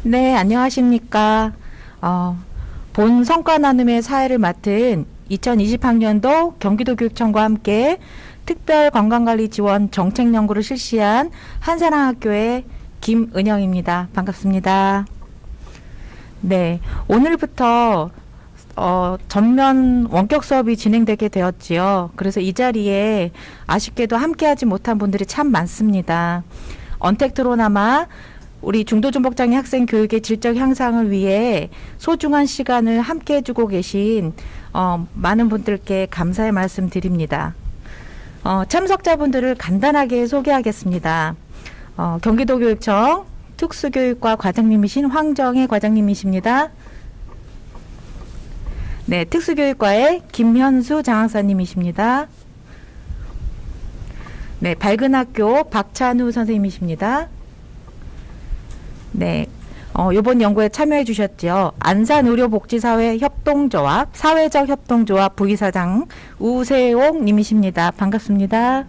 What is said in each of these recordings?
네, 안녕하십니까. 본 성과 나눔의 사회를 맡은 2020학년도 경기도교육청과 함께 특별 건강관리 지원 정책 연구를 실시한 한사랑학교의 김은영입니다. 반갑습니다. 네, 오늘부터 전면 원격 수업이 진행되게 되었지요. 그래서 이 자리에 아쉽게도 함께하지 못한 분들이 참 많습니다. 언택트로나마 우리 중도중복장애 학생 교육의 질적 향상을 위해 소중한 시간을 함께 해주고 계신 많은 분들께 감사의 말씀 드립니다. 참석자분들을 간단하게 소개하겠습니다. 경기도교육청 특수교육과 과장님이신 황정혜 과장님이십니다. 네, 특수교육과의 김현수 장학사님이십니다. 네, 밝은학교 박찬우 선생님이십니다. 네, 이번 연구에 참여해 주셨죠. 안산의료복지사회협동조합, 사회적 협동조합 부이사장 우세옥 님이십니다. 반갑습니다.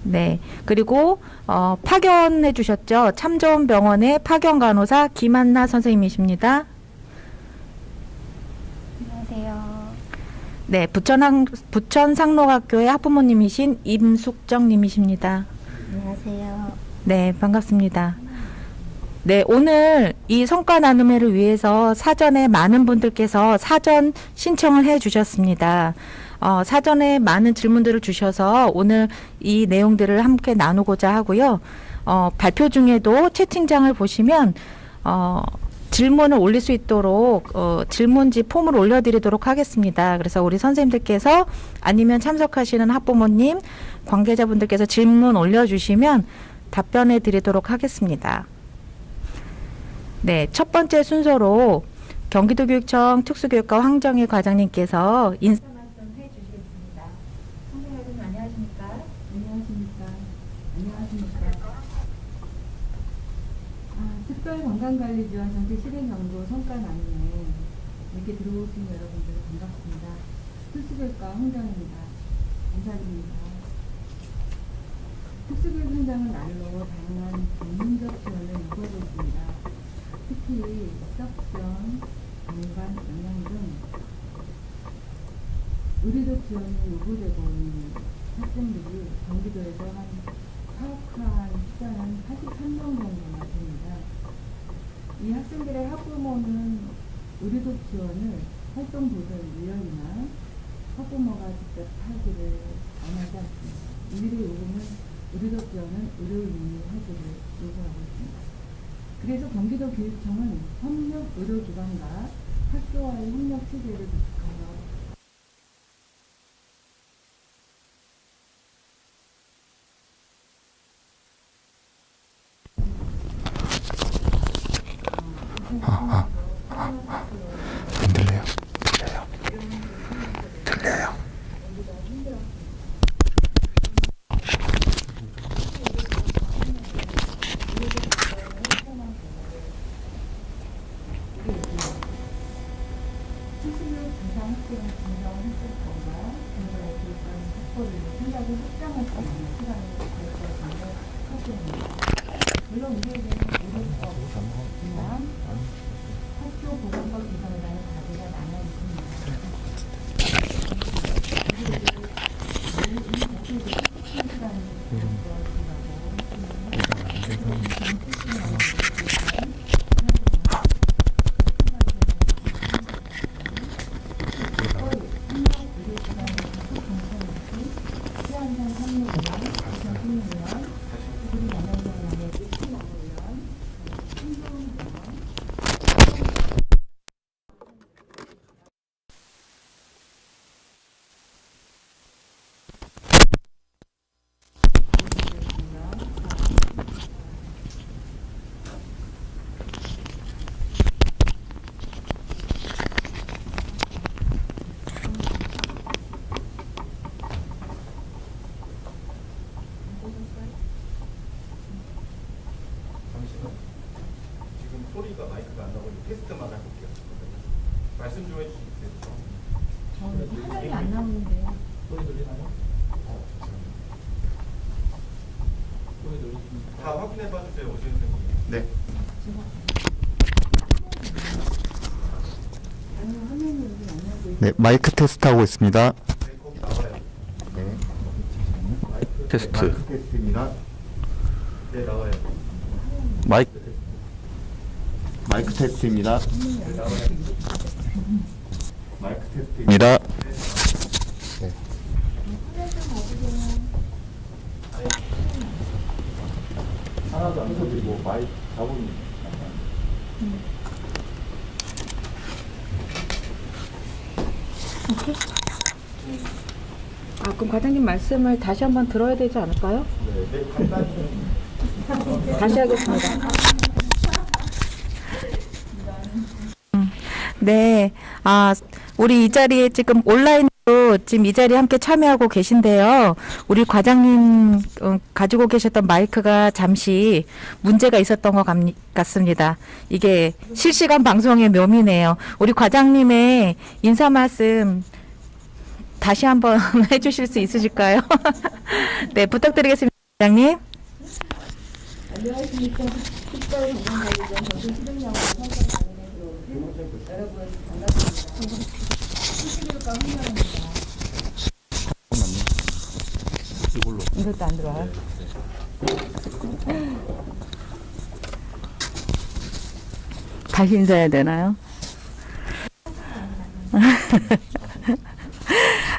네, 그리고 파견해 주셨죠. 참 좋은 병원의 파견간호사 김한나 선생님이십니다. 안녕하세요. 네, 부천상록학교의 학부모님이신 임숙정 님이십니다. 안녕하세요. 네, 반갑습니다. 네, 오늘 이 성과 나눔회를 위해서 사전에 많은 분들께서 사전 신청을 해 주셨습니다. 사전에 많은 질문들을 주셔서 오늘 이 내용들을 함께 나누고자 하고요. 발표 중에도 채팅창을 보시면 질문을 올릴 수 있도록 질문지 폼을 올려드리도록 하겠습니다. 그래서 우리 선생님들께서 아니면 참석하시는 학부모님, 관계자분들께서 질문 올려주시면 답변해 드리도록 하겠습니다. 네, 첫 번째 순서로 경기도교육청 특수교육과 황정혜 과장님께서 인사 말씀 해주시겠습니다. 선생님 안녕하십니까? 안녕하십니까? 안녕하십니까? 특별건강관리지원 정책 실행연구 성과 나눔에 이렇게 들어오신 여러분들 반갑습니다. 특수교육과 황정혜입니다. 감사드립니다. 특수교육 현장을 날로 다양한 전문적 지원을 요구하고 있습니다. 특히 석션, 방관, 영양 등 의료적 지원이 요구되고 있는 학생들이 경기도에서 한 파악한 숫자는 83명 정도나 됩니다. 이 학생들의 학부모는 의료적 지원을 활동보전 유형이나 학부모가 직접 하기를 원하지 않습니다. 이들의 요구는 의료적 지원은 의료인이 하기를 요구하고 있습니다. 그래서 경기도 교육청은 협력 의료기관과 학교와의 협력 체계를 구축하여 안 들려요? 들려요? 특수교육 대상 학생의 진정 획득권과 정부의 교육관 확보를 생각을 확장할 수 있는 시간을 가져가는 학생입니다. 물론 우리에게는 의료법, 비만, 학교 보건법 개선에 대한 과제가 남아 있습니다. 우리에게 이 목표를 특수한 시간을 소리가 마이크가 안 나오고 테스트만 해볼게요. 말씀 좀 해주시겠어요? 저는 화면이 안 나오는데 소리 들리나요? 잠시만요. 다 확인해 봐주세요, 오시는 분이. 네. 네, 마이크 테스트 하고 있습니다. 네, 거기 나와요. 네. 테스트. 마이크 테스트입니다. 네, 나와요. 마이크 테스트입니다. 네, 나와요. 마이크 테스트입니다. 네. 하나도 안 터지고 마이크 잡으면 아, 그럼 과장님 말씀을 다시 한번 들어야 되지 않을까요? 네, 간단히 다시 하겠습니다. 네, 우리 이 자리에 지금 온라인으로 지금 이 자리에 함께 참여하고 계신데요. 우리 과장님 가지고 계셨던 마이크가 잠시 문제가 있었던 것 같습니다. 이게 실시간 방송의 묘미네요. 우리 과장님의 인사 말씀 다시 한번 해주실 수 있으실까요? 네, 부탁드리겠습니다, 과장님. 안녕하십니까. 특별 건강관리전 정신 실행량으로 선정 강연에 들어오신 여러분 반갑습니다. 수시교육과 훈련입니다. 이것도 안 들어와요? 다시 인사해야 되나요?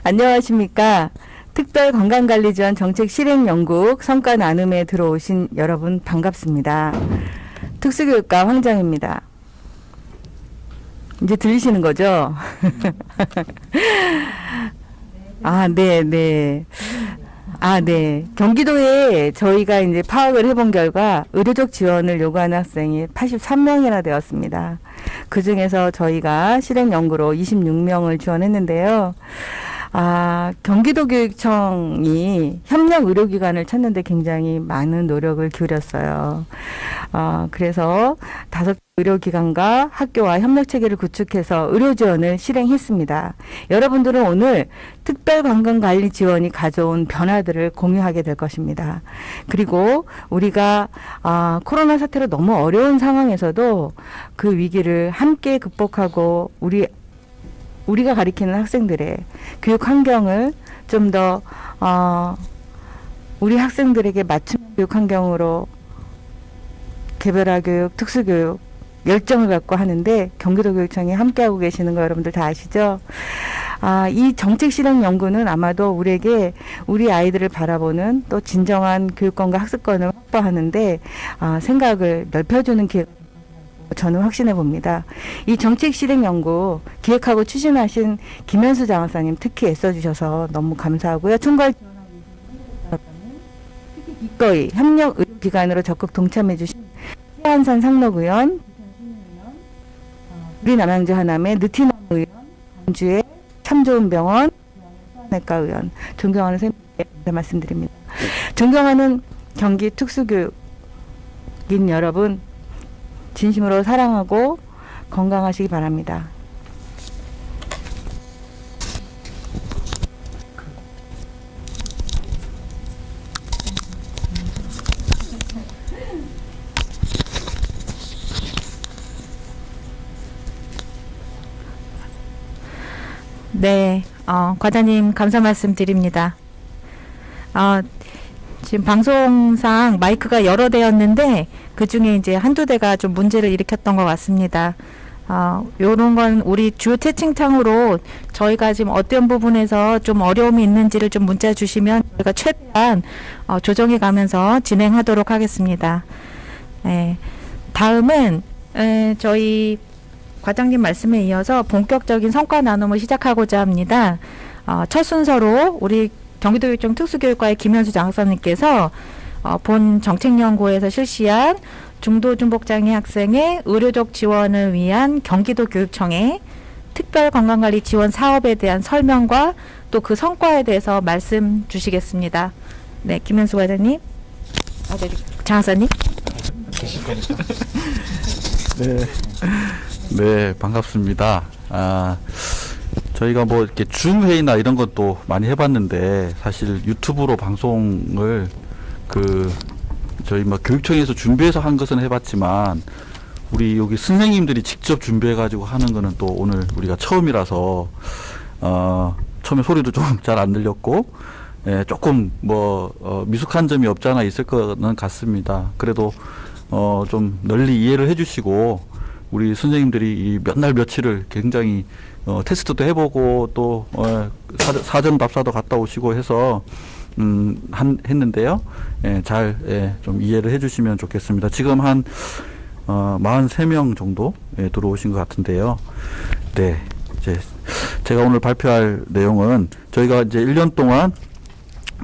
안녕하십니까. 특별건강관리지원 정책실행연구국 성과 나눔에 들어오신 여러분 반갑습니다. 특수교육과 황정입니다. 이제 들리시는 거죠? 네. 네. 경기도에 저희가 이제 파악을 해본 결과 의료적 지원을 요구하는 학생이 83명이나 되었습니다. 그 중에서 저희가 실행연구로 26명을 지원했는데요. 경기도교육청이 협력 의료기관을 찾는데 굉장히 많은 노력을 기울였어요. 그래서 5개 의료기관과 학교와 협력체계를 구축해서 의료지원을 실행했습니다. 여러분들은 오늘 특별건강관리 지원이 가져온 변화들을 공유하게 될 것입니다. 그리고 우리가 코로나 사태로 너무 어려운 상황에서도 그 위기를 함께 극복하고 우리가 가리키는 학생들의 교육 환경을 좀 더 우리 학생들에게 맞춤 교육 환경으로 개별화 교육, 특수교육 열정을 갖고 하는데 경기도교육청이 함께하고 계시는 거 여러분들 다 아시죠? 이 정책 실행 연구는 아마도 우리에게 우리 아이들을 바라보는 또 진정한 교육권과 학습권을 확보하는데 생각을 넓혀주는 기회가 저는 확신해 봅니다. 이 정책 실행 연구 기획하고 추진하신 김현수 장학사님 특히 애써주셔서 너무 감사하고요. 총괄 특히 기꺼이 협력 의료기관으로 적극 동참해 주신 최한산 상록의원, 우리 남양주 하남의 느티나 의원, 광주의 참 좋은 병원, 내과 의원, 존경하는 선생님께 말씀드립니다. 존경하는 경기 특수교육인 여러분, 진심으로 사랑하고 건강하시기 바랍니다. 네, 과장님 감사 말씀드립니다. 지금 방송상 마이크가 여러 대였는데 그 중에 이제 한두 대가 좀 문제를 일으켰던 것 같습니다. 요런 건 우리 주요 채팅창으로 저희가 지금 어떤 부분에서 좀 어려움이 있는지를 좀 문자 주시면 저희가 최대한 조정해 가면서 진행하도록 하겠습니다. 다음은 저희 과장님 말씀에 이어서 본격적인 성과 나눔을 시작하고자 합니다. 첫 순서로 우리 경기도교육청 특수교육과의 김현수 장학사님께서 본 정책연구에서 실시한 중도중복장애 학생의 의료적 지원을 위한 경기도교육청의 특별건강관리 지원 사업에 대한 설명과 또 그 성과에 대해서 말씀 주시겠습니다. 네, 김현수 과장님. 장학사님. 네, 반갑습니다. 저희가 뭐 이렇게 줌 회의나 이런 것도 많이 해봤는데 사실 유튜브로 방송을 저희 뭐 교육청에서 준비해서 한 것은 해봤지만 우리 여기 선생님들이 직접 준비해가지고 하는 거는 또 오늘 우리가 처음이라서 처음에 소리도 좀 잘 안 들렸고 조금 미숙한 점이 없잖아 있을 거는 같습니다. 그래도 좀 널리 이해를 해주시고 우리 선생님들이 이 몇 날 며칠을 굉장히 테스트도 해보고 또 사전 답사도 갔다 오시고 해서 했는데요. 잘 좀 이해를 해주시면 좋겠습니다. 지금 한 43명 정도 들어오신 것 같은데요. 네, 이제 제가 오늘 발표할 내용은 저희가 이제 1년 동안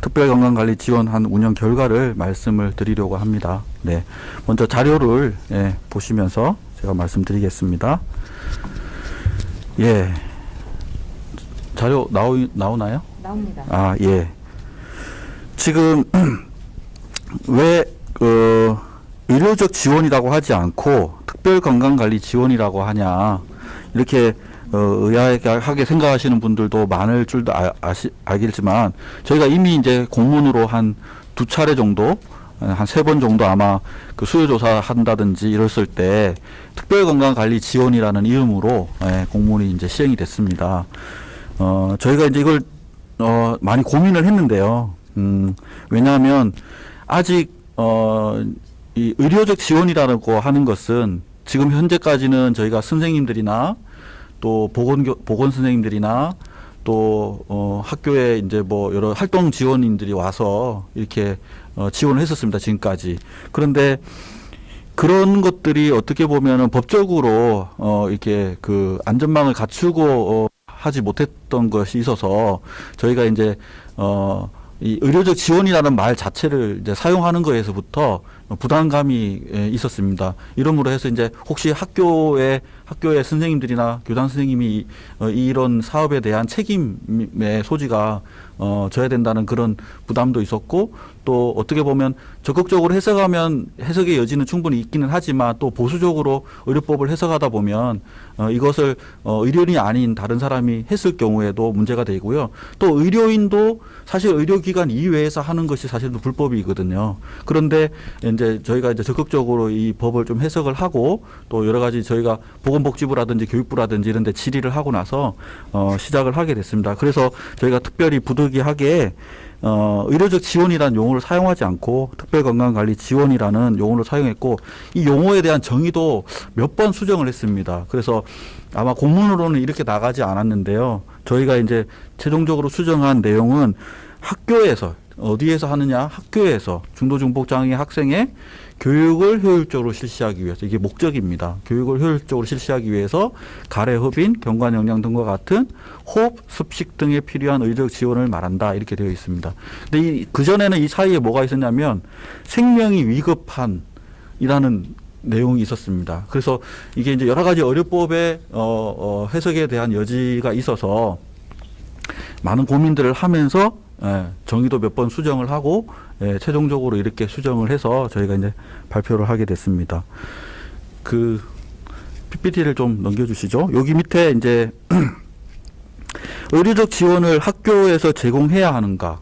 특별건강관리 지원한 운영 결과를 말씀을 드리려고 합니다. 네, 먼저 자료를 보시면서 제가 말씀드리겠습니다. 예, 자료 나오나요? 나옵니다. 아, 예. 지금 왜 의료적 지원이라고 하지 않고 특별건강관리 지원이라고 하냐 이렇게 의아하게 생각하시는 분들도 많을 줄도 알겠지만 저희가 이미 이제 공문으로 한 2차례 정도 한 3번 정도 아마 그 수요조사 한다든지 이랬을 때 특별건강관리 지원이라는 이름으로 공문이 이제 시행이 됐습니다. 저희가 이제 이걸 많이 고민을 했는데요. 왜냐하면 아직 이 의료적 지원이라고 하는 것은 지금 현재까지는 저희가 선생님들이나 또 보건 선생님들이나 또 학교에 이제 뭐 여러 활동 지원인들이 와서 이렇게 지원을 했었습니다. 지금까지. 그런데 그런 것들이 어떻게 보면은 법적으로 이렇게 그 안전망을 갖추고 하지 못했던 것이 있어서 저희가 이제 이 의료적 지원이라는 말 자체를 이제 사용하는 거에서부터 부담감이 있었습니다. 이러므로 해서 이제 혹시 학교의 선생님들이나 교장 선생님이 이런 사업에 대한 책임의 소지가 져야 된다는 그런 부담도 있었고 또 어떻게 보면 적극적으로 해석하면 해석의 여지는 충분히 있기는 하지만 또 보수적으로 의료법을 해석하다 보면 이것을 의료인이 아닌 다른 사람이 했을 경우에도 문제가 되고요. 또 의료인도 사실 의료기관 이외에서 하는 것이 사실은 불법이거든요. 그런데 이제 저희가 이제 적극적으로 이 법을 좀 해석을 하고 또 여러 가지 저희가 보건복지부라든지 교육부라든지 이런 데 질의를 하고 나서 시작을 하게 됐습니다. 그래서 저희가 특별히 부득이하게 의료적 지원이라는 용어를 사용하지 않고 특별건강관리 지원이라는 용어를 사용했고 이 용어에 대한 정의도 몇 번 수정을 했습니다. 그래서 아마 공문으로는 이렇게 나가지 않았는데요. 저희가 이제 최종적으로 수정한 내용은 학교에서 어디에서 하느냐? 학교에서 중도중복장애 학생의 교육을 효율적으로 실시하기 위해서 이게 목적입니다. 교육을 효율적으로 실시하기 위해서 가래, 흡인, 경관영양 등과 같은 호흡, 습식 등에 필요한 의료적 지원을 말한다 이렇게 되어 있습니다. 근데 그 전에는 이 사이에 뭐가 있었냐면 생명이 위급한이라는 내용이 있었습니다. 그래서 이게 이제 여러 가지 의료법의 해석에 대한 여지가 있어서 많은 고민들을 하면서 정의도 몇 번 수정을 하고 최종적으로 이렇게 수정을 해서 저희가 이제 발표를 하게 됐습니다. 그 PPT를 좀 넘겨주시죠. 여기 밑에 이제 의료적 지원을 학교에서 제공해야 하는가?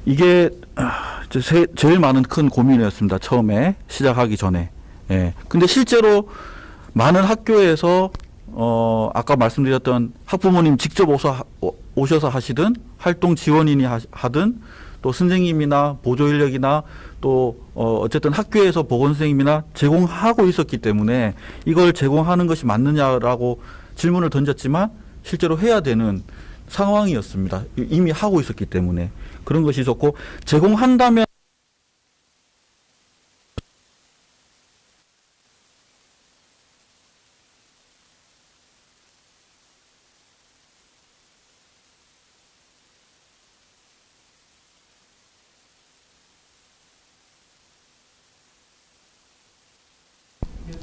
이게 제일 많은 큰 고민이었습니다. 처음에 시작하기 전에. 근데 실제로 많은 학교에서 아까 말씀드렸던 학부모님 직접 오셔서 하시든 활동 지원인이 하든 또 선생님이나 보조 인력이나 또 어쨌든 학교에서 보건 선생님이나 제공하고 있었기 때문에 이걸 제공하는 것이 맞느냐라고 질문을 던졌지만 실제로 해야 되는 상황이었습니다. 이미 하고 있었기 때문에 그런 것이 있었고 제공한다면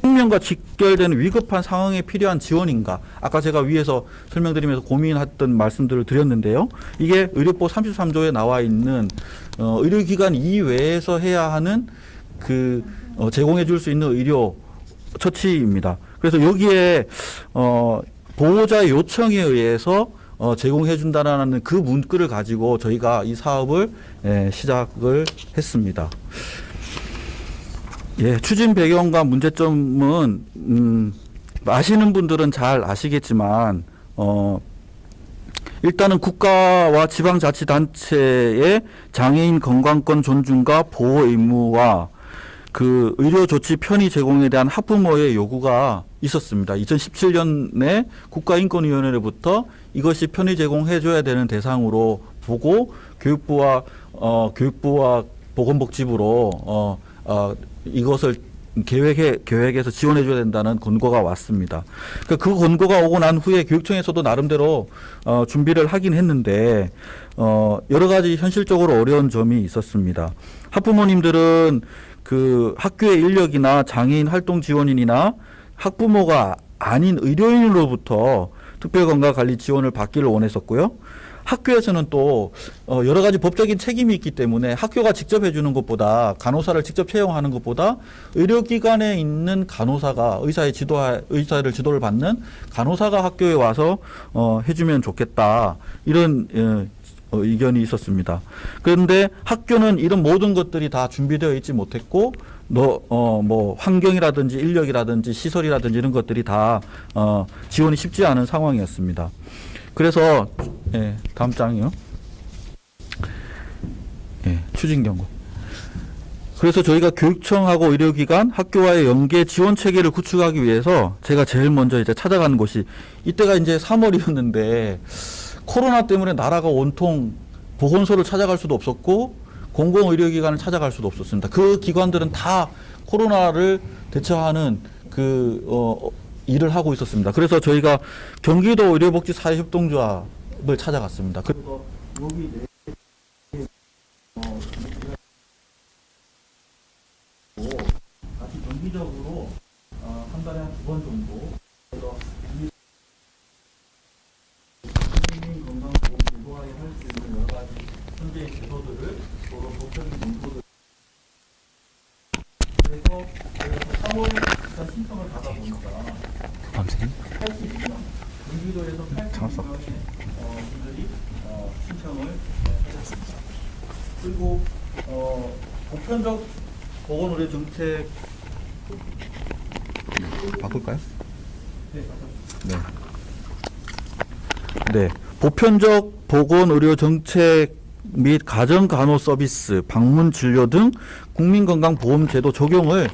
생명과 직결되는 위급한 상황에 필요한 지원인가? 아까 제가 위에서 설명드리면서 고민했던 말씀들을 드렸는데요. 이게 의료법 33조에 나와 있는 의료기관 이외에서 해야 하는 그 제공해 줄 수 있는 의료 처치입니다. 그래서 여기에 보호자의 요청에 의해서 제공해 준다라는 그 문구를 가지고 저희가 이 사업을 시작을 했습니다. 예, 추진 배경과 문제점은 아시는 분들은 잘 아시겠지만 일단은 국가와 지방자치단체의 장애인 건강권 존중과 보호 의무와 그 의료조치 편의 제공에 대한 학부모의 요구가 있었습니다. 2017년에 국가인권위원회로부터 이것이 편의 제공해줘야 되는 대상으로 보고 교육부와 보건복지부로 이것을 계획해서 지원해줘야 된다는 권고가 왔습니다. 그 권고가 오고 난 후에 교육청에서도 나름대로 준비를 하긴 했는데 여러 가지 현실적으로 어려운 점이 있었습니다. 학부모님들은 그 학교의 인력이나 장애인 활동 지원인이나 학부모가 아닌 의료인으로부터 특별건강관리 지원을 받기를 원했었고요. 학교에서는 또 여러 가지 법적인 책임이 있기 때문에 학교가 직접 해주는 것보다 간호사를 직접 채용하는 것보다 의료기관에 있는 간호사가 의사를 지도를 받는 간호사가 학교에 와서 해주면 좋겠다 이런 의견이 있었습니다. 그런데 학교는 이런 모든 것들이 다 준비되어 있지 못했고 뭐 환경이라든지 인력이라든지 시설이라든지 이런 것들이 다 지원이 쉽지 않은 상황이었습니다. 그래서 다음 장이요. 추진 경고. 그래서 저희가 교육청하고 의료기관, 학교와의 연계 지원 체계를 구축하기 위해서 제가 제일 먼저 이제 찾아가는 곳이 이때가 이제 3월이었는데 코로나 때문에 나라가 온통 보건소를 찾아갈 수도 없었고 공공의료기관을 찾아갈 수도 없었습니다. 그 기관들은 다 코로나를 대처하는 일을 하고 있었습니다. 그래서 저희가 경기도 의료복지사회협동조합을 찾아갔습니다. 그래서 여기 같이 정기적으로 한 달에 한 2번 정도 그래서 국민 건강보험 제도화에 할 수 있는 여러 가지 현재의 제도들을 서로 법적인 문구를 그래서 3월에 일단 신청을 받아보니까 80명 경기도에서 80명의 분들이 신청을 하셨습니다. 그리고 보편적 보건의료 정책 바꿀까요? 네. 보편적 보건의료 정책 및 가정간호 서비스, 방문 진료 등 국민건강보험제도 적용을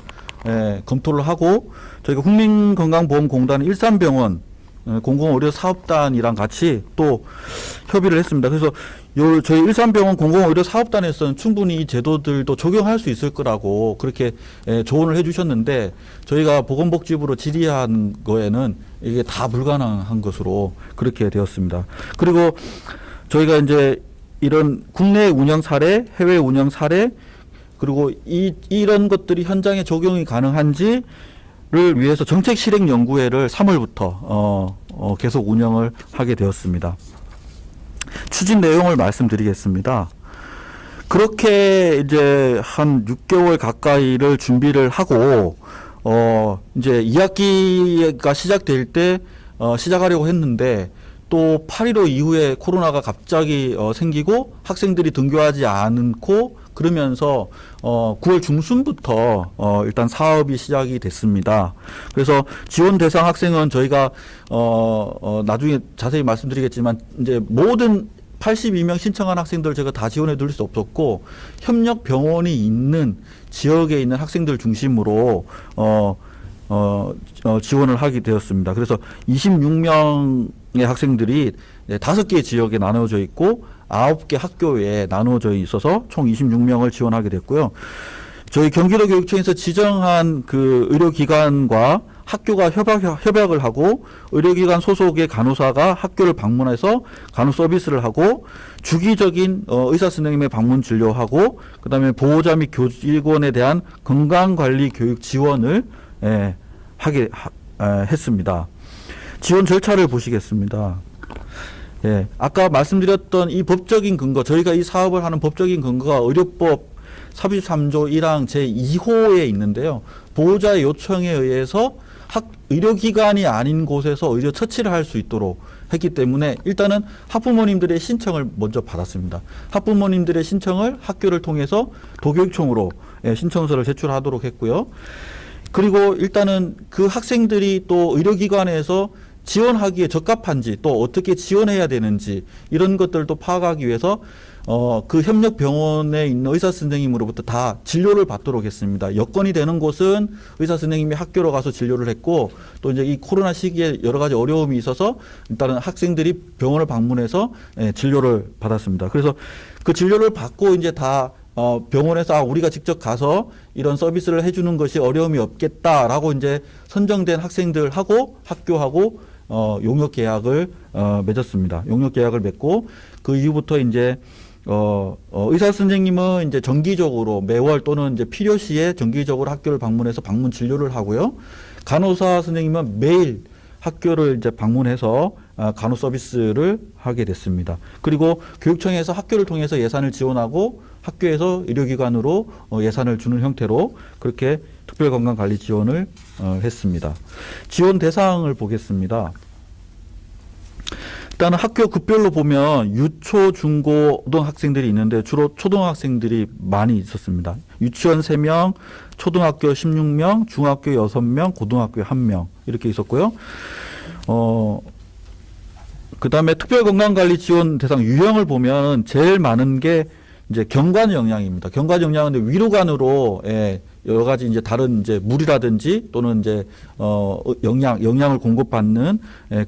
검토를 하고 저희가 국민건강보험공단 일산병원 공공의료사업단이랑 같이 또 협의를 했습니다. 그래서 저희 일산병원 공공의료사업단에서는 충분히 이 제도들도 적용할 수 있을 거라고 그렇게 조언을 해주셨는데 저희가 보건복지부로 질의한 거에는 이게 다 불가능한 것으로 그렇게 되었습니다. 그리고 저희가 이제 이런 국내 운영 사례, 해외 운영 사례 그리고 이런 것들이 현장에 적용이 가능한지를 위해서 정책 실행 연구회를 3월부터 계속 운영을 하게 되었습니다. 추진 내용을 말씀드리겠습니다. 그렇게 이제 한 6개월 가까이를 준비를 하고 이제 2학기가 시작될 때 시작하려고 했는데 또 8.15 이후에 코로나가 갑자기 생기고 학생들이 등교하지 않고 그러면서 9월 중순부터 일단 사업이 시작이 됐습니다. 그래서 지원 대상 학생은 저희가 나중에 자세히 말씀드리겠지만 이제 모든 82명 신청한 학생들 제가 다 지원해 드릴 수 없었고 협력 병원이 있는 지역에 있는 학생들 중심으로 지원을 하게 되었습니다. 그래서 26명의 학생들이 5개의 지역에 나눠져 있고 9개 학교에 나누어져 있어서 총 26명을 지원하게 됐고요. 저희 경기도교육청에서 지정한 그 의료기관과 학교가 협약을 하고 의료기관 소속의 간호사가 학교를 방문해서 간호 서비스를 하고 주기적인 의사 선생님의 방문 진료하고 그다음에 보호자 및 교직원에 대한 건강관리 교육 지원을 하게 했습니다. 지원 절차를 보시겠습니다. 예, 아까 말씀드렸던 이 법적인 근거, 저희가 이 사업을 하는 법적인 근거가 의료법 33조 1항 제2호에 있는데요. 보호자의 요청에 의해서 의료기관이 아닌 곳에서 의료 처치를 할 수 있도록 했기 때문에 일단은 학부모님들의 신청을 먼저 받았습니다. 학부모님들의 신청을 학교를 통해서 도교육청으로 신청서를 제출하도록 했고요. 그리고 일단은 그 학생들이 또 의료기관에서 지원하기에 적합한지 또 어떻게 지원해야 되는지 이런 것들도 파악하기 위해서 그 협력 병원에 있는 의사 선생님으로부터 다 진료를 받도록 했습니다. 여건이 되는 곳은 의사 선생님이 학교로 가서 진료를 했고 또 이제 이 코로나 시기에 여러 가지 어려움이 있어서 일단은 학생들이 병원을 방문해서 진료를 받았습니다. 그래서 그 진료를 받고 이제 다 병원에서 우리가 직접 가서 이런 서비스를 해주는 것이 어려움이 없겠다라고 이제 선정된 학생들하고 학교하고 용역 계약을 맺었습니다. 용역 계약을 맺고 그 이후부터 이제 의사 선생님은 이제 정기적으로 매월 또는 이제 필요시에 정기적으로 학교를 방문해서 방문 진료를 하고요. 간호사 선생님은 매일 학교를 이제 방문해서 간호 서비스를 하게 됐습니다. 그리고 교육청에서 학교를 통해서 예산을 지원하고 학교에서 의료기관으로 예산을 주는 형태로 그렇게 특별건강관리 지원을 했습니다. 지원 대상을 보겠습니다. 일단은 학교 급별로 보면 유초, 중고, 고등 학생들이 있는데 주로 초등학생들이 많이 있었습니다. 유치원 3명, 초등학교 16명, 중학교 6명, 고등학교 1명 이렇게 있었고요. 그 다음에 특별건강관리 지원 대상 유형을 보면 제일 많은 게 이제 경관 영양입니다. 경관 영양은 위로관으로 여러 가지 이제 다른 이제 물이라든지 또는 이제 영양을 공급받는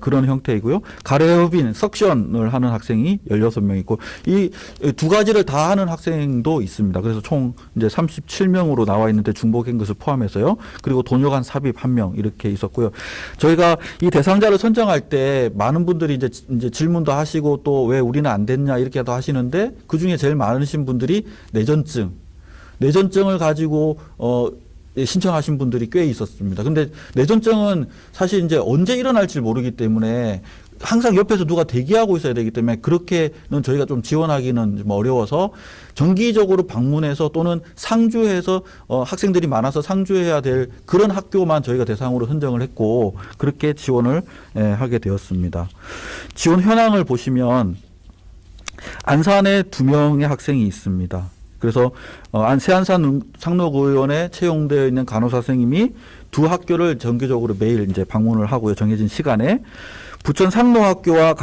그런 형태이고요. 가래흡인, 석션을 하는 학생이 16명 있고 이 두 가지를 다 하는 학생도 있습니다. 그래서 총 이제 37명으로 나와 있는데 중복한 것을 포함해서요. 그리고 돈요관 삽입 1명 이렇게 있었고요. 저희가 이 대상자를 선정할 때 많은 분들이 이제 질문도 하시고 또 왜 우리는 안 됐냐 이렇게도 하시는데 그 중에 제일 많으신 분들이 뇌전증을 가지고 신청하신 분들이 꽤 있었습니다. 근데 뇌전증은 사실 이제 언제 일어날지 모르기 때문에 항상 옆에서 누가 대기하고 있어야 되기 때문에 그렇게는 저희가 좀 지원하기는 좀 어려워서 정기적으로 방문해서 또는 상주해서 학생들이 많아서 상주해야 될 그런 학교만 저희가 대상으로 선정을 했고 그렇게 지원을 하게 되었습니다. 지원 현황을 보시면 안산에 2명의 학생이 있습니다. 그래서 세안산 상록의원에 채용되어 있는 간호사 선생님이 두 학교를 정기적으로 매일 이제 방문을 하고요. 정해진 시간에 부천 상로학교와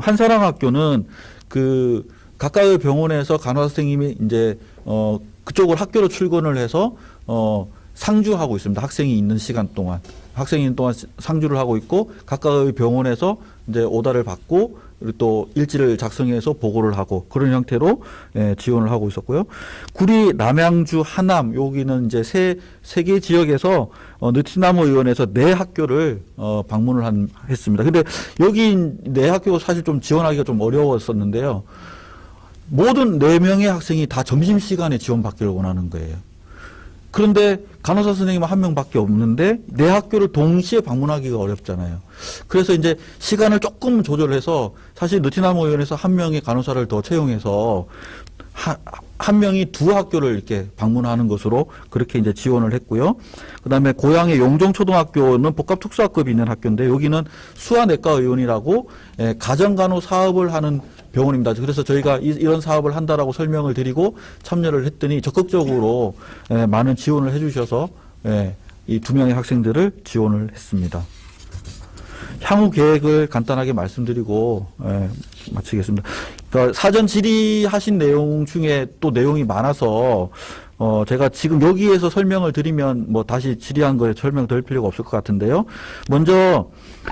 한사랑학교는 그 가까이 병원에서 간호사 선생님이 이제 그쪽으로 학교로 출근을 해서 상주하고 있습니다. 학생이 있는 시간 동안 상주를 하고 있고 가까이 병원에서 이제 오다를 받고 그리고 또 일지를 작성해서 보고를 하고 그런 형태로 지원을 하고 있었고요. 구리, 남양주, 하남 여기는 이제 세 개 지역에서 느티나무 의원에서 4학교를 방문을 했습니다. 근데 여기 4학교가 사실 좀 지원하기가 좀 어려웠었는데요. 모든 4명의 학생이 다 점심시간에 지원받기를 원하는 거예요. 그런데 간호사 선생님은 1명밖에 없는데 4학교를 동시에 방문하기가 어렵잖아요. 그래서 이제 시간을 조금 조절해서 사실 느티나무 의원에서 1명의 간호사를 더 채용해서 한 명이 2학교를 이렇게 방문하는 것으로 그렇게 이제 지원을 했고요. 그다음에 고향의 용종초등학교는 복합특수학급이 있는 학교인데 여기는 수화내과 의원이라고 가정간호 사업을 하는 병원입니다. 그래서 저희가 이런 사업을 한다라고 설명을 드리고 참여를 했더니 적극적으로 많은 지원을 해주셔서 이 2명의 학생들을 지원을 했습니다. 향후 계획을 간단하게 말씀드리고 마치겠습니다. 그러니까 사전 질의하신 내용 중에 또 내용이 많아서 제가 지금 여기에서 설명을 드리면 뭐 다시 질의한 거에 설명드릴 필요가 없을 것 같은데요. 먼저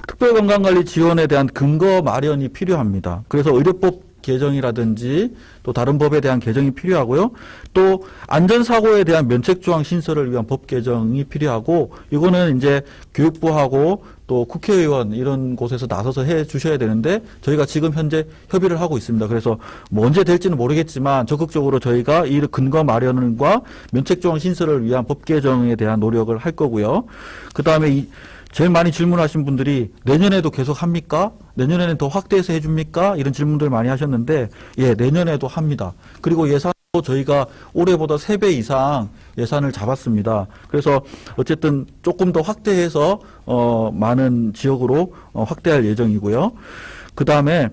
특별건강관리 지원에 대한 근거 마련이 필요합니다. 그래서 의료법 개정이라든지 또 다른 법에 대한 개정이 필요하고요. 또 안전사고에 대한 면책조항 신설을 위한 법 개정이 필요하고 이거는 이제 교육부하고 또 국회의원 이런 곳에서 나서서 해 주셔야 되는데 저희가 지금 현재 협의를 하고 있습니다. 그래서 뭐 언제 될지는 모르겠지만 적극적으로 저희가 이 근거 마련과 면책조항 신설을 위한 법 개정에 대한 노력을 할 거고요. 그다음에 제일 많이 질문하신 분들이 내년에도 계속 합니까? 내년에는 더 확대해서 해줍니까? 이런 질문들 많이 하셨는데 예, 내년에도 합니다. 그리고 예산 저희가 올해보다 3배 이상 예산을 잡았습니다. 그래서 어쨌든 조금 더 확대해서 많은 지역으로 확대할 예정이고요. 그 다음에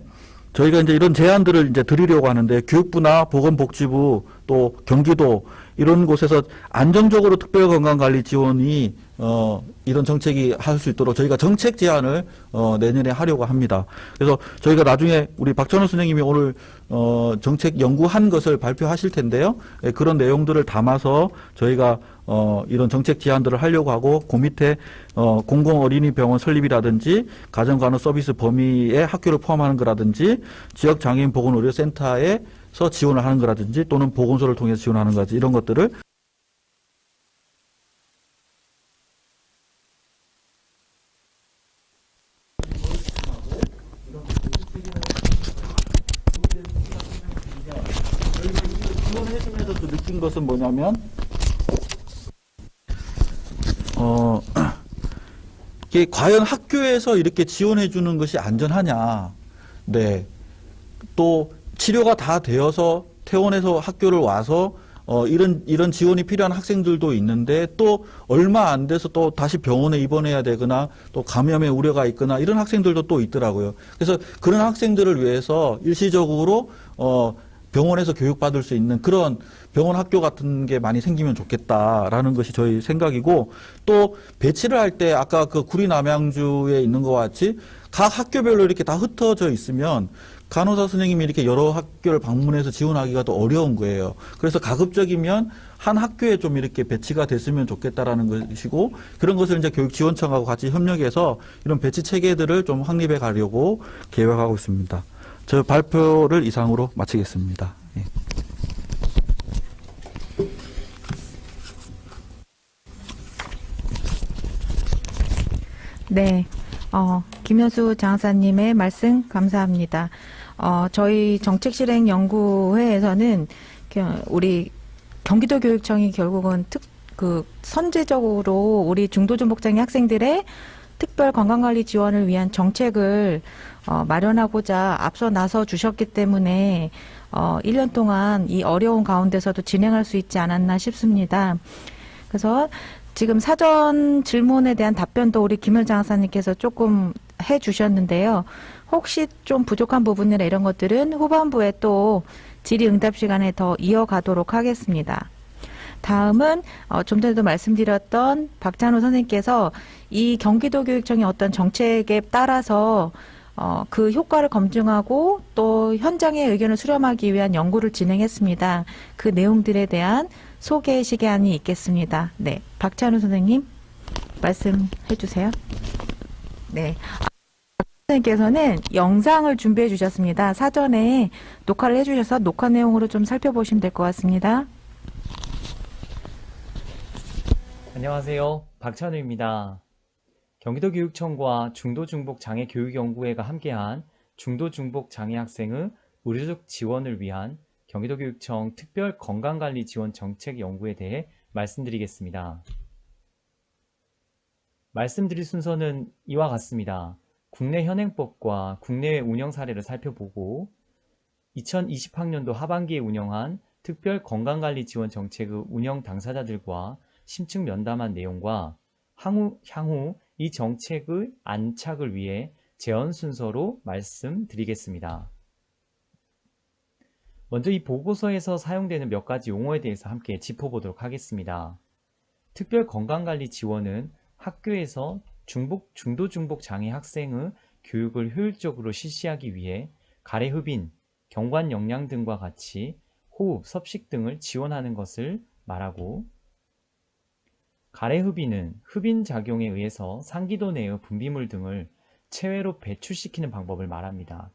저희가 이제 이런 제안들을 이제 드리려고 하는데 교육부나 보건복지부 또 경기도 이런 곳에서 안정적으로 특별건강관리 지원이 이런 정책이 할 수 있도록 저희가 정책 제안을 내년에 하려고 합니다. 그래서 저희가 나중에 우리 박찬호 선생님이 오늘 정책 연구한 것을 발표하실 텐데요. 예, 그런 내용들을 담아서 저희가 이런 정책 제안들을 하려고 하고 그 밑에 공공 어린이병원 설립이라든지 가정간호 서비스 범위에 학교를 포함하는 거라든지 지역 장애인 보건의료센터에서 지원을 하는 거라든지 또는 보건소를 통해서 지원하는 거지 이런 것들을 지원해주면서 또 느낀 것은 뭐냐면 이게 과연 학교에서 이렇게 지원해 주는 것이 안전하냐. 네. 또 치료가 다 되어서 퇴원해서 학교를 와서 이런 지원이 필요한 학생들도 있는데 또 얼마 안 돼서 또 다시 병원에 입원해야 되거나 또 감염의 우려가 있거나 이런 학생들도 또 있더라고요. 그래서 그런 학생들을 위해서 일시적으로 병원에서 교육받을 수 있는 그런 병원 학교 같은 게 많이 생기면 좋겠다라는 것이 저희 생각이고 또 배치를 할 때 아까 그 구리 남양주에 있는 것 같이 각 학교별로 이렇게 다 흩어져 있으면 간호사 선생님이 이렇게 여러 학교를 방문해서 지원하기가 더 어려운 거예요. 그래서 가급적이면 한 학교에 좀 이렇게 배치가 됐으면 좋겠다라는 것이고 그런 것을 이제 교육지원청하고 같이 협력해서 이런 배치 체계들을 좀 확립해 가려고 계획하고 있습니다. 저 발표를 이상으로 마치겠습니다. 예. 네, 김현수 장사님의 말씀 감사합니다. 저희 정책실행연구회에서는 우리 경기도교육청이 결국은 선제적으로 우리 중도중복장애 학생들의 특별 건강관리 지원을 위한 정책을 마련하고자 앞서 나서 주셨기 때문에 1년 동안 이 어려운 가운데서도 진행할 수 있지 않았나 싶습니다. 그래서 지금 사전 질문에 대한 답변도 우리 김현 장사님께서 조금 해주셨는데요. 혹시 좀 부족한 부분이나 이런 것들은 후반부에 또 질의응답 시간에 더 이어가도록 하겠습니다. 다음은 좀 전에도 말씀드렸던 박찬호 선생님께서 이 경기도교육청의 어떤 정책에 따라서 그 효과를 검증하고 또 현장의 의견을 수렴하기 위한 연구를 진행했습니다. 그 내용들에 대한 소개 시간이 있겠습니다. 네, 박찬호 선생님 말씀해 주세요. 네, 선생님께서는 영상을 준비해 주셨습니다. 사전에 녹화를 해주셔서 녹화 내용으로 좀 살펴보시면 될 것 같습니다. 안녕하세요. 박찬우입니다. 경기도교육청과 중도중복장애교육연구회가 함께한 중도중복장애 학생의 의료적 지원을 위한 경기도교육청 특별건강관리지원정책연구에 대해 말씀드리겠습니다. 말씀드릴 순서는 이와 같습니다. 국내 현행법과 국내외 운영 사례를 살펴보고 2020학년도 하반기에 운영한 특별건강관리지원정책의 운영 당사자들과 심층 면담한 내용과 향후 이 정책의 안착을 위해 제언 순서로 말씀드리겠습니다. 먼저 이 보고서에서 사용되는 몇 가지 용어에 대해서 함께 짚어보도록 하겠습니다. 특별건강관리 지원은 학교에서 중도중복 장애 학생의 교육을 효율적으로 실시하기 위해 가래흡인, 경관영양 등과 같이 호흡, 섭식 등을 지원하는 것을 말하고 가래흡인은 흡인 작용에 의해서 상기도 내의 분비물 등을 체외로 배출시키는 방법을 말합니다.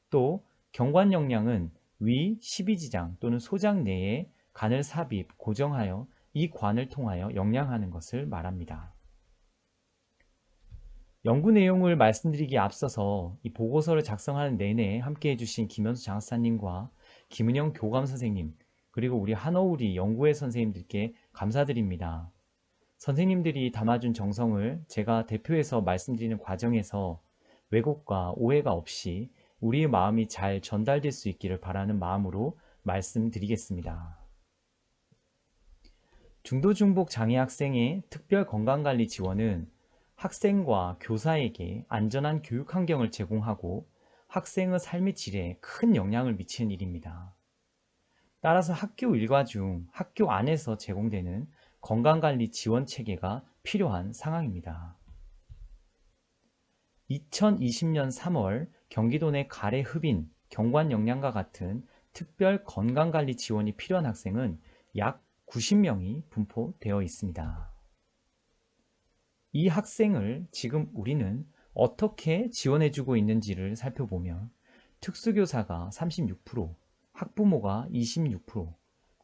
또 경관영양은 위, 십이지장 또는 소장 내에 간을 삽입, 고정하여 이 관을 통하여 영양하는 것을 말합니다. 연구 내용을 말씀드리기에 앞서서 이 보고서를 작성하는 내내 함께해 주신 김현수 장사님과 김은영 교감 선생님 그리고 우리 한어우리 연구회 선생님들께 감사드립니다. 선생님들이 담아준 정성을 제가 대표해서 말씀드리는 과정에서 왜곡과 오해가 없이 우리의 마음이 잘 전달될 수 있기를 바라는 마음으로 말씀드리겠습니다. 중도중복 장애 학생의 특별 건강관리 지원은 학생과 교사에게 안전한 교육 환경을 제공하고 학생의 삶의 질에 큰 영향을 미치는 일입니다. 따라서 학교 일과 중 학교 안에서 제공되는 건강관리 지원 체계가 필요한 상황입니다. 2020년 3월 경기도 내 가래 흡인, 경관영양과 같은 특별 건강관리 지원이 필요한 학생은 약 90명이 분포되어 있습니다. 이 학생을 지금 우리는 어떻게 지원해주고 있는지를 살펴보면 특수교사가 36%, 학부모가 26%,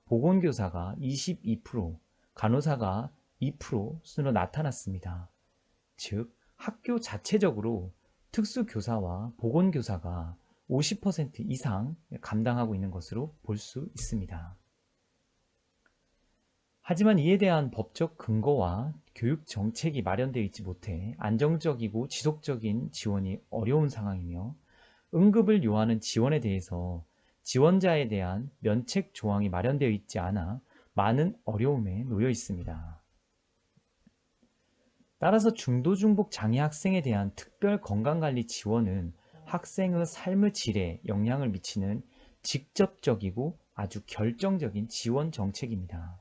보건교사가 22%, 간호사가 2% 순으로 나타났습니다. 즉, 학교 자체적으로 특수교사와 보건교사가 50% 이상 감당하고 있는 것으로 볼 수 있습니다. 하지만 이에 대한 법적 근거와 교육 정책이 마련되어 있지 못해 안정적이고 지속적인 지원이 어려운 상황이며 응급을 요하는 지원에 대해서 지원자에 대한 면책 조항이 마련되어 있지 않아 많은 어려움에 놓여 있습니다. 따라서 중도중복 장애 학생에 대한 특별 건강관리 지원은 학생의 삶의 질에 영향을 미치는 직접적이고 아주 결정적인 지원 정책입니다.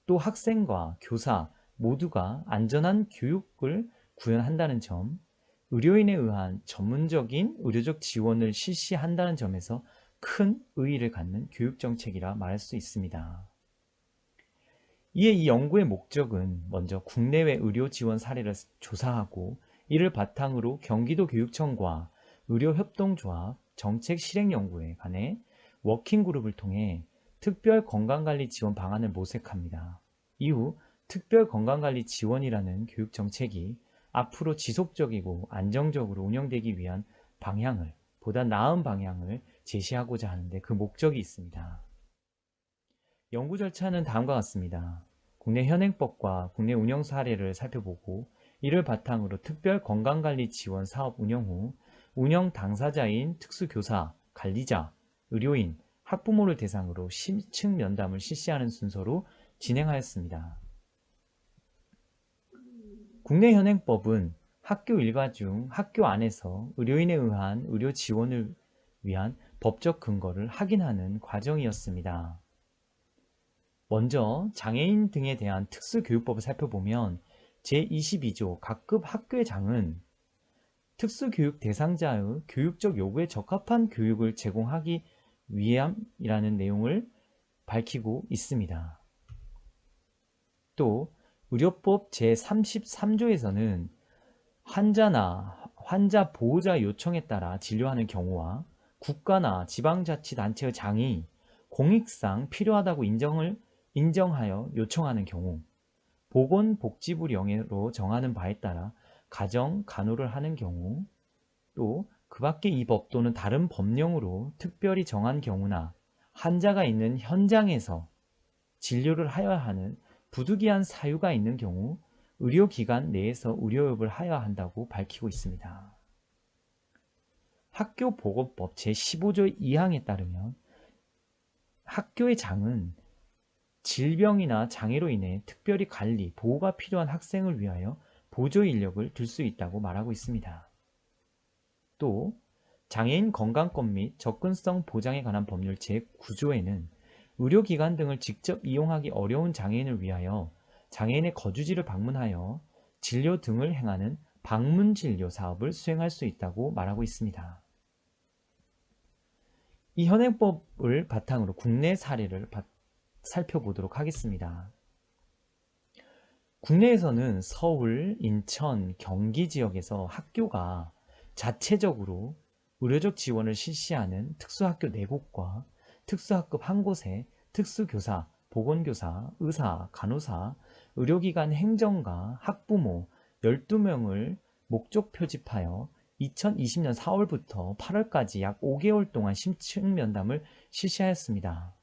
또 학생과 교사 모두가 안전한 교육을 구현한다는 점, 의료인에 의한 전문적인 의료적 지원을 실시한다는 점에서 큰 의의를 갖는 교육정책이라 말할 수 있습니다. 이에 이 연구의 목적은 먼저 국내외 의료 지원 사례를 조사하고 이를 바탕으로 경기도 교육청과 의료협동조합 정책실행연구에 관해 워킹그룹을 통해 특별 건강관리 지원 방안을 모색합니다. 이후 특별 건강관리 지원이라는 교육정책이 앞으로 지속적이고 안정적으로 운영되기 위한 방향을, 보다 나은 방향을 제시하고자 하는데 그 목적이 있습니다. 연구 절차는 다음과 같습니다. 국내 현행법과 국내 운영 사례를 살펴보고 이를 바탕으로 특별 건강관리 지원 사업 운영 후 운영 당사자인 특수교사, 관리자, 의료인, 학부모를 대상으로 심층 면담을 실시하는 순서로 진행하였습니다. 국내 현행법은 학교 일과 중 학교 안에서 의료인에 의한 의료 지원을 위한 법적 근거를 확인하는 과정이었습니다. 먼저 장애인 등에 대한 특수교육법을 살펴보면 제22조 각급 학교의 장은 특수교육 대상자의 교육적 요구에 적합한 교육을 제공하기 위함이라는 내용을 밝히고 있습니다. 또 의료법 제33조에서는 환자나 환자 보호자 요청에 따라 진료하는 경우와 국가나 지방자치단체의 장이 공익상 필요하다고 인정하여 요청하는 경우, 보건복지부 영예로 정하는 바에 따라 가정 간호를 하는 경우, 또 그 밖에 이 법 또는 다른 법령으로 특별히 정한 경우나 환자가 있는 현장에서 진료를 하여야 하는 부득이한 사유가 있는 경우 의료기관 내에서 의료협을 하여야 한다고 밝히고 있습니다. 학교보건법 제15조 2항에 따르면 학교의 장은 질병이나 장애로 인해 특별히 관리, 보호가 필요한 학생을 위하여 보조 인력을 둘 수 있다고 말하고 있습니다. 또 장애인 건강권 및 접근성 보장에 관한 법률 제9조에는 의료기관 등을 직접 이용하기 어려운 장애인을 위하여 장애인의 거주지를 방문하여 진료 등을 행하는 방문진료 사업을 수행할 수 있다고 말하고 있습니다. 이 현행법을 바탕으로 국내 사례를 살펴보도록 하겠습니다. 국내에서는 서울, 인천, 경기 지역에서 학교가 자체적으로 의료적 지원을 실시하는 특수학교 4곳과 특수학급 1곳에 특수교사, 보건교사, 의사, 간호사, 의료기관 행정가, 학부모 12명을 목적 표집하여 2020년 4월부터 8월까지 약 5개월 동안 심층 면담을 실시하였습니다.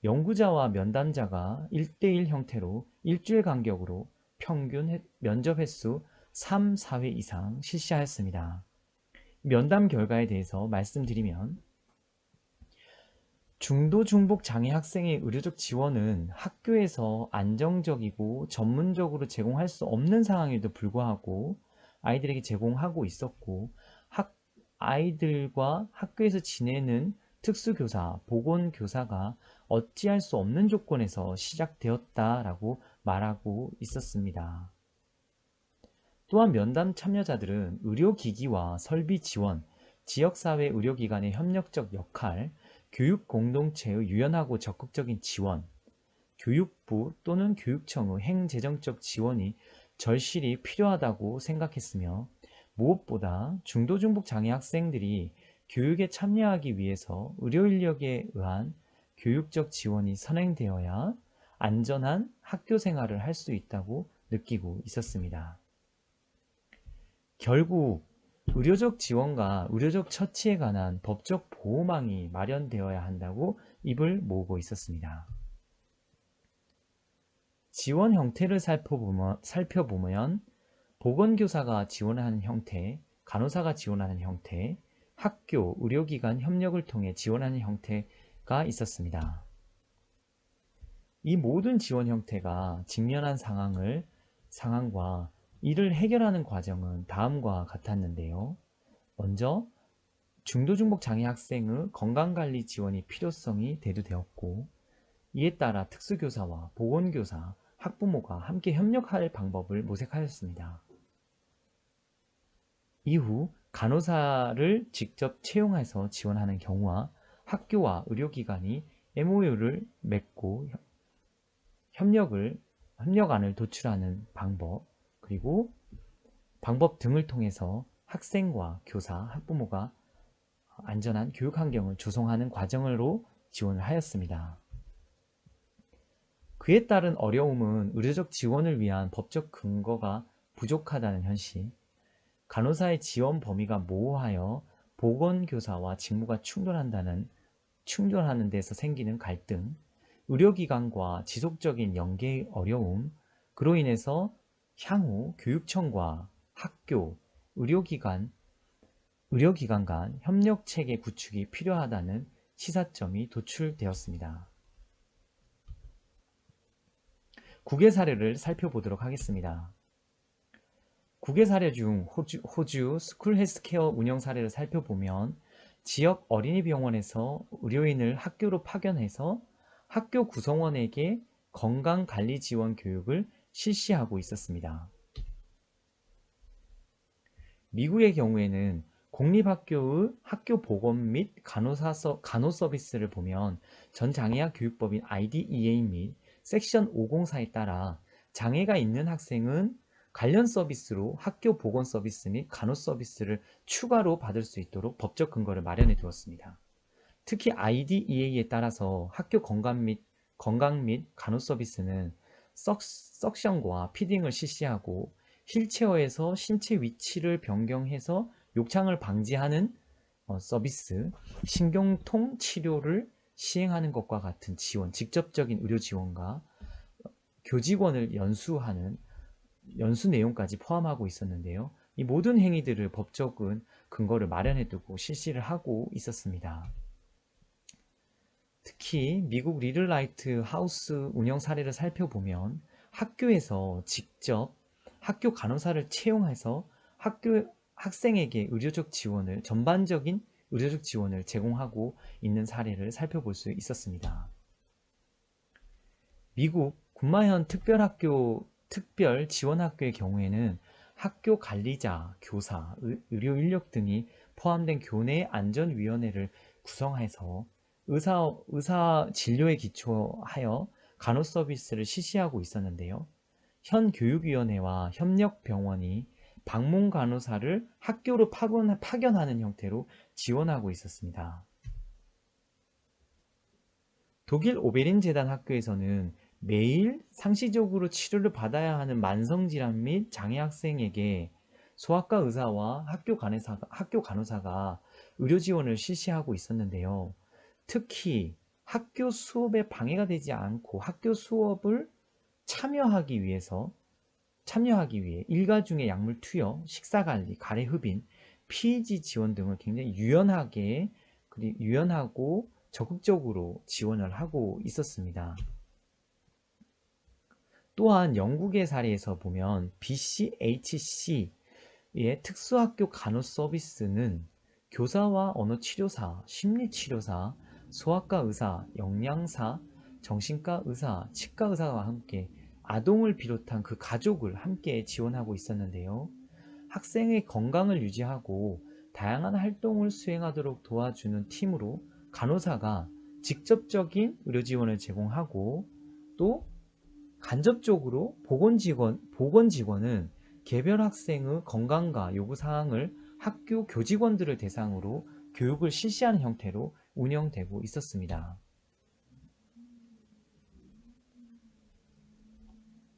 연구자와 면담자가 1대1 형태로 일주일 간격으로 평균 면접 횟수 3, 4회 이상 실시하였습니다. 면담 결과에 대해서 말씀드리면 중도 중복 장애 학생의 의료적 지원은 학교에서 안정적이고 전문적으로 제공할 수 없는 상황에도 불구하고 아이들에게 제공하고 있었고, 아이들과 학교에서 지내는 특수교사, 보건교사가 어찌할 수 없는 조건에서 시작되었다라고 말하고 있었습니다. 또한 면담 참여자들은 의료기기와 설비 지원, 지역사회 의료기관의 협력적 역할, 교육 공동체의 유연하고 적극적인 지원, 교육부 또는 교육청의 행재정적 지원이 절실히 필요하다고 생각했으며, 무엇보다 중도중복 장애 학생들이 교육에 참여하기 위해서 의료 인력에 의한 교육적 지원이 선행되어야 안전한 학교 생활을 할 수 있다고 느끼고 있었습니다. 결국 의료적 지원과 의료적 처치에 관한 법적 보호망이 마련되어야 한다고 입을 모으고 있었습니다. 지원 형태를 살펴보면 보건교사가 지원하는 형태, 간호사가 지원하는 형태, 학교, 의료기관 협력을 통해 지원하는 형태가 있었습니다. 이 모든 지원 형태가 직면한 상황과 이를 해결하는 과정은 다음과 같았는데요. 먼저 중도중복 장애 학생의 건강관리 지원이 필요성이 대두되었고, 이에 따라 특수교사와 보건교사, 학부모가 함께 협력할 방법을 모색하였습니다. 이후 간호사를 직접 채용해서 지원하는 경우와 학교와 의료기관이 MOU를 맺고 협력안을 도출하는 방법, 그리고 방법 등을 통해서 학생과 교사, 학부모가 안전한 교육 환경을 조성하는 과정으로 지원을 하였습니다. 그에 따른 어려움은 의료적 지원을 위한 법적 근거가 부족하다는 현실, 간호사의 지원 범위가 모호하여 보건교사와 직무가 충돌하는 데서 생기는 갈등, 의료기관과 지속적인 연계의 어려움, 그로 인해서 향후 교육청과 학교, 의료기관 간 협력체계 구축이 필요하다는 시사점이 도출되었습니다. 국외 사례를 살펴보도록 하겠습니다. 국외 사례 중 호주 스쿨 헬스케어 운영 사례를 살펴보면 지역 어린이병원에서 의료인을 학교로 파견해서 학교 구성원에게 건강관리 지원 교육을 실시하고 있었습니다. 미국의 경우에는 공립학교의 학교 보건 및 간호 서비스를 보면 전장애학 교육법인 IDEA 및 섹션 504에 따라 장애가 있는 학생은 관련 서비스로 학교 보건 서비스 및 간호 서비스를 추가로 받을 수 있도록 법적 근거를 마련해 두었습니다. 특히 IDEA에 따라서 학교 건강 및 간호 서비스는 석션과 피딩을 실시하고 휠체어에서 신체 위치를 변경해서 욕창을 방지하는 서비스, 신경통 치료를 시행하는 것과 같은 지원, 직접적인 의료 지원과 교직원을 연수 내용까지 포함하고 있었는데요. 이 모든 행위들을 법적인 근거를 마련해 두고 실시를 하고 있었습니다. 특히 미국 리틀라이트 하우스 운영 사례를 살펴보면 학교에서 직접 학교 간호사를 채용해서 학생에게 전반적인 의료적 지원을 제공하고 있는 사례를 살펴볼 수 있었습니다. 미국 군마현 특별 지원학교의 경우에는 학교 관리자, 교사, 의료 인력 등이 포함된 교내 안전위원회를 구성해서 의사 진료에 기초하여 간호 서비스를 실시하고 있었는데요. 현 교육위원회와 협력병원이 방문 간호사를 학교로 파견하는 형태로 지원하고 있었습니다. 독일 오베린 재단 학교에서는 매일 상시적으로 치료를 받아야 하는 만성질환 및 장애 학생에게 소아과 의사와 학교 간호사가 의료 지원을 실시하고 있었는데요. 특히 학교 수업에 방해가 되지 않고 학교 수업을 참여하기 위해 일가 중에 약물 투여, 식사관리, 가래 흡인, PEG 지원 등을 굉장히 유연하고 적극적으로 지원을 하고 있었습니다. 또한 영국의 사례에서 보면 BCHC의 특수학교 간호 서비스는 교사와 언어치료사, 심리치료사, 소아과 의사, 영양사, 정신과 의사, 치과 의사와 함께 아동을 비롯한 그 가족을 함께 지원하고 있었는데요. 학생의 건강을 유지하고 다양한 활동을 수행하도록 도와주는 팀으로 간호사가 직접적인 의료 지원을 제공하고, 또 간접적으로 보건직원은 개별 학생의 건강과 요구사항을 학교 교직원들을 대상으로 교육을 실시하는 형태로 운영되고 있었습니다.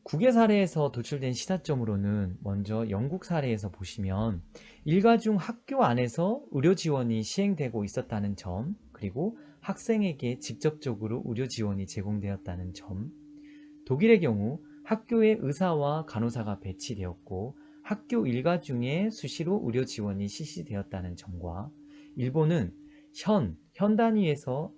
국외 사례에서 도출된 시사점으로는 먼저 영국 사례에서 보시면 일가 중 학교 안에서 의료 지원이 시행되고 있었다는 점, 그리고 학생에게 직접적으로 의료 지원이 제공되었다는 점, 독일의 경우 학교에 의사와 간호사가 배치되었고 학교 일가 중에 수시로 의료 지원이 실시되었다는 점과, 일본은 현 단위에서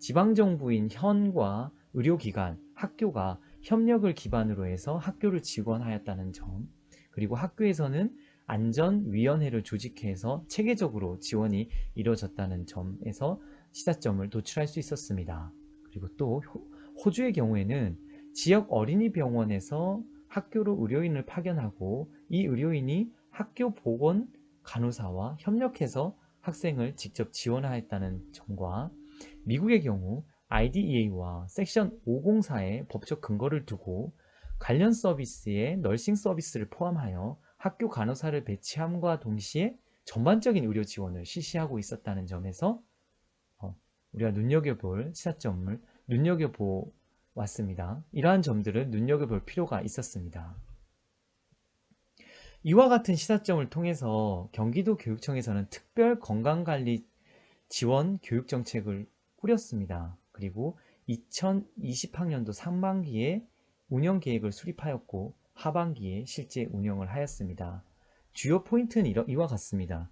지방정부인 현과 의료기관, 학교가 협력을 기반으로 해서 학교를 지원하였다는 점, 그리고 학교에서는 안전위원회를 조직해서 체계적으로 지원이 이루어졌다는 점에서 시사점을 도출할 수 있었습니다. 그리고 또 호주의 경우에는 지역 어린이 병원에서 학교로 의료인을 파견하고 이 의료인이 학교 보건 간호사와 협력해서 학생을 직접 지원하였다는 점과, 미국의 경우 IDEA와 섹션 504의 법적 근거를 두고 관련 서비스에 널싱 서비스를 포함하여 학교 간호사를 배치함과 동시에 전반적인 의료 지원을 실시하고 있었다는 점에서 우리가 눈여겨볼 시사점을 눈여겨보았습니다. 이러한 점들을 눈여겨볼 필요가 있었습니다. 이와 같은 시사점을 통해서 경기도 교육청에서는 특별 건강관리 지원 교육정책을 꾸렸습니다. 그리고 2020학년도 상반기에 운영계획을 수립하였고 하반기에 실제 운영을 하였습니다. 주요 포인트는 이와 같습니다.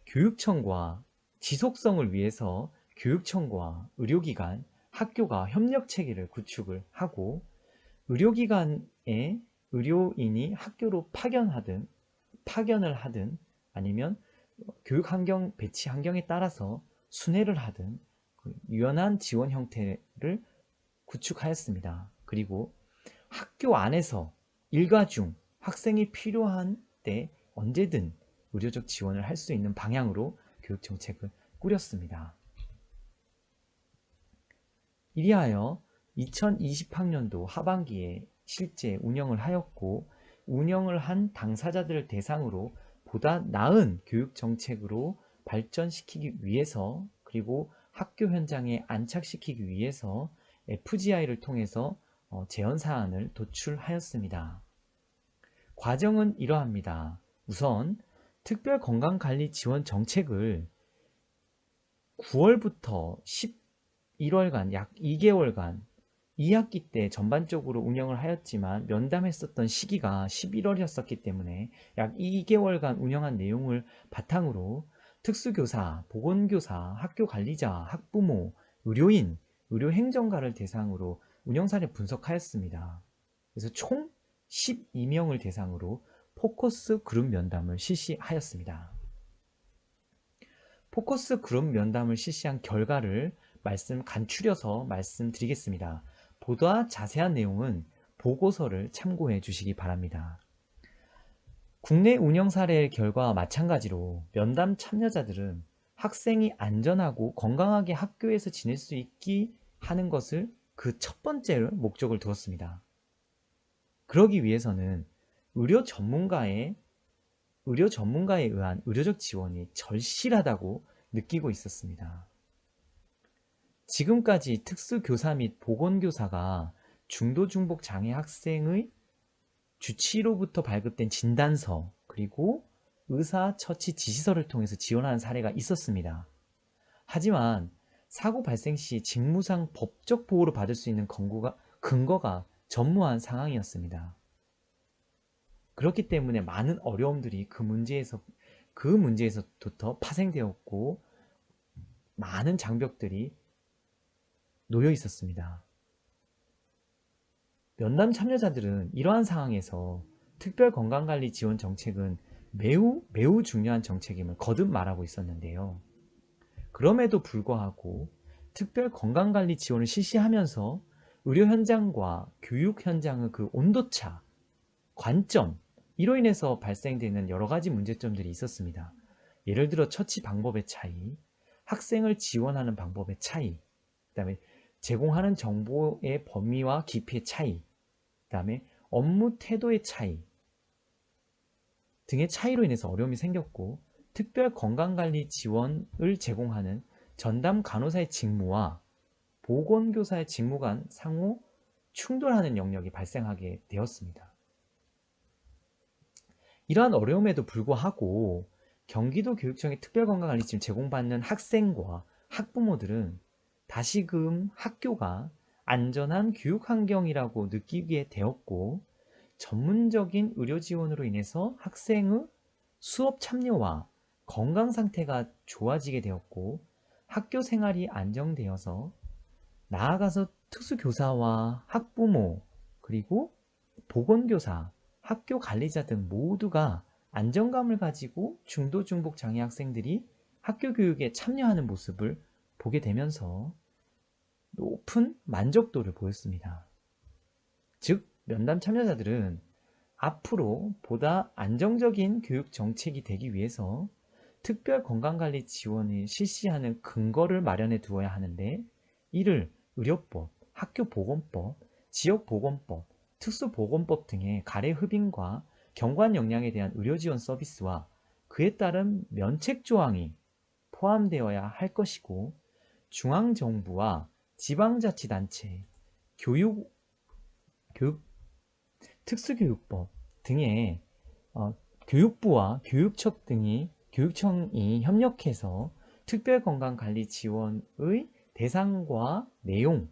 교육청과 지속성을 위해서 교육청과 의료기관, 학교가 협력체계를 구축을 하고, 의료기관에 의료인이 학교로 파견을 하든 아니면 교육환경 배치 환경에 따라서 순회를 하든 유연한 지원 형태를 구축하였습니다. 그리고 학교 안에서 일가 중 학생이 필요한 때 언제든 의료적 지원을 할 수 있는 방향으로 교육정책을 꾸렸습니다. 이리하여 2020학년도 하반기에 실제 운영을 하였고, 운영을 한 당사자들을 대상으로 보다 나은 교육정책으로 발전시키기 위해서, 그리고 학교 현장에 안착시키기 위해서 FGI를 통해서 제언사안을 도출하였습니다. 과정은 이러합니다. 우선 특별건강관리지원 정책을 9월부터 11월간 약 2개월간 2학기 때 전반적으로 운영을 하였지만 면담했었던 시기가 11월이었기 때문에 약 2개월간 운영한 내용을 바탕으로 특수교사, 보건교사, 학교관리자, 학부모, 의료인, 의료행정가를 대상으로 운영사를 분석하였습니다. 그래서 총 12명을 대상으로 포커스 그룹 면담을 실시하였습니다. 포커스 그룹 면담을 실시한 결과를 간추려서 말씀드리겠습니다. 보다 자세한 내용은 보고서를 참고해 주시기 바랍니다. 국내 운영 사례의 결과와 마찬가지로 면담 참여자들은 학생이 안전하고 건강하게 학교에서 지낼 수 있게 하는 것을 그 첫 번째 목적을 두었습니다. 그러기 위해서는 의료 전문가에 의한 의료적 지원이 절실하다고 느끼고 있었습니다. 지금까지 특수교사 및 보건교사가 중도중복 장애 학생의 주치의로부터 발급된 진단서, 그리고 의사 처치 지시서를 통해서 지원하는 사례가 있었습니다. 하지만 사고 발생 시 직무상 법적 보호를 받을 수 있는 근거가 전무한 상황이었습니다. 그렇기 때문에 많은 어려움들이 그 문제에서 그 문제에서부터 파생되었고 많은 장벽들이 놓여 있었습니다. 면담 참여자들은 이러한 상황에서 특별건강관리 지원 정책은 매우 중요한 정책임을 거듭 말하고 있었는데요. 그럼에도 불구하고 특별건강관리 지원을 실시하면서 의료 현장과 교육 현장의 그 온도차, 관점, 이로 인해서 발생되는 여러 가지 문제점들이 있었습니다. 예를 들어 처치 방법의 차이, 학생을 지원하는 방법의 차이, 그 다음에 제공하는 정보의 범위와 깊이의 차이, 그 다음에 업무 태도의 차이 등의 차이로 인해서 어려움이 생겼고, 특별 건강관리 지원을 제공하는 전담 간호사의 직무와 보건교사의 직무 간 상호 충돌하는 영역이 발생하게 되었습니다. 이러한 어려움에도 불구하고 경기도 교육청의 특별건강관리 지원 제공받는 학생과 학부모들은 다시금 학교가 안전한 교육 환경이라고 느끼게 되었고, 전문적인 의료 지원으로 인해서 학생의 수업 참여와 건강 상태가 좋아지게 되었고, 학교 생활이 안정되어서 나아가서 특수교사와 학부모, 그리고 보건교사, 학교 관리자 등 모두가 안정감을 가지고 중도 중복 장애 학생들이 학교 교육에 참여하는 모습을 보게 되면서 높은 만족도를 보였습니다. 즉, 면담 참여자들은 앞으로 보다 안정적인 교육 정책이 되기 위해서 특별 건강관리 지원을 실시하는 근거를 마련해 두어야 하는데, 이를 의료법, 학교보건법, 지역보건법, 특수보건법 등의 가래 흡인과 경관 역량에 대한 의료지원 서비스와 그에 따른 면책 조항이 포함되어야 할 것이고, 중앙정부와 지방자치단체, 특수교육법 등의 교육부와 교육청이 협력해서 특별건강관리 지원의 대상과 내용,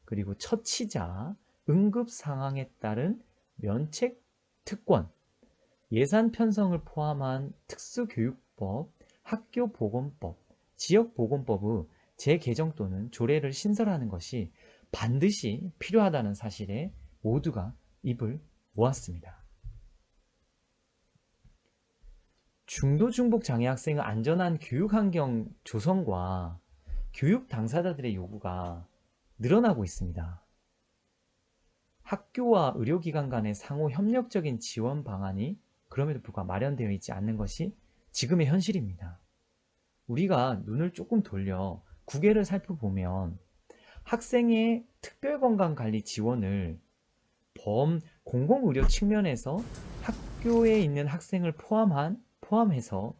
그리고 처치자, 응급 상황에 따른 면책 특권, 예산 편성을 포함한 특수교육법, 학교보건법, 지역보건법의 재개정 또는 조례를 신설하는 것이 반드시 필요하다는 사실에 모두가 입을 모았습니다. 중도 중복 장애 학생의 안전한 교육 환경 조성과 교육 당사자들의 요구가 늘어나고 있습니다. 학교와 의료기관 간의 상호 협력적인 지원 방안이 그럼에도 불구하고 마련되어 있지 않는 것이 지금의 현실입니다. 우리가 눈을 조금 돌려 구계를 살펴보면 학생의 특별건강관리 지원을 공공의료 측면에서 학교에 있는 학생을 포함해서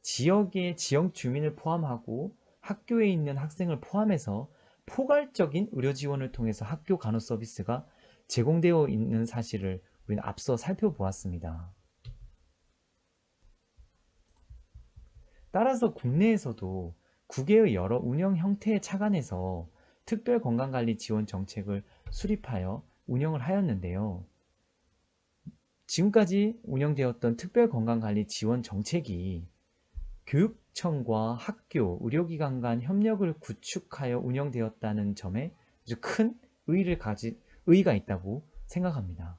지역의 지역 주민을 포함하고 학교에 있는 학생을 포함해서 포괄적인 의료 지원을 통해서 학교 간호 서비스가 제공되어 있는 사실을 우리는 앞서 살펴보았습니다. 따라서 국내에서도 국외의 여러 운영 형태에 착안해서 특별건강관리 지원 정책을 수립하여 운영을 하였는데요. 지금까지 운영되었던 특별건강관리 지원 정책이 교육청과 학교, 의료기관 간 협력을 구축하여 운영되었다는 점에 아주 큰 의의가 있다고 생각합니다.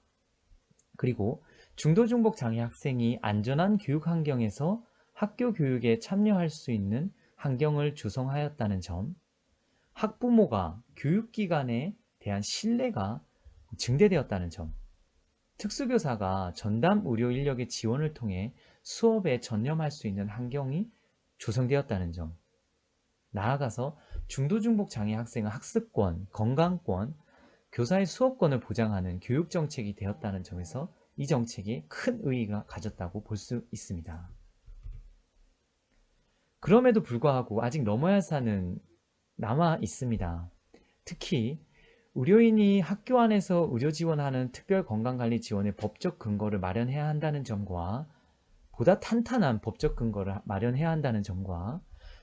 그리고 중도중복 장애 학생이 안전한 교육 환경에서 학교 교육에 참여할 수 있는 환경을 조성하였다는 점, 학부모가 교육기관에 대한 신뢰가 증대되었다는 점, 특수교사가 전담 의료 인력의 지원을 통해 수업에 전념할 수 있는 환경이 조성되었다는 점, 나아가서 중도중복 장애 학생의 학습권, 건강권, 교사의 수업권을 보장하는 교육정책이 되었다는 점에서 이 정책이 큰 의의가 가졌다고 볼 수 있습니다. 그럼에도 불구하고 아직 넘어야 할 산은 남아 있습니다. 특히 의료인이 학교 안에서 의료 지원하는 특별건강관리 지원의 법적 근거를 마련해야 한다는 점과 보다 탄탄한 법적 근거를 마련해야 한다는 점과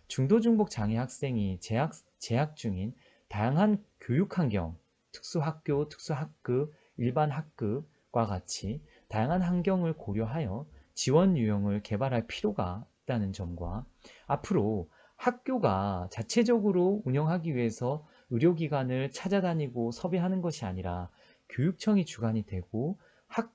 중도중복 장애 학생이 재학 중인 다양한 교육환경, 특수학교, 특수학급, 일반 학급과 같이 다양한 환경을 고려하여 지원 유형을 개발할 필요가 있다는 점과 앞으로 학교가 자체적으로 운영하기 위해서 의료기관을 찾아다니고 섭외하는 것이 아니라 교육청이 주관이 되고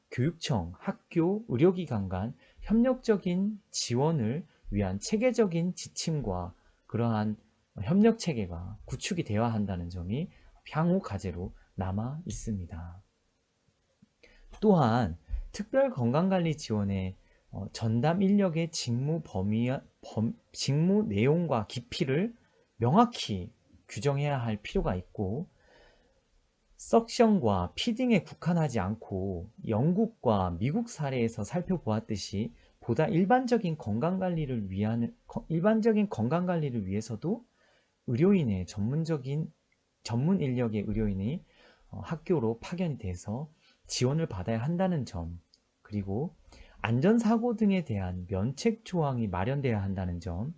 교육청, 학교, 의료기관 간 협력적인 지원을 위한 체계적인 지침과 그러한 협력 체계가 구축이 되어야 한다는 점이 향후 과제로 남아 있습니다. 또한 특별 건강관리 지원의 전담 인력의 직무 직무 내용과 깊이를 명확히 규정해야 할 필요가 있고, 석션과 피딩에 국한하지 않고 영국과 미국 사례에서 살펴보았듯이 보다 일반적인 건강관리를 위해서도 의료인의 전문 인력의 의료인이 학교로 파견이 돼서 지원을 받아야 한다는 점, 그리고 안전사고 등에 대한 면책 조항이 마련되어야 한다는 점,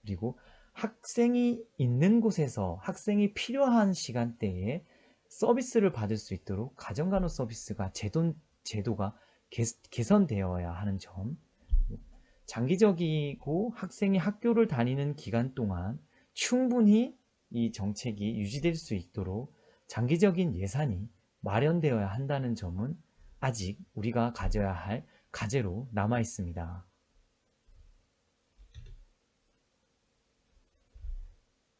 그리고 학생이 있는 곳에서 학생이 필요한 시간대에 서비스를 받을 수 있도록 가정간호 서비스가 제도가 개선되어야 하는 점, 장기적이고 학생이 학교를 다니는 기간 동안 충분히 이 정책이 유지될 수 있도록 장기적인 예산이 마련되어야 한다는 점은 아직 우리가 가져야 할 과제로 남아 있습니다.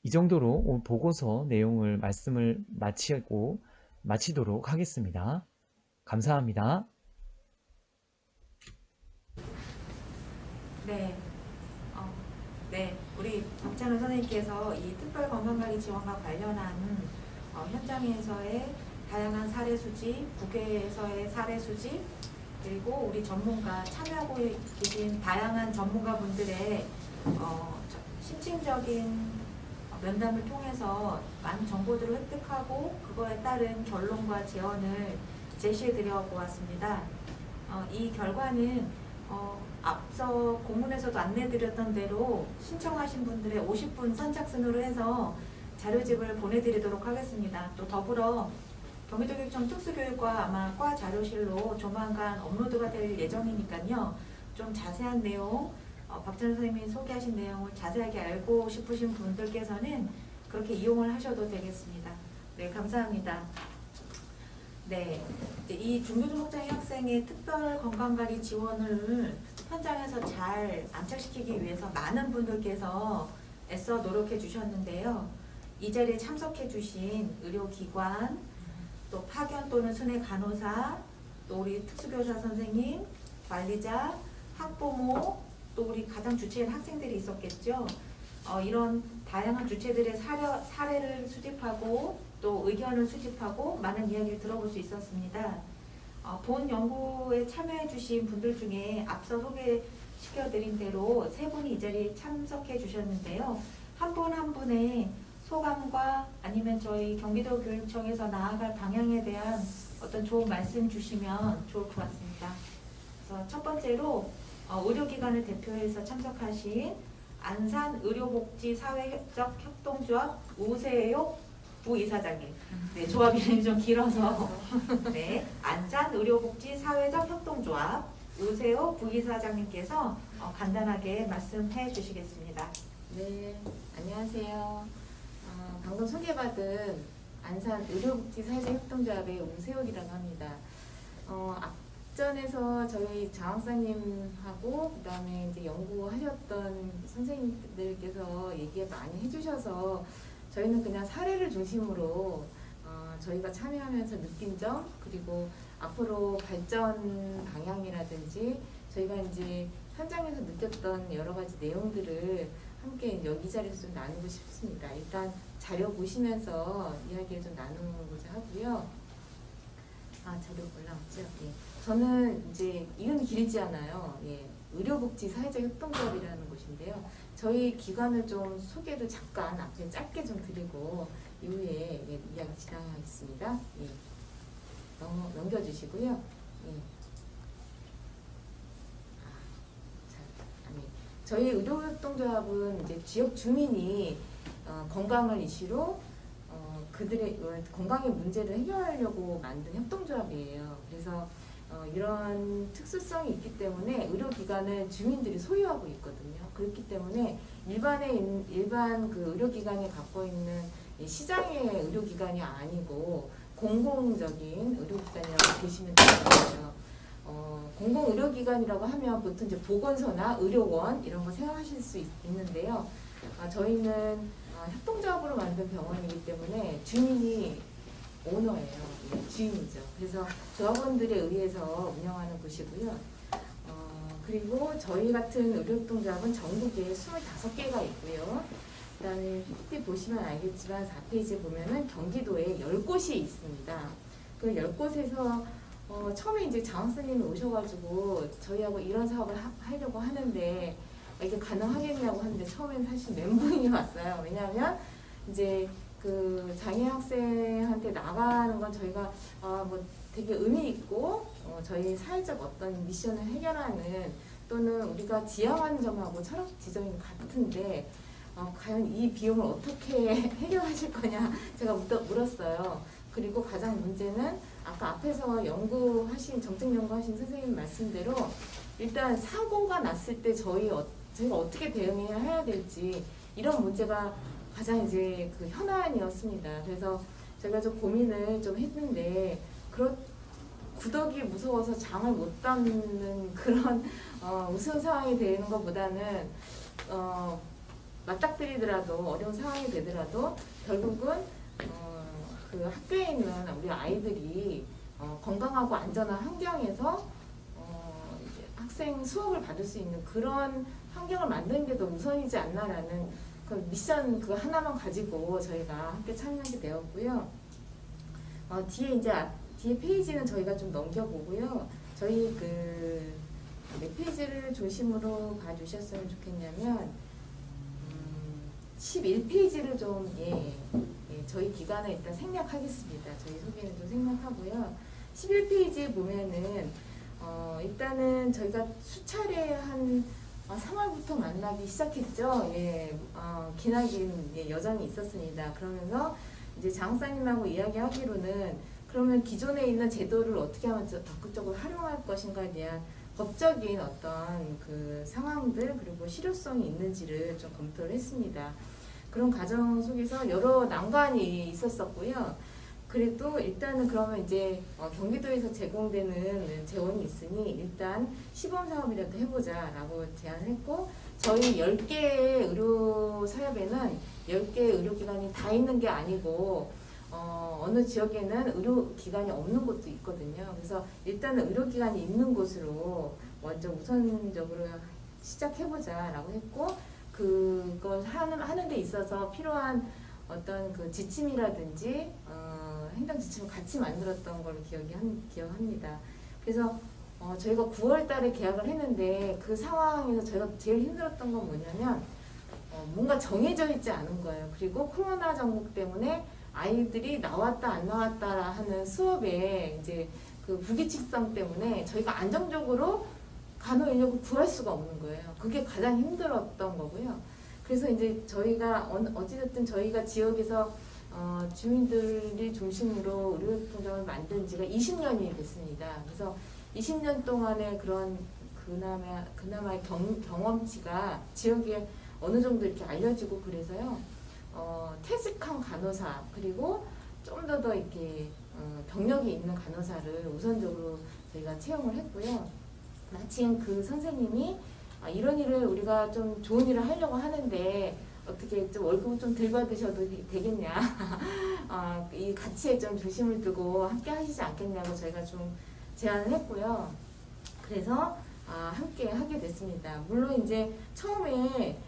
이 정도로 오늘 보고서 내용을 말씀을 마치도록 하겠습니다. 감사합니다. 네, 우리 박찬호 선생님께서 이 특별 건강관리 지원과 관련한 현장에서의 다양한 사례 수집, 국외에서의 사례 수집, 그리고 우리 전문가 참여하고 계신 다양한 전문가분들의 심층적인 면담을 통해서 많은 정보들을 획득하고 그거에 따른 결론과 제언을 제시해드려 보았습니다. 이 결과는 앞서 공문에서도 안내드렸던 대로 신청하신 분들의 50분 선착순으로 해서 자료집을 보내드리도록 하겠습니다. 또 더불어 경기도교육청 특수교육과 아마 과 자료실로 조만간 업로드가 될 예정이니까요. 좀 자세한 내용, 박찬호 선생님이 소개하신 내용을 자세하게 알고 싶으신 분들께서는 그렇게 이용을 하셔도 되겠습니다. 네, 감사합니다. 네, 이 중도중복장애 학생의 특별 건강관리 지원을 현장에서 잘 안착시키기 위해서 많은 분들께서 애써 노력해 주셨는데요. 이 자리에 참석해 주신 의료기관, 또 파견 또는 순회 간호사, 또 우리 특수교사 선생님, 관리자, 학부모, 또 우리 가장 주체인 학생들이 있었겠죠. 이런 다양한 주체들의 사례를 수집하고 또 의견을 수집하고 많은 이야기를 들어볼 수 있었습니다. 본 연구에 참여해 주신 분들 중에 앞서 소개시켜드린 대로 세 분이 이 자리에 참석해 주셨는데요. 한 분 한 분의 소감과 아니면 저희 경기도 교육청에서 나아갈 방향에 대한 어떤 좋은 말씀 주시면 좋을 것 같습니다. 그래서 첫 번째로 의료기관을 대표해서 참석하신 안산의료복지사회협동조합 우세욕 부이사장님. 네, 조합 이름이 좀 길어서. 네, 안산의료복지사회협동조합 우세욕 부이사장님께서 간단하게 말씀해 주시겠습니다. 네, 안녕하세요. 방금 소개받은 안산의료복지사회협동조합의 우세옥이라고 합니다. 앞전에서 저희 장학사님하고 그 다음에 이제 연구하셨던 선생님들께서 얘기 많이 해주셔서 저희는 그냥 사례를 중심으로 저희가 참여하면서 느낀 점, 그리고 앞으로 발전 방향이라든지 저희가 이제 현장에서 느꼈던 여러 가지 내용들을 함께 여기 자리에서 좀 나누고 싶습니다. 일단 자료 보시면서 이야기를 좀 나누고자 하고요. 자료 올라왔죠? 예. 저는 이제 이름이 길지 않아요. 예. 의료복지 사회적 협동조합이라는 곳인데요. 저희 기관을 좀 소개를 잠깐 앞에 짧게 좀 드리고 이후에 이야기 진행하겠습니다. 예. 넘겨주시고요. 예. 저희 의료협동조합은 이제 지역 주민이 건강을 이슈로 그들의 건강의 문제를 해결하려고 만든 협동조합이에요. 그래서 이런 특수성이 있기 때문에 의료기관은 주민들이 소유하고 있거든요. 그렇기 때문에 일반 그 의료기관이 갖고 있는 이 시장의 의료기관이 아니고 공공적인 의료기관이라고 보시면 되겠죠. 공공의료기관이라고 하면 보통 이제 보건소나 의료원 이런 거 생각하실 수 있는데요. 저희는 협동조합으로 만든 병원이기 때문에 주민이 오너예요. 예, 주인이죠. 그래서 조합원들에 의해서 운영하는 곳이고요. 그리고 저희 같은 의료협동조합은 전국에 25개가 있고요. 그 다음에 PPT 보시면 알겠지만 4페이지에 보면은 경기도에 10곳이 있습니다. 그 10곳에서 처음에 이제 장학사님이 오셔가지고 저희하고 이런 사업을 하려고 하는데 이게 가능하겠냐고 하는데 처음엔 사실 멘붕이 왔어요. 왜냐하면 이제 그 장애 학생한테 나가는 건 저희가 뭐 되게 의미 있고 저희 사회적 어떤 미션을 해결하는 또는 우리가 지향하는 점하고 철학 지점이 같은데 과연 이 비용을 어떻게 해결하실 거냐 제가 물었어요. 그리고 가장 문제는 아까 앞에서 정책 연구하신 선생님 말씀대로 일단 사고가 났을 때 저희가 어떻게 대응해야 될지 이런 문제가 가장 이제 그 현안이었습니다. 그래서 제가 좀 고민을 좀 했는데 구덕이 무서워서 장을 못 담는 그런 무서운 상황이 되는 것보다는 맞닥뜨리더라도 어려운 상황이 되더라도 결국은 그 학교에 있는 우리 아이들이 건강하고 안전한 환경에서 이제 학생 수업을 받을 수 있는 그런 환경을 만드는 게 더 우선이지 않나라는 그 미션 그 하나만 가지고 저희가 함께 참여하게 되었고요. 뒤에 페이지는 저희가 좀 넘겨보고요. 저희 몇 페이지를 중심으로 봐주셨으면 좋겠냐면 11페이지를 좀 저희 기관을 일단 생략하겠습니다. 저희 소개는 좀 생략하고요. 11페이지에 보면은 일단은 저희가 수차례 한 3월부터 만나기 시작했죠. 기나긴 여정이 있었습니다. 그러면서 이제 장사님하고 이야기하기로는 그러면 기존에 있는 제도를 어떻게 하면 적극적으로 활용할 것인가에 대한 법적인 어떤 그 상황들 그리고 실효성이 있는지를 좀 검토를 했습니다. 그런 과정 속에서 여러 난관이 있었었고요. 그래도 일단은 그러면 이제 경기도에서 제공되는 재원이 있으니 일단 시범사업이라도 해보자라고 제안을 했고 저희 10개 의료 사업에는 10개 의료기관이 다 있는 게 아니고 어느 지역에는 의료기관이 없는 곳도 있거든요. 그래서 일단은 의료기관이 있는 곳으로 먼저 우선적으로 시작해보자라고 했고 그걸 하는 데 있어서 필요한 어떤 그 지침이라든지 행정 지침을 같이 만들었던 걸로 기억합니다. 그래서 저희가 9월 달에 계약을 했는데 그 상황에서 저희가 제일 힘들었던 건 뭐냐면 뭔가 정해져 있지 않은 거예요. 그리고 코로나 전국 때문에 아이들이 나왔다 안 나왔다 하는 수업에 이제 그 불규칙성 때문에 저희가 안정적으로 간호 인력을 구할 수가 없는 거예요. 그게 가장 힘들었던 거고요. 그래서 이제 저희가 어찌됐든 저희가 지역에서 주민들이 중심으로 의료협동조합을 만든 지가 20년이 됐습니다. 그래서 20년 동안의 그런 그나마의 경험치가 지역에 어느 정도 이렇게 알려지고 그래서요. 퇴직한 간호사 그리고 좀 더 이렇게 경력이 있는 간호사를 우선적으로 저희가 채용을 했고요. 마침 그 선생님이 이런 일을 우리가 좀 좋은 일을 하려고 하는데 어떻게 좀 월급을 좀 덜 받으셔도 되겠냐 이 가치에 좀 중심을 두고 함께 하시지 않겠냐고 저희가 좀 제안을 했고요. 그래서 함께 하게 됐습니다. 물론 이제 처음에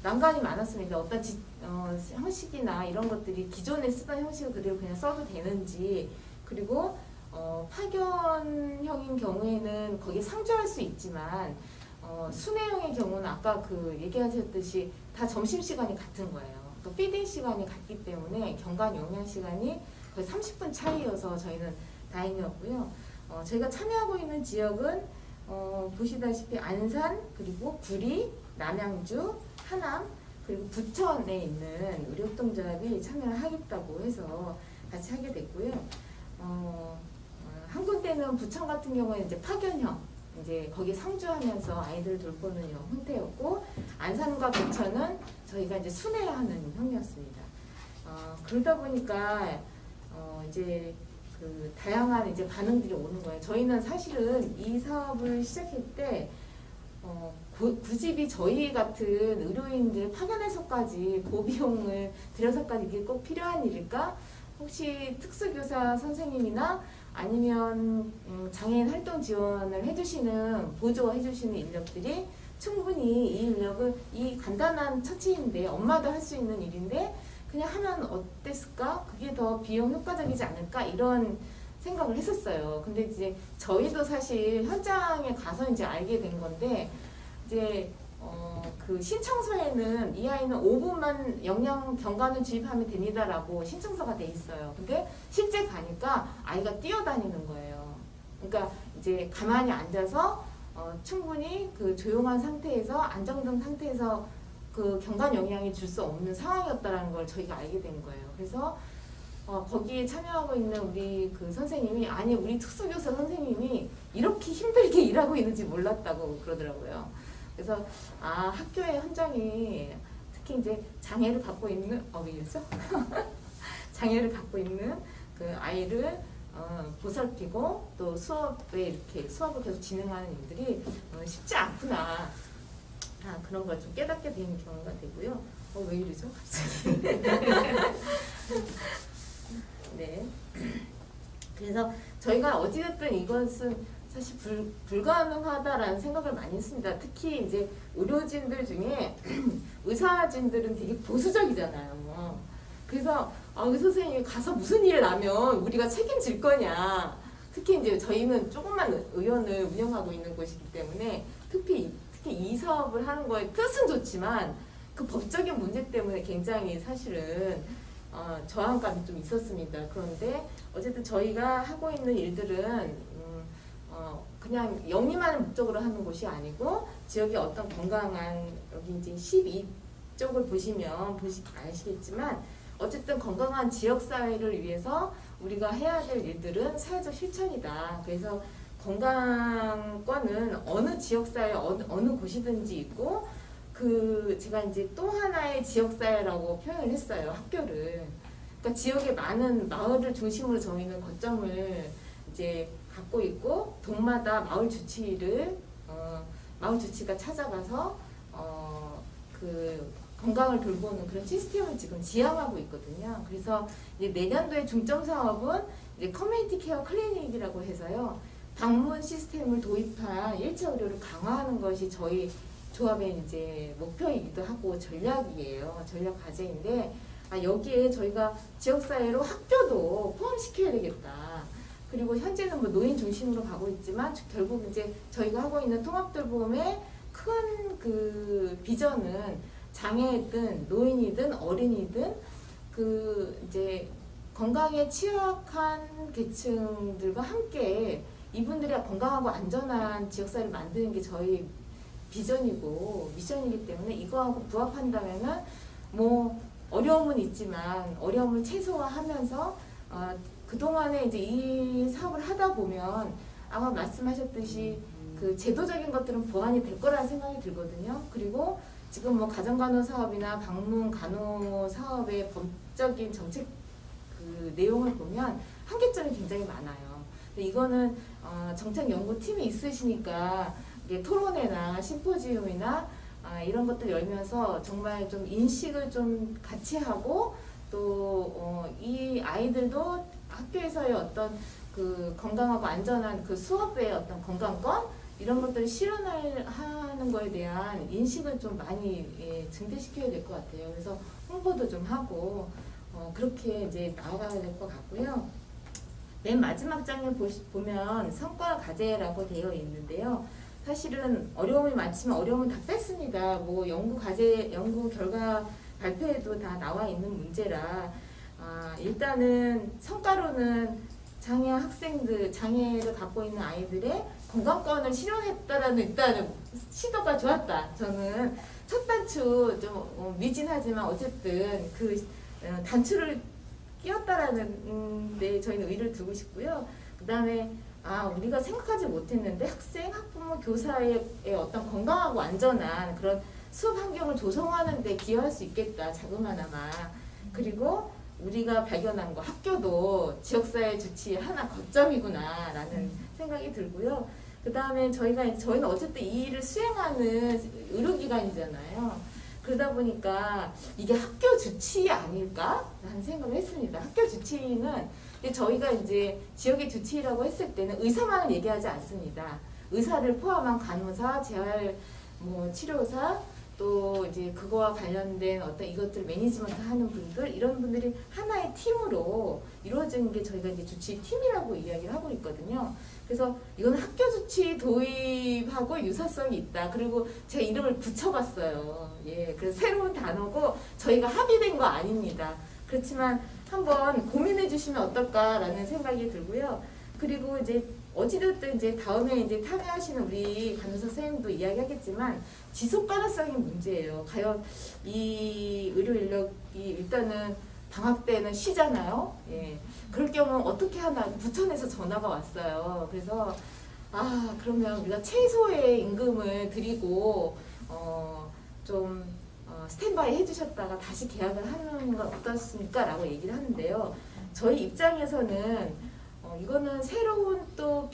난관이 많았습니다. 어떤 형식이나 이런 것들이 기존에 쓰던 형식을 그대로 그냥 써도 되는지 그리고 파견형인 경우에는 거기에 상주할 수 있지만 순회형의 경우는 아까 얘기하셨듯이 다 점심시간이 같은 거예요. 그러니까 피딩 시간이 같기 때문에 경관 영양 시간이 거의 30분 차이여서 저희는 다행이었고요. 저희가 참여하고 있는 지역은 보시다시피 안산 그리고 구리, 남양주, 하남 그리고 부천에 있는 의료협동조합이 참여를 하겠다고 해서 같이 하게 됐고요. 한 군데는 부천 같은 경우는 이제 파견형, 이제 거기 상주하면서 아이들을 돌보는 형태였고, 안산과 부천은 저희가 이제 순회하는 형이었습니다. 그러다 보니까 이제 그 다양한 이제 반응들이 오는 거예요. 저희는 사실은 이 사업을 시작할 때 굳이 저희 같은 의료인들 파견해서까지 고비용을 들여서까지 이게 꼭 필요한 일일까? 혹시 특수교사 선생님이나 아니면 장애인 활동 지원을 해주시는, 보조해주시는 인력들이 충분히 이 인력을, 이 간단한 처치인데, 엄마도 할 수 있는 일인데 그냥 하면 어땠을까? 그게 더 비용 효과적이지 않을까? 이런 생각을 했었어요. 근데 이제 저희도 사실 현장에 가서 이제 알게 된 건데, 이제 그 신청서에는 이 아이는 5분만 영양 경관을 주입하면 됩니다라고 신청서가 돼 있어요. 근데 실제 가니까 아이가 뛰어다니는 거예요. 그러니까 이제 가만히 앉아서 충분히 그 조용한 상태에서, 안정된 상태에서 그 경관 영양이 줄 수 없는 상황이었다라는 걸 저희가 알게 된 거예요. 그래서 거기에 참여하고 있는 우리 그 선생님이, 아니 우리 특수교사 선생님이 이렇게 힘들게 일하고 있는지 몰랐다고 그러더라고요. 그래서 학교의 현장이 특히 이제 장애를 갖고 있는 왜 이러죠? 장애를 갖고 있는 그 아이를 보살피고 또 수업을 계속 진행하는 일들이 쉽지 않구나. 그런 걸 좀 깨닫게 되는 경우가 되고요. 왜 이러죠? 갑자기. 네. 그래서 저희가 어찌됐든 이것은 사실 불가능하다라는 생각을 많이 했습니다. 특히 이제 의료진들 중에 의사진들은 되게 보수적이잖아요. 그래서 의사 선생님이 가서 무슨 일 나면 우리가 책임질 거냐. 특히 이제 저희는 조그만 의원을 운영하고 있는 곳이기 때문에 특히 이 사업을 하는 거에 뜻은 좋지만 그 법적인 문제 때문에 굉장히 사실은 저항감이 좀 있었습니다. 그런데 어쨌든 저희가 하고 있는 일들은 그냥 영리만을 목적으로 하는 곳이 아니고, 지역의 어떤 건강한, 여기 이제 12쪽을 보시면 아시겠지만 어쨌든 건강한 지역사회를 위해서 우리가 해야 될 일들은 사회적 실천이다. 그래서 건강권은 어느 지역사회 어느 곳이든지 있고, 제가 이제 또 하나의 지역사회라고 표현을 했어요. 학교를. 그러니까 지역의 많은 마을을 중심으로 저희는 거점을 이제 갖고 있고, 동마다 마을 주치가 찾아가서 그 건강을 돌보는 그런 시스템을 지금 지향하고 있거든요. 그래서 이제 내년도의 중점 사업은 이제 커뮤니티 케어 클리닉이라고 해서요, 방문 시스템을 도입한 1차 의료를 강화하는 것이 저희 조합의 이제 목표이기도 하고 전략이에요. 전략 과제인데, 여기에 저희가 지역사회로 학교도 포함시켜야 되겠다. 그리고 현재는 뭐 노인 중심으로 가고 있지만 결국 이제 저희가 하고 있는 통합돌봄의 큰 그 비전은 장애이든 노인이든 어린이든 그 이제 건강에 취약한 계층들과 함께 이분들이 건강하고 안전한 지역사회를 만드는 게 저희 비전이고 미션이기 때문에 이거하고 부합한다면은 뭐 어려움은 있지만 어려움을 최소화하면서 그동안에 이제 이 사업을 하다 보면 아마 말씀하셨듯이 그 제도적인 것들은 보완이 될 거라는 생각이 들거든요. 그리고 지금 뭐 가정간호 사업이나 방문 간호 사업의 법적인 정책 그 내용을 보면 한계점이 굉장히 많아요. 근데 이거는 정책 연구팀이 있으시니까 이게 토론회나 심포지움이나 이런 것들 열면서 정말 좀 인식을 좀 같이 하고 또 이 아이들도 학교에서의 어떤 그 건강하고 안전한 그 수업의 어떤 건강권 이런 것들을 실현하는 거에 대한 인식을 좀 많이 증대시켜야 될 것 같아요. 그래서 홍보도 좀 하고 그렇게 이제 나아가야 될 것 같고요. 맨 마지막 장에 보면 성과 과제라고 되어 있는데요. 사실은 어려움이 많지만 어려움은 다 뺐습니다. 뭐 연구 결과 발표에도 다 나와 있는 문제라 일단은 성과로는 장애를 갖고 있는 아이들의 건강권을 실현했다라는 일단은 시도가 좋았다. 저는 첫 단추 좀 미진하지만 어쨌든 그 단추를 끼웠다라는 데 저희는 의의를 두고 싶고요. 그다음에 우리가 생각하지 못했는데 학생, 학부모, 교사의 어떤 건강하고 안전한 그런 수업 환경을 조성하는 데 기여할 수 있겠다. 자그마나마. 그리고 우리가 발견한 거 학교도 지역사회 주치의 하나 거점이구나라는 생각이 들고요. 그 다음에 저희는 어쨌든 이 일을 수행하는 의료기관이잖아요. 그러다 보니까 이게 학교 주치 아닐까라는 생각을 했습니다. 학교 주치는 저희가 이제 지역의 주치라고 했을 때는 의사만을 얘기하지 않습니다. 의사를 포함한 간호사, 재활 치료사, 또 이제 그거와 관련된 어떤 이것들 매니지먼트 하는 분들, 이런 분들이 하나의 팀으로 이루어지는 게 저희가 이제 주치 팀이라고 이야기를 하고 있거든요. 그래서 이거는 학교 주치 도입하고 유사성이 있다. 그리고 제 이름을 붙여봤어요. 예, 그래서 새로운 단어고 저희가 합의된 거 아닙니다. 그렇지만 한번 고민해 주시면 어떨까라는 생각이 들고요. 그리고 이제 어찌됐든 이제 다음에 이제 참여하시는 우리 간호사 선생님도 이야기하겠지만 지속 가능성이 문제예요. 과연 이 의료 인력이 일단은 방학 때는 쉬잖아요. 예. 그럴 경우 어떻게 하나 부천에서 전화가 왔어요. 그래서 그러면 우리가 최소의 임금을 드리고 좀 스탠바이 해주셨다가 다시 계약을 하는 건 어떻습니까? 라고 얘기를 하는데요. 저희 입장에서는 이거는 새로운 또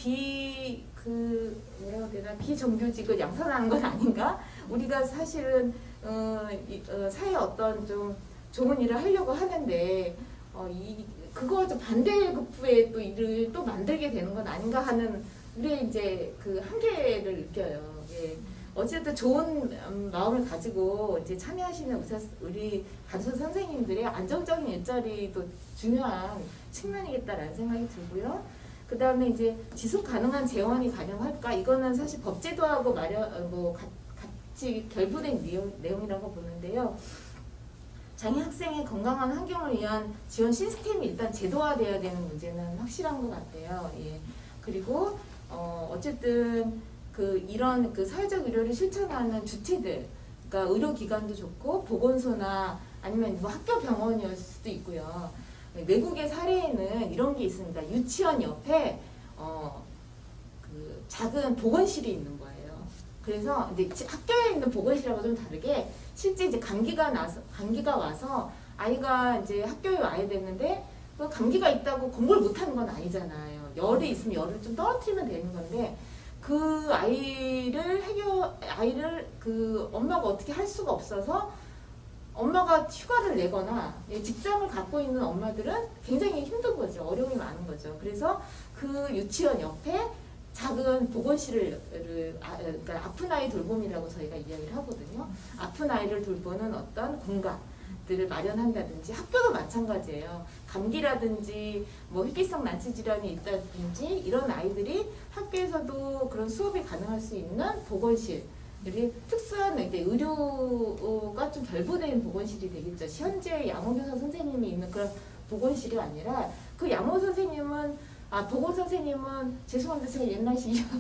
비정규직을 양산하는 건 아닌가? 우리가 사실은 사회에 어떤 좀 좋은 일을 하려고 하는데 그거 좀 반대급부의 또 일을 또 만들게 되는 건 아닌가 하는 우리의 이제 그 한계를 느껴요. 예. 어쨌든 좋은 마음을 가지고 이제 참여하시는 우리 간호사 선생님들의 안정적인 일자리도 중요한 측면이겠다라는 생각이 들고요. 그 다음에 이제 지속 가능한 재원이 가능할까? 이거는 사실 법제도하고 같이 결부된 내용이라고 보는데요. 장애 학생의 건강한 환경을 위한 지원 시스템이 일단 제도화되어야 되는 문제는 확실한 것 같아요. 예. 그리고 어쨌든 이런 사회적 의료를 실천하는 주체들, 그러니까 의료기관도 좋고 보건소나 아니면 학교 병원이었을 수도 있고요. 외국의 사례에는 이런 게 있습니다. 유치원 옆에 작은 보건실이 있는 거예요. 그래서 이제 학교에 있는 보건실하고 좀 다르게 실제 이제 감기가 와서 아이가 이제 학교에 와야 되는데 그 감기가 있다고 공부를 못하는 건 아니잖아요. 열이 있으면 열을 좀 떨어뜨리면 되는 건데 그 아이를 엄마가 어떻게 할 수가 없어서 엄마가 휴가를 내거나 직장을 갖고 있는 엄마들은 굉장히 힘든 거죠. 어려움이 많은 거죠. 그래서 그 유치원 옆에 작은 보건실을 그러니까 아픈 아이 돌봄이라고 저희가 이야기를 하거든요. 아픈 아이를 돌보는 어떤 공간들을 마련한다든지 학교도 마찬가지예요. 감기라든지 희귀성 난치 질환이 있다든지 이런 아이들이 학교에서도 그런 수업이 가능할 수 있는 보건실, 특수한 의료가 좀 결부된 보건실이 되겠죠. 현재 양호교사 선생님이 있는 그런 보건실이 아니라 그 양호 선생님은 보건 선생님은 죄송한데 제가 옛날식이어서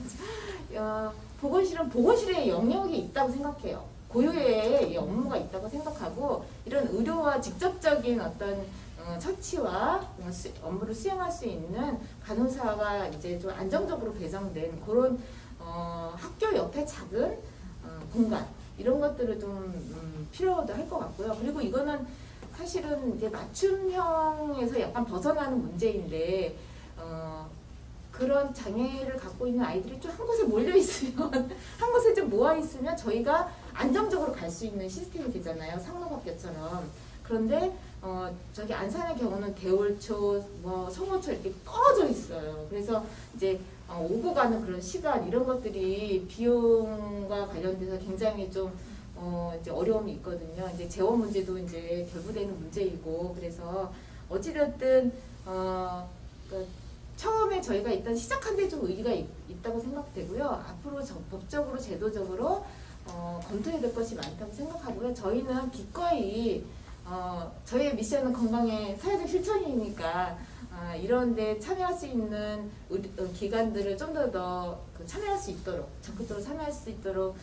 보건실은 보건실의 영역이 있다고 생각해요. 고유의 업무가 있다고 생각하고 이런 의료와 직접적인 어떤 처치와 업무를 수행할 수 있는 간호사가 이제 좀 안정적으로 배정된 그런 학교 옆에 작은 공간 이런 것들을 좀 필요도 할 것 같고요. 그리고 이거는 사실은 이제 맞춤형에서 약간 벗어나는 문제인데 그런 장애를 갖고 있는 아이들이 좀 한 곳에 몰려 있으면 한 곳에 좀 모아 있으면 저희가 안정적으로 갈 수 있는 시스템이 되잖아요. 상록학교처럼. 그런데 저기 안산의 경우는 대월초, 성호초 이렇게 떨어져 있어요. 그래서 이제 오고 가는 그런 시간 이런 것들이 비용과 관련돼서 굉장히 좀 이제 어려움이 있거든요. 이제 재원 문제도 이제 결부되는 문제이고 그래서 어찌됐든 처음에 저희가 일단 시작한 데 좀 의의가 있다고 생각되고요. 앞으로 법적으로 제도적으로 검토해야 될 것이 많다고 생각하고요. 저희는 기꺼이 저희의 미션은 건강의 사회적 실천이니까 이런데 참여할 수 있는 기관들을 좀 더 참여할 수 있도록 적극적으로 참여할 수 있도록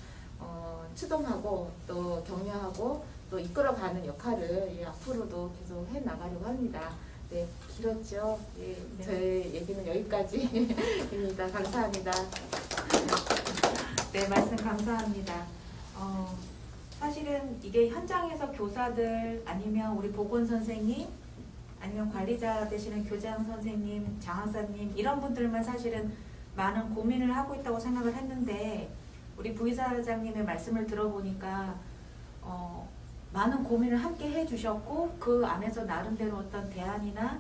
추동하고 또 격려하고 또 이끌어가는 역할을 앞으로도 계속 해 나가려고 합니다. 네, 길었죠. 예, 저의 얘기는 여기까지입니다. 감사합니다. 네, 말씀 감사합니다. 사실은 이게 현장에서 교사들 아니면 우리 보건 선생님 아니면 관리자 되시는 교장 선생님, 장학사님 이런 분들만 사실은 많은 고민을 하고 있다고 생각을 했는데 우리 부의사장님의 말씀을 들어보니까 많은 고민을 함께 해주셨고 그 안에서 나름대로 어떤 대안이나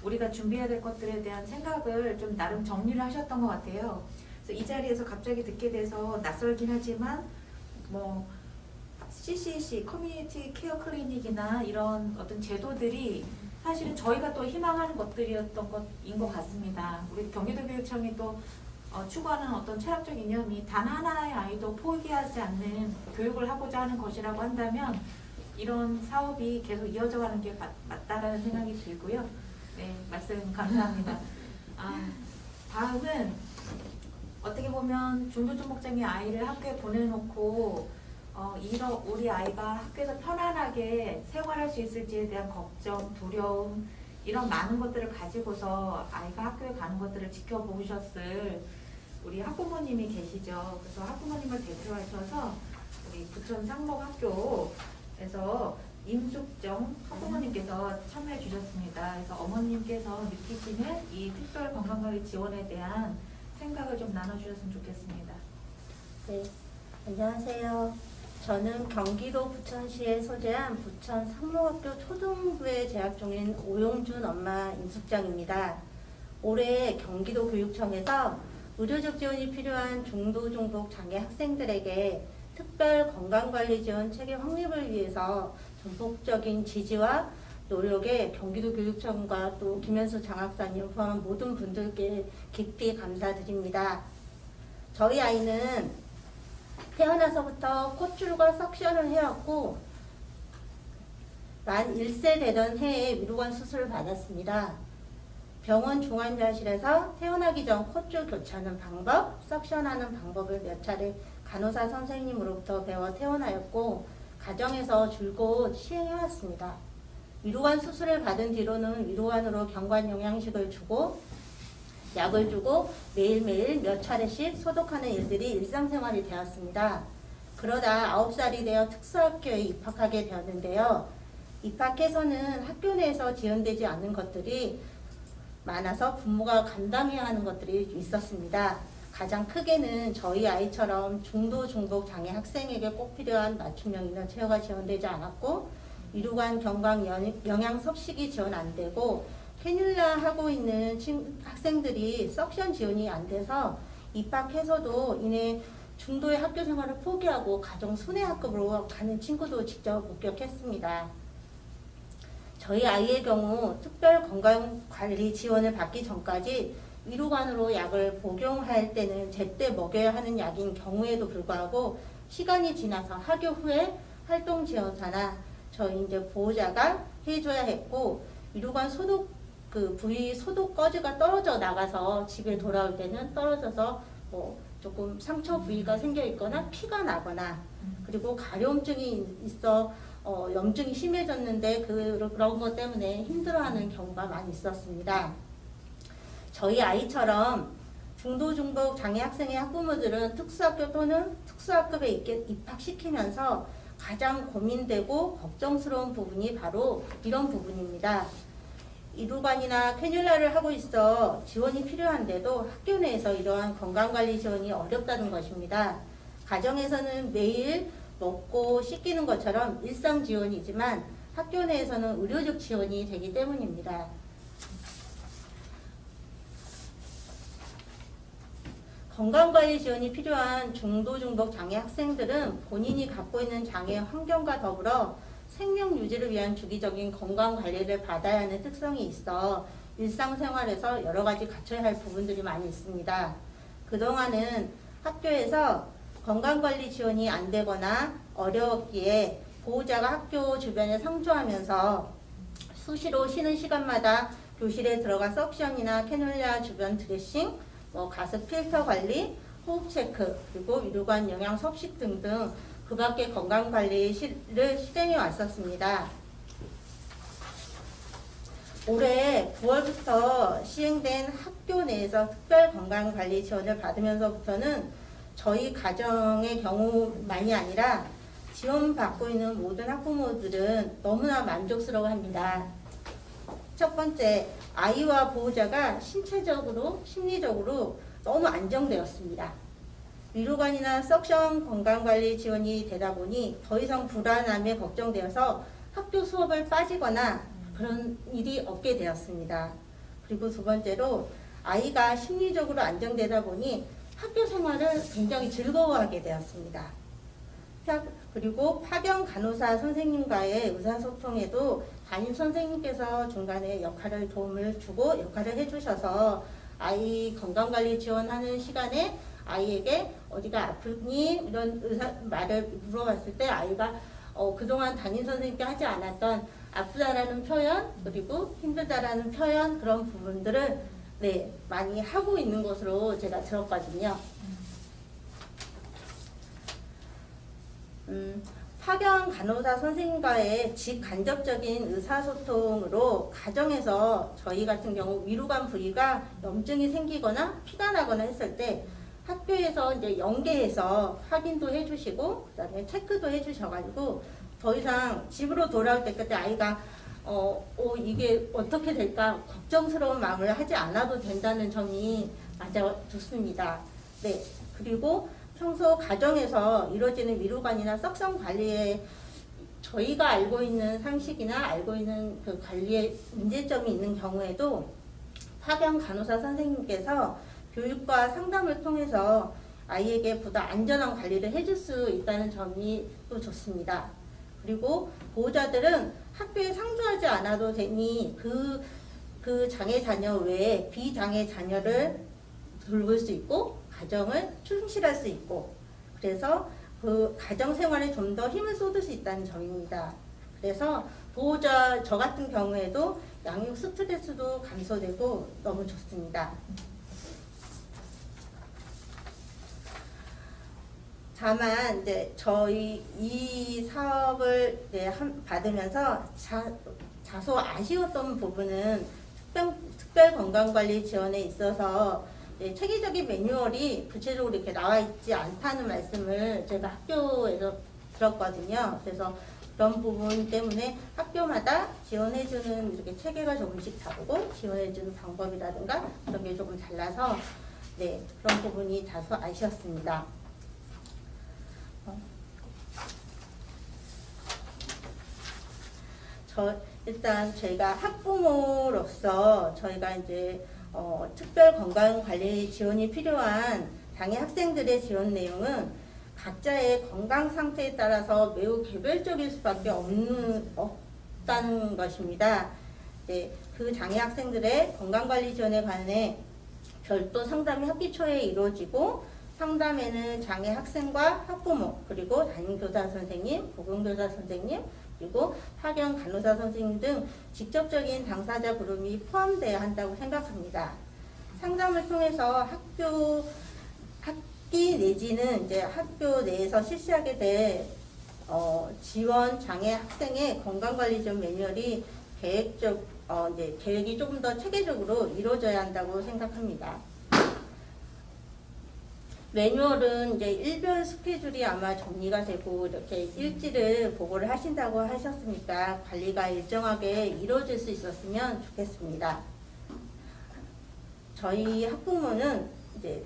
우리가 준비해야 될 것들에 대한 생각을 좀 나름 정리를 하셨던 것 같아요. 그래서 이 자리에서 갑자기 듣게 돼서 낯설긴 하지만 뭐 CCC 커뮤니티 케어 클리닉이나 이런 어떤 제도들이 사실은 저희가 또 희망하는 것들이었던 것인 것 같습니다. 우리 경기도교육청이 또 추구하는 어떤 철학적 이념이 단 하나의 아이도 포기하지 않는 교육을 하고자 하는 것이라고 한다면 이런 사업이 계속 이어져 가는 게 맞다라는 생각이 들고요. 네, 말씀 감사합니다. 다음은 어떻게 보면 중도중복장애 아이를 학교에 보내놓고 우리 아이가 학교에서 편안하게 생활할 수 있을지에 대한 걱정, 두려움 이런 많은 것들을 가지고서 아이가 학교에 가는 것들을 지켜보셨을 우리 학부모님이 계시죠. 그래서 학부모님을 대표하셔서 우리 부천 상목학교에서 임숙정 학부모님께서 참여해 주셨습니다. 그래서 어머님께서 느끼시는 이 특별 건강관리 지원에 대한 생각을 좀 나눠주셨으면 좋겠습니다. 네, 안녕하세요. 저는 경기도 부천시에 소재한 부천 상목학교 초등부에 재학 중인 오용준 엄마 임숙장입니다. 올해 경기도 교육청에서 의료적 지원이 필요한 중도 중복 장애 학생들에게 특별 건강관리 지원 체계 확립을 위해서 전폭적인 지지와 노력에 경기도 교육청과 또 김현수 장학사님 포함한 모든 분들께 깊이 감사드립니다. 저희 아이는 태어나서부터 콧줄과 석션을 해왔고 만 1세 되던 해에 위로관 수술을 받았습니다. 병원 중환자실에서 태어나기 전 콧줄 교차하는 방법, 석션하는 방법을 몇 차례 간호사 선생님으로부터 배워 태어나였고 가정에서 줄곧 시행해왔습니다. 위로관 수술을 받은 뒤로는 위로관으로 경관 영양식을 주고 약을 주고 매일매일 몇 차례씩 소독하는 일들이 일상생활이 되었습니다. 그러다 9살이 되어 특수학교에 입학하게 되었는데요. 입학해서는 학교 내에서 지원되지 않는 것들이 많아서 부모가 감당해야 하는 것들이 있었습니다. 가장 크게는 저희 아이처럼 중도 중복 장애 학생에게 꼭 필요한 맞춤형 인원 체어가 지원되지 않았고 위로관 경관 영양 섭식이 지원 안 되고 캐뉼라 하고 있는 학생들이 석션 지원이 안 돼서 입학해서도 이내 중도의 학교 생활을 포기하고 가정 순회학급으로 가는 친구도 직접 목격했습니다. 저희 아이의 경우 특별 건강관리 지원을 받기 전까지 위로관으로 약을 복용할 때는 제때 먹여야 하는 약인 경우에도 불구하고 시간이 지나서 하교 후에 활동 지원사나 저희 이제 보호자가 해줘야 했고 위로관 소독 부위 소독 거즈가 떨어져 나가서 집에 돌아올 때는 떨어져서 뭐 조금 상처 부위가 생겨 있거나 피가 나거나 그리고 가려움증이 있어 염증이 심해졌는데 그런 것 때문에 힘들어하는 경우가 많이 있었습니다. 저희 아이처럼 중도 중복 장애 학생의 학부모들은 특수학교 또는 특수학급에 입학시키면서 가장 고민되고 걱정스러운 부분이 바로 이런 부분입니다. 위로관이나 캐뉼라를 하고 있어 지원이 필요한데도 학교 내에서 이러한 건강관리 지원이 어렵다는 것입니다. 가정에서는 매일 먹고 씻기는 것처럼 일상 지원이지만 학교 내에서는 의료적 지원이 되기 때문입니다. 건강관리 지원이 필요한 중도 중복 장애 학생들은 본인이 갖고 있는 장애 환경과 더불어 생명 유지를 위한 주기적인 건강관리를 받아야 하는 특성이 있어 일상생활에서 여러 가지 갖춰야 할 부분들이 많이 있습니다. 그동안은 학교에서 건강관리 지원이 안 되거나 어려웠기에 보호자가 학교 주변에 상주하면서 수시로 쉬는 시간마다 교실에 들어가 석션이나 캐뉼라 주변 드레싱, 가습 필터 관리, 호흡 체크, 그리고 위로관 영양 섭식 등등 그 밖의 건강관리를 실행해 왔었습니다. 올해 9월부터 시행된 학교 내에서 특별건강관리 지원을 받으면서부터는 저희 가정의 경우만이 아니라 지원받고 있는 모든 학부모들은 너무나 만족스러워합니다. 첫 번째, 아이와 보호자가 신체적으로, 심리적으로 너무 안정되었습니다. 위로관이나 석션 건강관리 지원이 되다 보니 더 이상 불안함에 걱정되어서 학교 수업을 빠지거나 그런 일이 없게 되었습니다. 그리고 두 번째로 아이가 심리적으로 안정되다 보니 학교 생활을 굉장히 즐거워하게 되었습니다. 그리고 파견 간호사 선생님과의 의사소통에도 담임 선생님께서 중간에 도움을 주고 역할을 해주셔서 아이 건강관리 지원하는 시간에 아이에게 어디가 아프니 이런 말을 물어봤을 때 아이가 그동안 담임 선생님께 하지 않았던 아프다라는 표현 그리고 힘들다라는 표현 그런 부분들을 많이 하고 있는 것으로 제가 들었거든요. 파견 간호사 선생님과의 직간접적인 의사소통으로 가정에서 저희 같은 경우 위로관 부위가 염증이 생기거나 피가 나거나 했을 때 학교에서 이제 연계해서 확인도 해주시고 그다음에 체크도 해주셔가지고 더 이상 집으로 돌아올 때까지 아이가 이게 어떻게 될까 걱정스러운 마음을 하지 않아도 된다는 점이 아주 좋습니다. 네, 그리고 평소 가정에서 이루어지는 위로관이나 석션 관리에 저희가 알고 있는 상식이나 알고 있는 그 관리에 문제점이 있는 경우에도 파견 간호사 선생님께서 교육과 상담을 통해서 아이에게 보다 안전한 관리를 해줄 수 있다는 점이 또 좋습니다. 그리고 보호자들은 학교에 상주하지 않아도 되니 그 장애 자녀 외에 비장애 자녀를 돌볼 수 있고 가정을 충실할 수 있고 그래서 그 가정 생활에 좀 더 힘을 쏟을 수 있다는 점입니다. 그래서 보호자 저 같은 경우에도 양육 스트레스도 감소되고 너무 좋습니다. 다만 이제 저희 이 사업을 받으면서 다소 아쉬웠던 부분은 특별 건강관리 지원에 있어서 체계적인 매뉴얼이 구체적으로 이렇게 나와 있지 않다는 말씀을 제가 학교에서 들었거든요. 그래서 그런 부분 때문에 학교마다 지원해주는 이렇게 체계가 조금씩 다르고 지원해주는 방법이라든가 그런 게 조금 달라서 그런 부분이 다소 아쉬웠습니다. 일단 저희가 학부모로서 저희가 이제 특별 건강관리 지원이 필요한 장애 학생들의 지원 내용은 각자의 건강 상태에 따라서 매우 개별적일 수밖에 없다는 것입니다. 그 장애 학생들의 건강관리 지원에 관해 별도 상담이 학기 초에 이루어지고 상담에는 장애 학생과 학부모 그리고 담임교사 선생님, 보건교사 선생님 그리고 파견 간호사 선생님 등 직접적인 당사자 그룹이 포함되어야 한다고 생각합니다. 상담을 통해서 학기 내지는 이제 학교 내에서 실시하게 될 지원 장애 학생의 건강관리 지원 매뉴얼이 계획이 조금 더 체계적으로 이루어져야 한다고 생각합니다. 매뉴얼은 이제 일별 스케줄이 아마 정리가 되고 이렇게 일지를 보고를 하신다고 하셨으니까 관리가 일정하게 이루어질 수 있었으면 좋겠습니다. 저희 학부모는 이제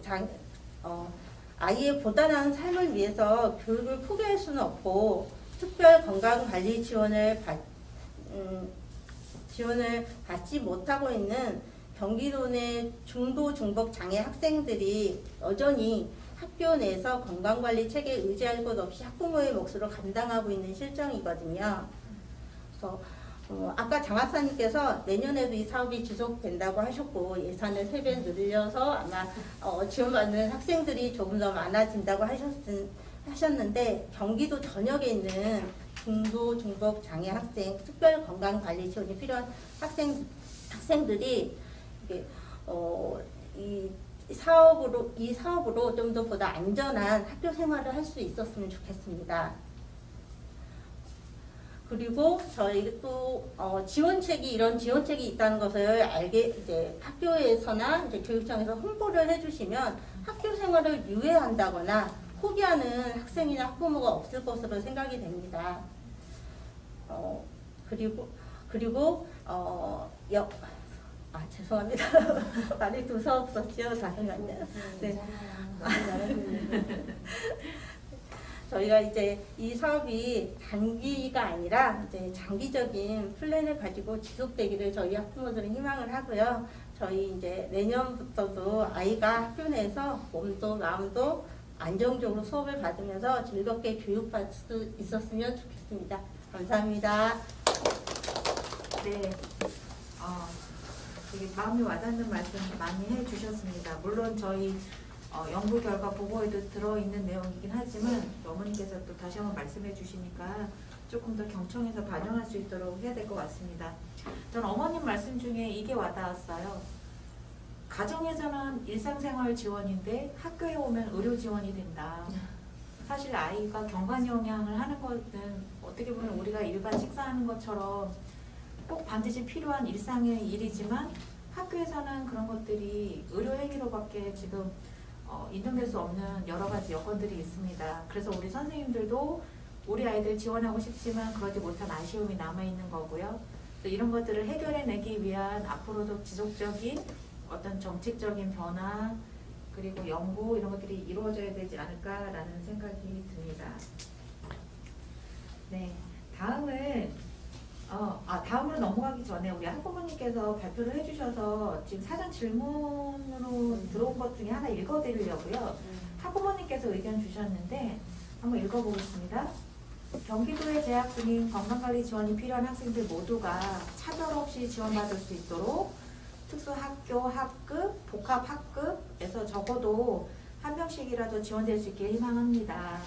아이의 보다 나은 삶을 위해서 교육을 포기할 수는 없고 특별 건강관리 지원을 받지 못하고 있는 경기도 내 중도 중복 장애 학생들이 여전히 학교 내에서 건강관리 체계에 의지할 것 없이 학부모의 몫으로 감당하고 있는 실정이거든요. 그래서 아까 장학사님께서 내년에도 이 사업이 지속된다고 하셨고 예산을 3배 늘려서 아마 지원받는 학생들이 조금 더 많아진다고 하셨는데 경기도 전역에 있는 중도 중복 장애 학생 특별 건강관리 지원이 필요한 학생들이 이 사업으로 좀 더 보다 안전한 학교 생활을 할 수 있었으면 좋겠습니다. 그리고 저희 또 지원책이 이런 지원책이 있다는 것을 알게 이제 학교에서나 이제 교육청에서 홍보를 해주시면 학교 생활을 유예한다거나 포기하는 학생이나 학부모가 없을 것으로 생각이 됩니다. 죄송합니다. 말이 두서없었지요. 잠깐만요. 네. 저희가 이제 이 사업이 단기가 아니라 이제 장기적인 플랜을 가지고 지속되기를 저희 학부모들은 희망을 하고요. 저희 이제 내년부터도 아이가 학교 내에서 몸도 마음도 안정적으로 수업을 받으면서 즐겁게 교육받을 수 있었으면 좋겠습니다. 감사합니다. 네. 되게 마음이 와닿는 말씀 많이 해주셨습니다. 물론 저희 연구 결과 보고에도 들어있는 내용이긴 하지만 어머니께서 또 다시 한번 말씀해 주시니까 조금 더 경청해서 반영할 수 있도록 해야 될 것 같습니다. 저는 어머님 말씀 중에 이게 와닿았어요. 가정에서는 일상생활 지원인데 학교에 오면 의료 지원이 된다. 사실 아이가 경관영양을 하는 것은 어떻게 보면 우리가 일반 식사하는 것처럼 꼭 반드시 필요한 일상의 일이지만 학교에서는 그런 것들이 의료행위로밖에 지금 인정될 수 없는 여러 가지 여건들이 있습니다. 그래서 우리 선생님들도 우리 아이들 지원하고 싶지만 그러지 못한 아쉬움이 남아있는 거고요. 또 이런 것들을 해결해내기 위한 앞으로도 지속적인 어떤 정책적인 변화 그리고 연구 이런 것들이 이루어져야 되지 않을까라는 생각이 듭니다. 네, 다음으로 넘어가기 전에 우리 학부모님께서 발표를 해주셔서 지금 사전 질문으로 들어온 것 중에 하나 읽어드리려고요. 학부모님께서 의견 주셨는데 한번 읽어보겠습니다. 경기도에 재학 중인 건강관리 지원이 필요한 학생들 모두가 차별 없이 지원받을 수 있도록 특수학교 학급, 복합학급에서 적어도 한 명씩이라도 지원될 수 있게 희망합니다.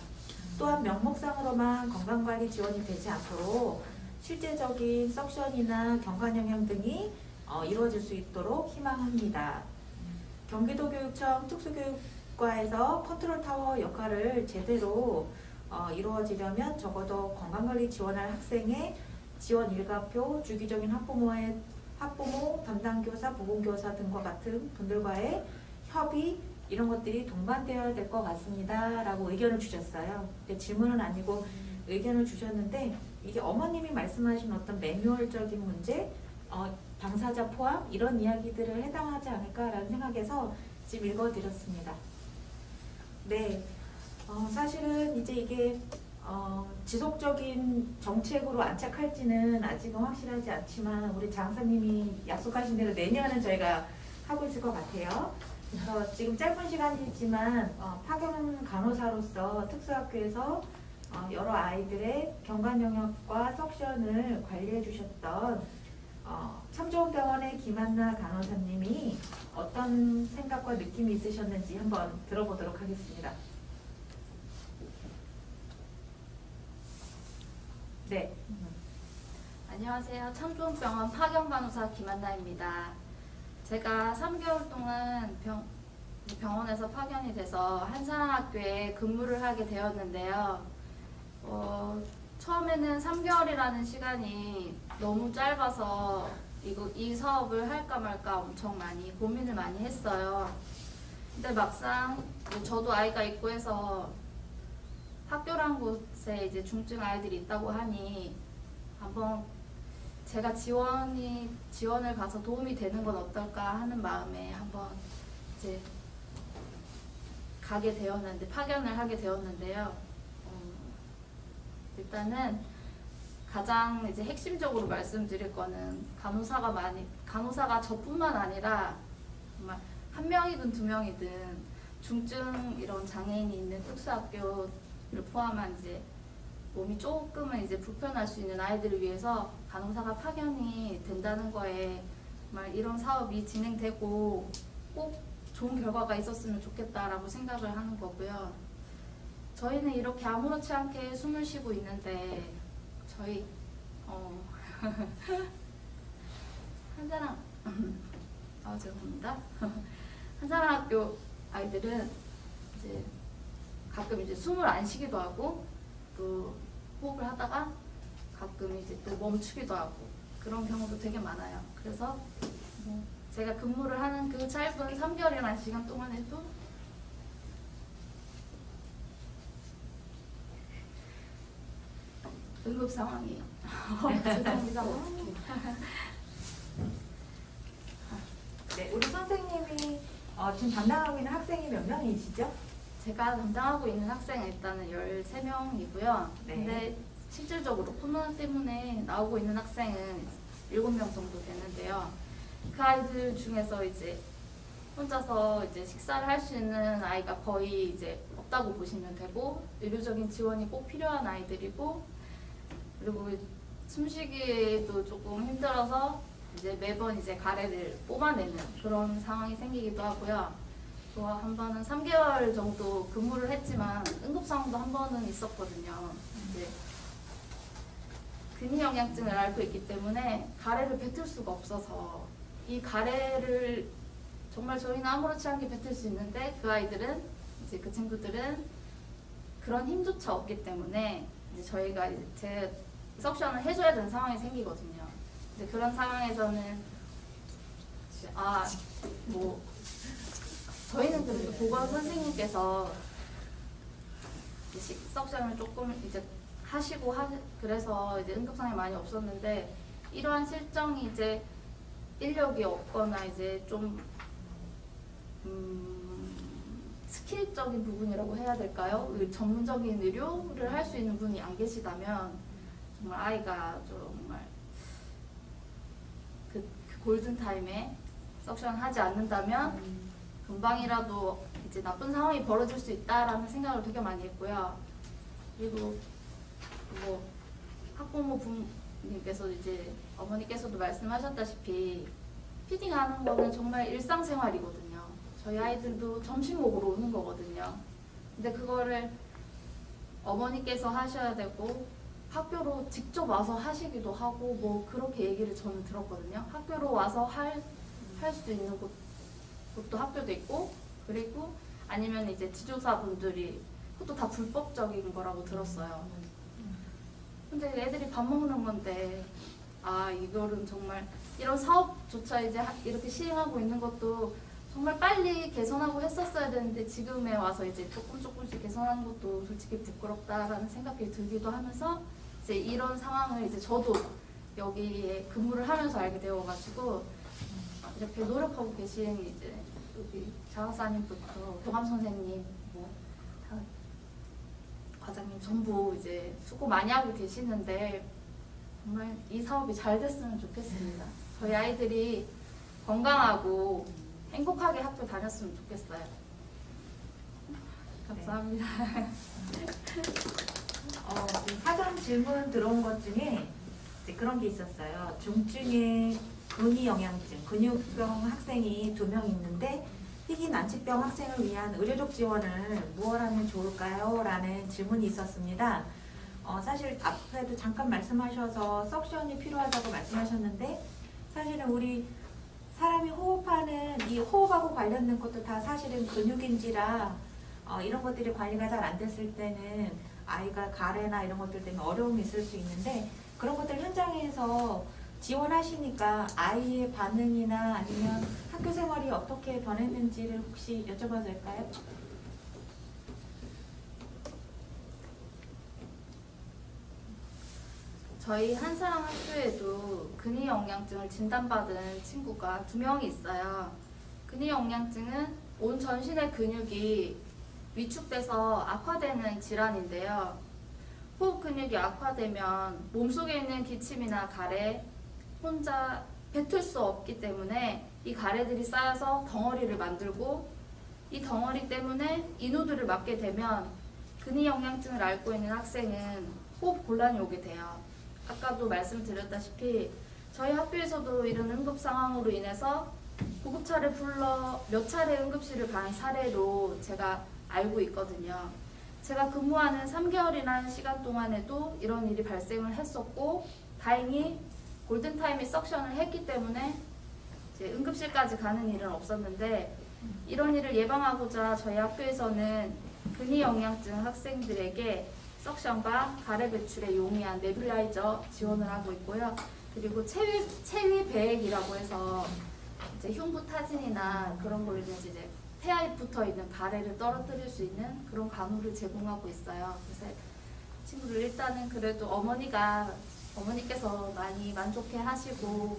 또한 명목상으로만 건강관리 지원이 되지 않도록 실제적인 석션이나 경관영양 등이 이루어질 수 있도록 희망합니다. 경기도교육청 특수교육과에서 컨트롤타워 역할을 제대로 이루어지려면 적어도 건강관리 지원할 학생의 지원 일과표, 주기적인 학부모, 담당교사, 보건교사 등과 같은 분들과의 협의 이런 것들이 동반되어야 될 것 같습니다. 라고 의견을 주셨어요. 질문은 아니고 의견을 주셨는데 이게 어머님이 말씀하신 어떤 매뉴얼적인 문제, 당사자 포함 이런 이야기들을 해당하지 않을까라는 생각에서 지금 읽어드렸습니다. 네, 사실은 이제 이게 지속적인 정책으로 안착할지는 아직은 확실하지 않지만 우리 장사님이 약속하신 대로 내년은 저희가 하고 있을 것 같아요. 그래서 지금 짧은 시간이지만 파견 간호사로서 특수학교에서 여러 아이들의 경관영역과 석션을 관리해 주셨던 참좋은병원의 김한나 간호사님이 어떤 생각과 느낌이 있으셨는지 한번 들어보도록 하겠습니다. 네. 안녕하세요. 참좋은병원 파견간호사 김한나입니다. 제가 3개월 동안 병원에서 파견이 돼서 한산학교에 근무를 하게 되었는데요. 처음에는 3개월이라는 시간이 너무 짧아서 이 사업을 할까 말까 엄청 많이 고민을 많이 했어요. 근데 막상 저도 아이가 있고 해서 학교란 곳에 이제 중증 아이들이 있다고 하니 한번 제가 지원을 가서 도움이 되는 건 어떨까 하는 마음에 한번 이제 파견을 하게 되었는데요. 일단은 가장 이제 핵심적으로 말씀드릴 거는 간호사가 저뿐만 아니라 정말 한 명이든 두 명이든 중증 이런 장애인이 있는 특수학교를 포함한 이제 몸이 조금은 이제 불편할 수 있는 아이들을 위해서 간호사가 파견이 된다는 거에 정말 이런 사업이 진행되고 꼭 좋은 결과가 있었으면 좋겠다라고 생각을 하는 거고요. 저희는 이렇게 아무렇지 않게 숨을 쉬고 있는데 저희 한사랑 죄송합니다. 한사랑학교 아이들은 이제 가끔 이제 숨을 안 쉬기도 하고 또 호흡을 하다가 가끔 이제 또 멈추기도 하고 그런 경우도 되게 많아요. 그래서 뭐 제가 근무를 하는 그 짧은 3개월이라는 시간 동안에도 응급 상황이 죄송합니다. 네, 우리 선생님이 지금 담당하고 있는 학생이 몇 명이시죠? 제가 담당하고 있는 학생은 일단은 13명이고요. 네. 근데 실질적으로 코로나 때문에 나오고 있는 학생은 7명 정도 되는데요. 그 아이들 중에서 이제 혼자서 이제 식사를 할 수 있는 아이가 거의 이제 없다고 보시면 되고, 의료적인 지원이 꼭 필요한 아이들이고, 그리고 숨쉬기도 조금 힘들어서 이제 매번 이제 가래를 뽑아내는 그런 상황이 생기기도 하고요. 또 한 번은 3개월 정도 근무를 했지만 응급 상황도 한 번은 있었거든요. 이제 근위영양증을 앓고 있기 때문에 가래를 뱉을 수가 없어서 이 가래를 정말 저희는 아무렇지 않게 뱉을 수 있는데 그 아이들은 이제 그 친구들은 그런 힘조차 없기 때문에 이제 저희가 이제 제 석션을 해줘야 되는 상황이 생기거든요. 이제 그런 상황에서는 뭐 저희는 그래도 보건 선생님께서 석션을 조금 이제 하시고 그래서 이제 응급 상황이 많이 없었는데 이러한 실정이 이제 인력이 없거나 이제 좀 스킬적인 부분이라고 해야 될까요? 전문적인 의료를 할 수 있는 분이 안 계시다면 정말 아이가 정말 그 골든 타임에 석션 하지 않는다면 금방이라도 이제 나쁜 상황이 벌어질 수 있다라는 생각을 되게 많이 했고요. 그리고 뭐 학부모 부모님께서 이제 어머니께서도 말씀하셨다시피 피딩 하는 거는 정말 일상생활이거든요. 저희 아이들도 점심 먹으러 오는 거거든요. 근데 그거를 어머니께서 하셔야 되고 학교로 직접 와서 하시기도 하고 뭐 그렇게 얘기를 저는 들었거든요. 학교로 와서 할 수 있는 곳도 학교도 있고, 그리고 아니면 이제 지도사분들이 그것도 다 불법적인 거라고 들었어요. 근데 애들이 밥 먹는 건데 이거는 정말 이런 사업조차 이제 이렇게 시행하고 있는 것도 정말 빨리 개선하고 했었어야 되는데 지금에 와서 이제 조금씩 개선하는 것도 솔직히 부끄럽다라는 생각이 들기도 하면서 이제 이런 상황을 이제 저도 여기에 근무를 하면서 알게 되어가지고 이렇게 노력하고 계신 이제 여기 장학사님부터 교감 선생님, 뭐 과장님 전부 이제 수고 많이 하고 계시는데 정말 이 사업이 잘 됐으면 좋겠습니다. 저희 아이들이 건강하고 행복하게 학교 다녔으면 좋겠어요. 감사합니다. 지금 사전 질문 들어온 것 중에 이제 그런 게 있었어요. 중증의 근위영양증, 근육병 학생이 2명 있는데 희귀 난치병 학생을 위한 의료적 지원을 무엇 하면 좋을까요? 라는 질문이 있었습니다. 사실 앞에도 잠깐 말씀하셔서 석션이 필요하다고 말씀하셨는데 사실은 우리 사람이 호흡하는 이 호흡하고 관련된 것도 다 사실은 근육인지라 이런 것들이 관리가 잘 안 됐을 때는 아이가 가래나 이런 것들 때문에 어려움이 있을 수 있는데 그런 것들 현장에서 지원하시니까 아이의 반응이나 아니면 학교 생활이 어떻게 변했는지를 혹시 여쭤봐도 될까요? 저희 한사랑 학교에도 근위영양증을 진단받은 친구가 2명이 있어요. 근위영양증은 온 전신의 근육이 위축돼서 악화되는 질환인데요. 호흡 근육이 악화되면 몸속에 있는 기침이나 가래, 혼자 뱉을 수 없기 때문에 이 가래들이 쌓여서 덩어리를 만들고 이 덩어리 때문에 인후들을 맞게 되면 근위영양증을 앓고 있는 학생은 호흡 곤란이 오게 돼요. 아까도 말씀드렸다시피 저희 학교에서도 이런 응급 상황으로 인해서 구급차를 불러 몇 차례 응급실을 간 사례로 제가 알고 있거든요. 제가 근무하는 3개월이라는 시간 동안에도 이런 일이 발생을 했었고 다행히 골든타임에 석션을 했기 때문에 이제 응급실까지 가는 일은 없었는데 이런 일을 예방하고자 저희 학교에서는 근위영양증 학생들에게 석션과 가래 배출에 용이한 네뷸라이저 지원을 하고 있고요. 그리고 체위 배액이라고 해서 이제 흉부 타진이나 그런 걸로 이제 폐하에 붙어 있는 가래를 떨어뜨릴 수 있는 그런 간호를 제공하고 있어요. 그래서 친구들 일단은 그래도 어머니께서 많이 만족해 하시고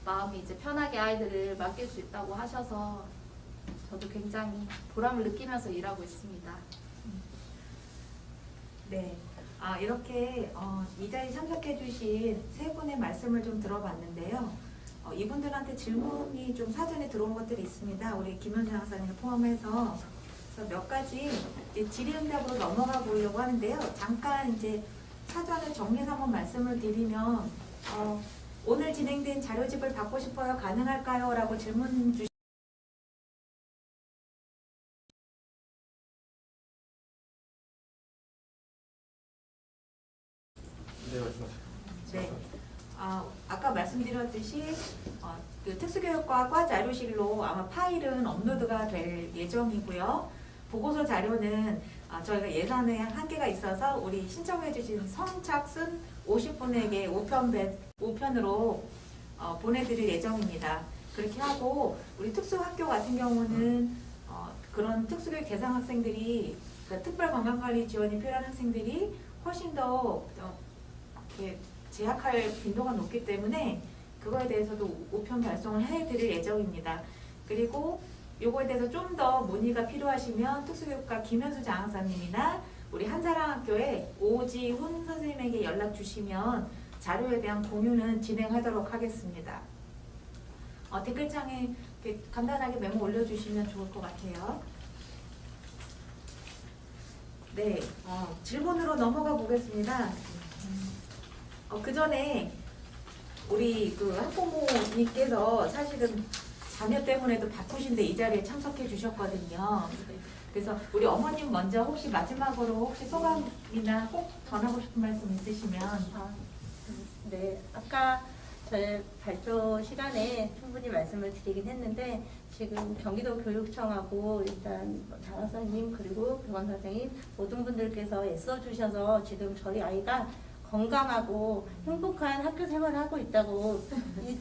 마음이 이제 편하게 아이들을 맡길 수 있다고 하셔서 저도 굉장히 보람을 느끼면서 일하고 있습니다. 네. 이렇게 이 자리에 참석해 주신 세 분의 말씀을 좀 들어봤는데요. 이분들한테 질문이 좀 사전에 들어온 것들이 있습니다. 우리 김현주 강사님을 포함해서 그래서 몇 가지 이제 질의응답으로 넘어가 보려고 하는데요. 잠깐 이제 사전을 정리해서 한번 말씀을 드리면 오늘 진행된 자료집을 받고 싶어요. 가능할까요? 라고 질문 주시 네, 말씀하세요. 네. 아까 말씀드렸듯이 그 특수교육과 과 자료실로 아마 파일은 업로드가 될 예정이고요. 보고서 자료는 저희가 예산에 한계가 있어서 우리 신청해 주신 선착순 50분에게 5편으로 보내드릴 예정입니다. 그렇게 하고 우리 특수학교 같은 경우는 그런 특수교육 대상 학생들이 그러니까 특별건강관리 지원이 필요한 학생들이 훨씬 더 이렇게 재학할 빈도가 높기 때문에 그거에 대해서도 5편 발송을 해드릴 예정입니다. 그리고 요거에 대해서 좀 더 문의가 필요하시면 특수교육과 김현수 장학사님이나 우리 한사랑학교의 오지훈 선생님에게 연락 주시면 자료에 대한 공유는 진행하도록 하겠습니다. 댓글창에 이렇게 간단하게 메모 올려주시면 좋을 것 같아요. 네, 질문으로 넘어가 보겠습니다. 그 전에 우리 그 학부모님께서 사실은 자녀 때문에도 바쁘신데 이 자리에 참석해 주셨거든요. 그래서 우리 어머님 먼저 혹시 마지막으로 혹시 소감이나 꼭 전하고 싶은 말씀 있으시면. 네, 아까 저희 발표 시간에 충분히 말씀을 드리긴 했는데 지금 경기도 교육청하고 일단 장학사님 그리고 교원 선생님 모든 분들께서 애써주셔서 지금 저희 아이가 건강하고 행복한 학교 생활을 하고 있다고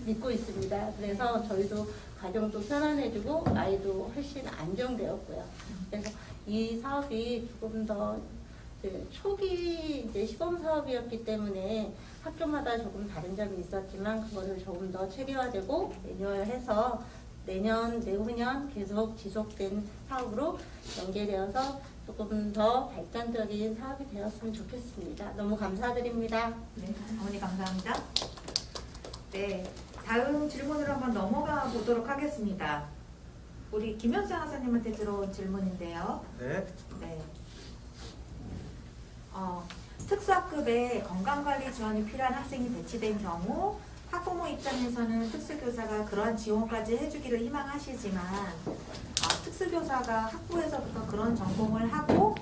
믿고 있습니다. 그래서 저희도 가정도 편안해지고 아이도 훨씬 안정되었고요. 그래서 이 사업이 조금 더 초기 이제 시범 사업이었기 때문에 학교마다 조금 다른 점이 있었지만 그거를 조금 더 체계화되고 매뉴얼해서 내년, 내후년 계속 지속된 사업으로 연계되어서 조금 더 발전적인 사업이 되었으면 좋겠습니다. 너무 감사드립니다. 네, 어머니 감사합니다. 네, 다음 질문으로 한번 넘어가 보도록 하겠습니다. 우리 김현수 강사님한테 들어온 질문인데요. 네. 네. 특수학급에 건강관리 지원이 필요한 학생이 배치된 경우 학부모 입장에서는 특수교사가 그러한 지원까지 해주기를 희망하시지만 특수교사가 학부에서부터 그런 전공을 하고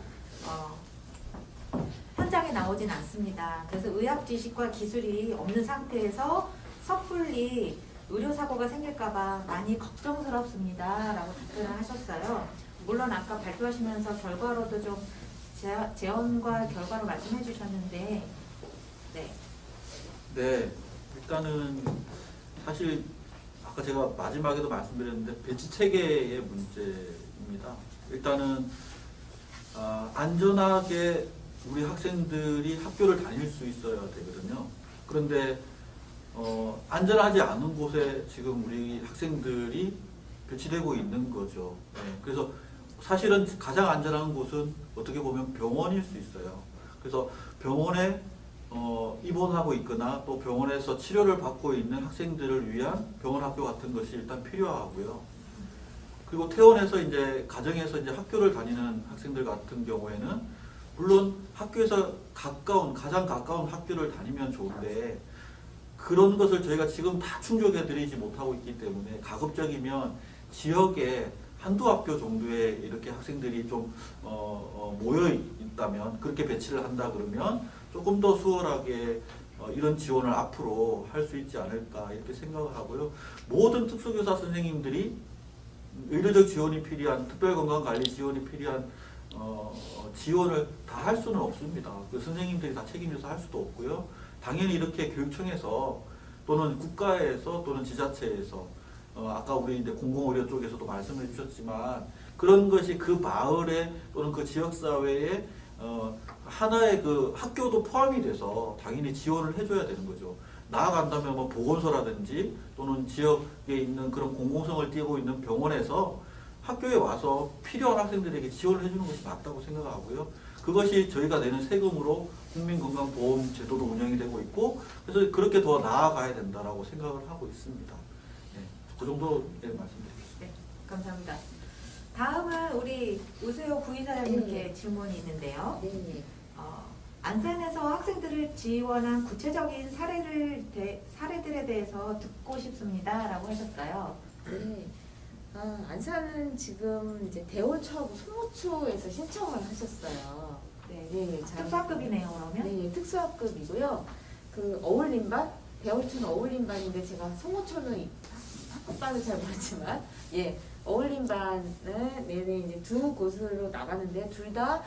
현장에 나오진 않습니다. 그래서 의학 지식과 기술이 없는 상태에서 섣불리 의료사고가 생길까봐 많이 걱정스럽습니다. 라고 답변을 하셨어요. 물론 아까 발표하시면서 결과로도 좀 재원과 결과로 말씀해 주셨는데 네, 일단은 사실 아까 제가 마지막에도 말씀드렸는데 배치 체계의 문제입니다. 일단은 안전하게 우리 학생들이 학교를 다닐 수 있어야 되거든요. 그런데 안전하지 않은 곳에 지금 우리 학생들이 배치되고 있는 거죠. 네, 그래서 사실은 가장 안전한 곳은 어떻게 보면 병원일 수 있어요. 그래서 병원에 입원하고 있거나 또 병원에서 치료를 받고 있는 학생들을 위한 병원 학교 같은 것이 일단 필요하고요. 그리고 퇴원해서 이제 가정에서 이제 학교를 다니는 학생들 같은 경우에는 물론 학교에서 가장 가까운 학교를 다니면 좋은데 그런 것을 저희가 지금 다 충족해 드리지 못하고 있기 때문에 가급적이면 지역에 한두 학교 정도에 이렇게 학생들이 좀 모여 있다면 그렇게 배치를 한다 그러면 조금 더 수월하게 이런 지원을 앞으로 할 수 있지 않을까 이렇게 생각을 하고요. 모든 특수교사 선생님들이 의료적 지원이 필요한 특별건강관리 지원이 필요한 지원을 다 할 수는 없습니다. 그 선생님들이 다 책임져서 할 수도 없고요. 당연히 이렇게 교육청에서 또는 국가에서 또는 지자체에서 아까 우리 이제 공공의료 쪽에서도 말씀해 주셨지만 그런 것이 그 마을에 또는 그 지역사회에 하나의 그 학교도 포함이 돼서 당연히 지원을 해줘야 되는 거죠. 나아간다면 뭐 보건소라든지 또는 지역에 있는 그런 공공성을 띠고 있는 병원에서 학교에 와서 필요한 학생들에게 지원을 해주는 것이 맞다고 생각하고요. 그것이 저희가 내는 세금으로 국민건강보험 제도도 운영이 되고 있고 그래서 그렇게 더 나아가야 된다라고 생각을 하고 있습니다. 네, 그 정도 말씀드리겠습니다. 네, 감사합니다. 다음은 우리 우세호 부의사님께 질문이 있는데요. 네. 안산에서 학생들을 지원한 구체적인 사례들에 대해서 듣고 싶습니다라고 하셨어요. 네. 안산은 지금 이제 대원초하고 소모초에서 신청을 하셨어요. 네, 특수학급이네요, 그러면? 네, 특수학급이고요. 그 어울림반, 대원초는 어울림반인데 제가 소모초는 학급반을 잘 모르지만, 예, 어울림반은 내내 이제 두 곳으로 나가는데 둘 다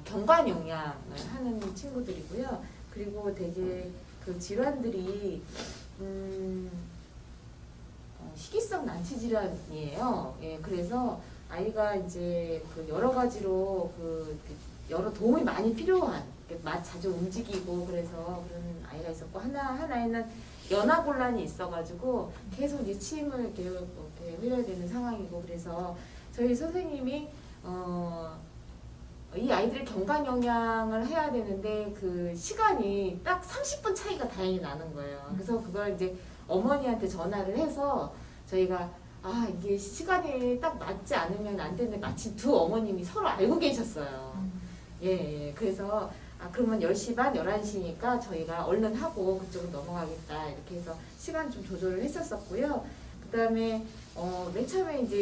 경관 영양을 하는 친구들이고요. 그리고 되게 그 질환들이 식이성 난치 질환이에요. 예, 그래서 아이가 이제 그 여러 가지로 그 여러 도움이 많이 필요한 자주 움직이고 그래서 그런 아이가 있었고 하나에는 연화곤란이 있어가지고 계속 이제 침을 이렇게 흘려야 되는 상황이고 그래서 저희 선생님이 이 아이들의 경관 영양을 해야 되는데 그 시간이 딱 30분 차이가 다행히 나는 거예요. 그래서 그걸 이제 어머니한테 전화를 해서 저희가 이게 시간이 딱 맞지 않으면 안 되는데 마침 두 어머님이 서로 알고 계셨어요. 예. 그래서 그러면 10시 반, 11시니까 저희가 얼른 하고 그쪽으로 넘어가겠다 이렇게 해서 시간 좀 조절을 했었었고요. 그 다음에 맨 처음에 이제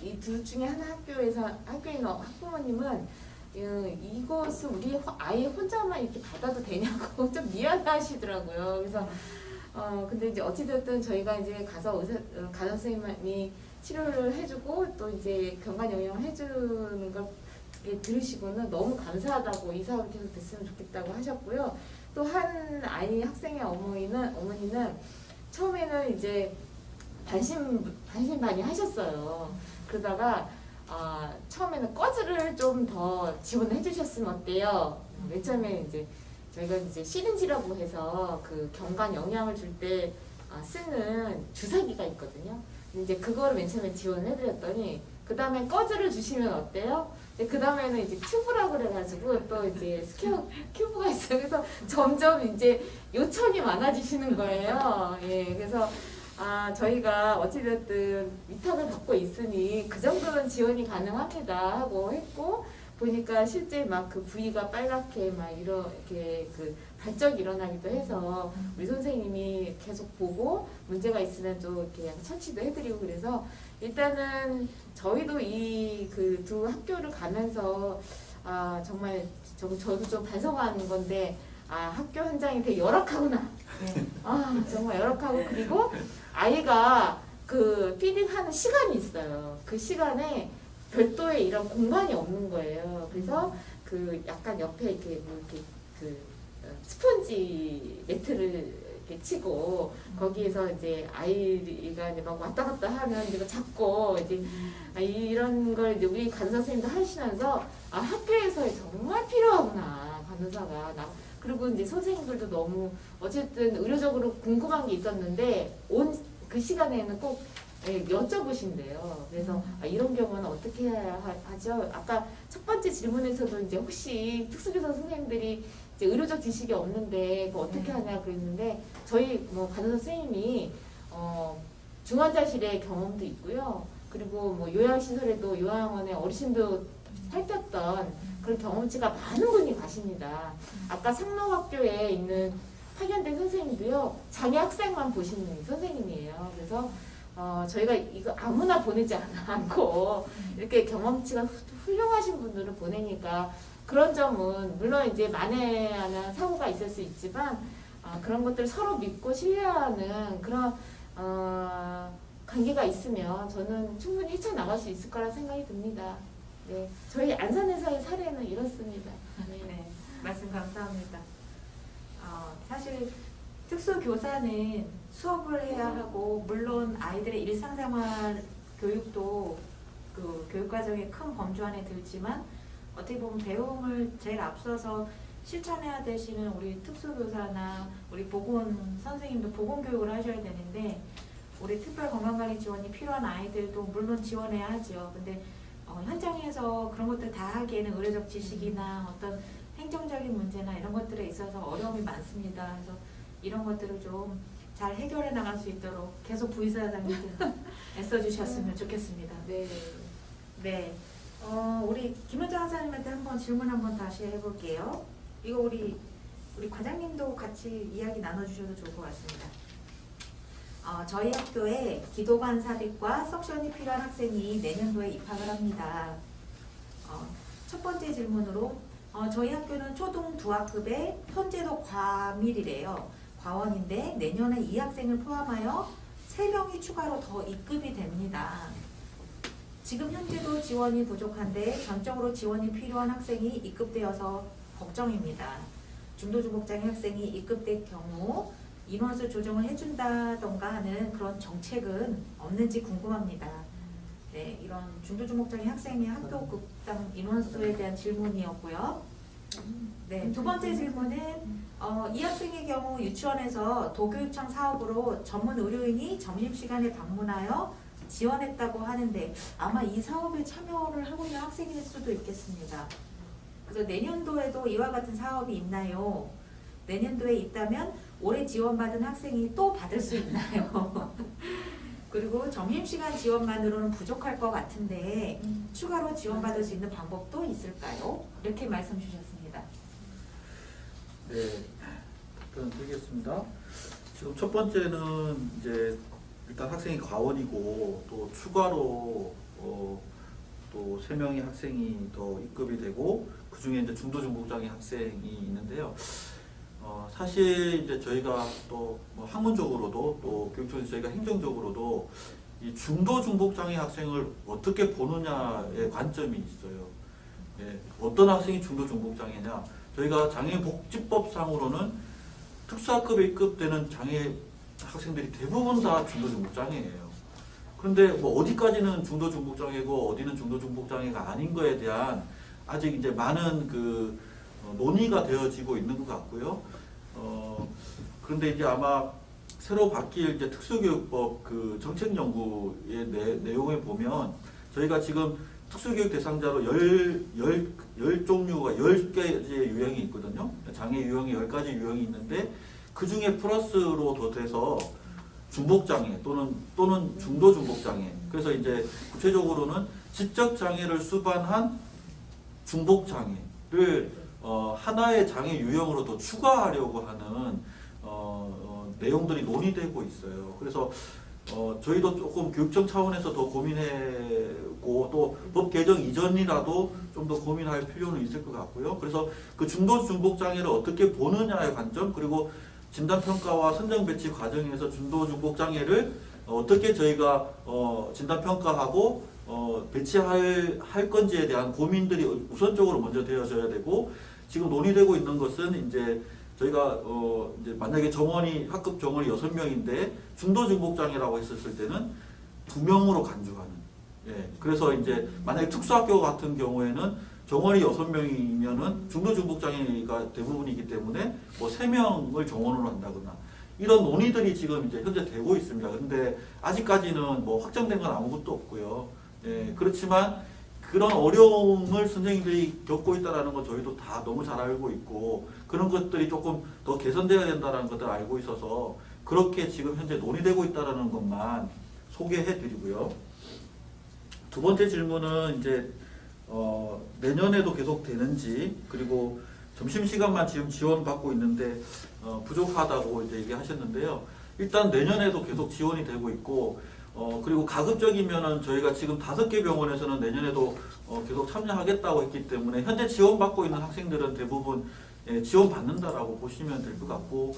이 둘 중에 한 학교에 있는 학부모님은 이것을 우리 아이 혼자만 이렇게 받아도 되냐고 좀 미안하시더라고요. 그래서 근데 이제 어찌됐든 저희가 이제 가서 간호 선생님이 치료를 해주고 또 이제 경관 영양을 해주는 걸 들으시고는 너무 감사하다고 이 사업이 계속 됐으면 좋겠다고 하셨고요. 또 한 아이 학생의 어머니는 처음에는 이제 반신반의 하셨어요. 그러다가 처음에는 꺼즈를 좀 더 지원해 주셨으면 어때요? 맨 처음에 이제 저희가 이제 시린지라고 해서 그 경관 영양을 줄 때 쓰는 주사기가 있거든요. 이제 그거를 맨 처음에 지원해 드렸더니 그 다음에 꺼즈를 주시면 어때요? 그 다음에는 이제 튜브라고 그래가지고 또 이제 큐브가 있어요. 그래서 점점 이제 요청이 많아지시는 거예요. 예, 그래서 저희가 어찌됐든 위탁을 받고 있으니 그 정도는 지원이 가능합니다 하고 했고 보니까 실제 막 그 부위가 빨갛게 막 이렇게 그 발적이 일어나기도 해서 우리 선생님이 계속 보고 문제가 있으면 또 이렇게 약간 처치도 해드리고 그래서 일단은 저희도 이 그 두 학교를 가면서 정말 저도 좀 반성하는 건데 학교 현장이 되게 열악하구나. 정말 열악하고 그리고 아이가 그 피딩하는 시간이 있어요. 그 시간에 별도의 이런 공간이 없는 거예요. 그래서 그 약간 옆에 이렇게 그 스펀지 매트를 이렇게 치고 거기에서 이제 아이가 이제 막 왔다 갔다 하면 이거 잡고 이제 이런 걸 이제 우리 간호사 선생님도 하시면서 학교에서 정말 필요하구나 간호사가 그리고 이제 선생님들도 너무 어쨌든 의료적으로 궁금한 게 있었는데 온 그 시간에는 꼭 여쭤보신대요. 그래서 이런 경우는 어떻게 해야 하죠? 아까 첫 번째 질문에서도 이제 혹시 특수교사 선생님들이 이제 의료적 지식이 없는데 그거 어떻게 하냐 그랬는데 저희 뭐 간호사 선생님이 중환자실의 경험도 있고요. 그리고 뭐 요양시설에도 요양원에 어르신도 살폈던 그런 경험치가 많은 분이 가십니다. 아까 상록학교에 있는 파견된 선생님도요. 자기 학생만 보시는 선생님이에요. 그래서 저희가 이거 아무나 보내지 않고 이렇게 경험치가 훌륭하신 분들을 보내니까 그런 점은 물론 이제 만에하나 사고가 있을 수 있지만 그런 것들 서로 믿고 신뢰하는 그런 관계가 있으면 저는 충분히 헤쳐나갈 수 있을 거라 생각이 듭니다. 네, 저희 안산에서의 사례는 이렇습니다. 네, 말씀 감사합니다. 사실 특수교사는 수업을 해야 하고 물론 아이들의 일상생활 교육도 그 교육과정의 큰 범주 안에 들지만 어떻게 보면 배움을 제일 앞서서 실천해야 되시는 우리 특수교사나 우리 보건 선생님도 보건교육을 하셔야 되는데 우리 특별건강관리 지원이 필요한 아이들도 물론 지원해야 하죠. 근데 현장에서 그런 것들 다 하기에는 의료적 지식이나 어떤 행정적인 문제나 이런 것들에 있어서 어려움이 많습니다. 그래서 이런 것들을 좀 잘 해결해 나갈 수 있도록 계속 부의사장님들 애써주셨으면 좋겠습니다. 네. 네. 우리 김현정 하사님한테 한번 질문 한번 다시 해볼게요. 이거 우리 과장님도 같이 이야기 나눠주셔도 좋을 것 같습니다. 저희 학교에 기도관 삽입과 석션이 필요한 학생이 내년도에 입학을 합니다. 첫 번째 질문으로 저희 학교는 초등 2학급에 현재도 과밀이래요. 과원인데 내년에 이 학생을 포함하여 3명이 추가로 더 입급이 됩니다. 지금 현재도 지원이 부족한데 전적으로 지원이 필요한 학생이 입급되어서 걱정입니다. 중도중복장애 학생이 입급될 경우 인원수 조정을 해준다던가 하는 그런 정책은 없는지 궁금합니다. 네, 이런 중도중복장애 학생의 학교 급당 인원수에 대한 질문이었고요. 네, 두 번째 질문은 이 학생의 경우 유치원에서 도교육청 사업으로 전문 의료인이 점심시간에 방문하여 지원했다고 하는데 아마 이 사업에 참여를 하고 있는 학생일 수도 있겠습니다. 그래서 내년도에도 이와 같은 사업이 있나요? 내년도에 있다면 올해 지원받은 학생이 또 받을 수 있나요? 그리고 점심시간 지원만으로는 부족할 것 같은데 추가로 지원받을 수 있는 방법도 있을까요? 이렇게 말씀 주셨습니다. 네, 답변 드리겠습니다. 지금 첫 번째는 이제 일단 학생이 과원이고 또 추가로 또 3명의 학생이 더 입급이 되고 그 중에 이제 중도중복장애 학생이 있는데요. 사실 이제 저희가 또뭐 학문적으로도 또 교육청에서 저희가 행정적으로도 이 중도중복장애 학생을 어떻게 보느냐의 관점이 있어요. 예, 어떤 학생이 중도중복장애냐? 저희가 장애인복지법상으로는 특수학급에 입급되는 장애 학생들이 대부분 다 중도중복장애예요. 그런데 뭐 어디까지는 중도중복장애고 어디는 중도중복장애가 아닌 거에 대한 아직 이제 많은 그 논의가 되어지고 있는 것 같고요. 그런데 이제 아마 새로 바뀔 이제 특수교육법 그 정책 연구의 내용에 보면 저희가 지금 특수교육 대상자로 10종류가 10개의 유형이 있거든요. 장애 유형이 10가지 유형이 있는데 그 중에 플러스로 더 돼서 중복장애 또는 중도중복장애. 그래서 이제 구체적으로는 지적장애를 수반한 중복장애를 하나의 장애 유형으로 더 추가하려고 하는 내용들이 논의되고 있어요. 그래서 저희도 조금 교육청 차원에서 더 고민하고 또 법 개정 이전이라도 좀 더 고민할 필요는 있을 것 같고요. 그래서 그 중도중복장애를 어떻게 보느냐의 관점 그리고 진단평가와 선정배치 과정에서 중도중복장애를 어떻게 저희가 진단평가하고 배치할 건지에 대한 고민들이 우선적으로 먼저 되어져야 되고 지금 논의되고 있는 것은 이제 저희가 이제 만약에 정원이 학급 정원이 6명인데 중도중복장애라고 했었을 때는 2명으로 간주하는. 예. 그래서 이제 만약에 특수학교 같은 경우에는 정원이 6명이면은 중도중복장애가 대부분이기 때문에 뭐 3명을 정원으로 한다거나 이런 논의들이 지금 이제 현재 되고 있습니다. 근데 아직까지는 뭐 확정된 건 아무것도 없고요. 예. 그렇지만 그런 어려움을 선생님들이 겪고 있다는 건 저희도 다 너무 잘 알고 있고 그런 것들이 조금 더 개선되어야 된다는 것을 알고 있어서 그렇게 지금 현재 논의되고 있다는 것만 소개해 드리고요. 두 번째 질문은 이제 내년에도 계속 되는지 그리고 점심시간만 지금 지원받고 있는데 부족하다고 이제 얘기하셨는데요. 일단 내년에도 계속 지원이 되고 있고 그리고 가급적이면은 저희가 지금 5개 병원에서는 내년에도 계속 참여하겠다고 했기 때문에 현재 지원받고 있는 학생들은 대부분 지원받는다라고 보시면 될 것 같고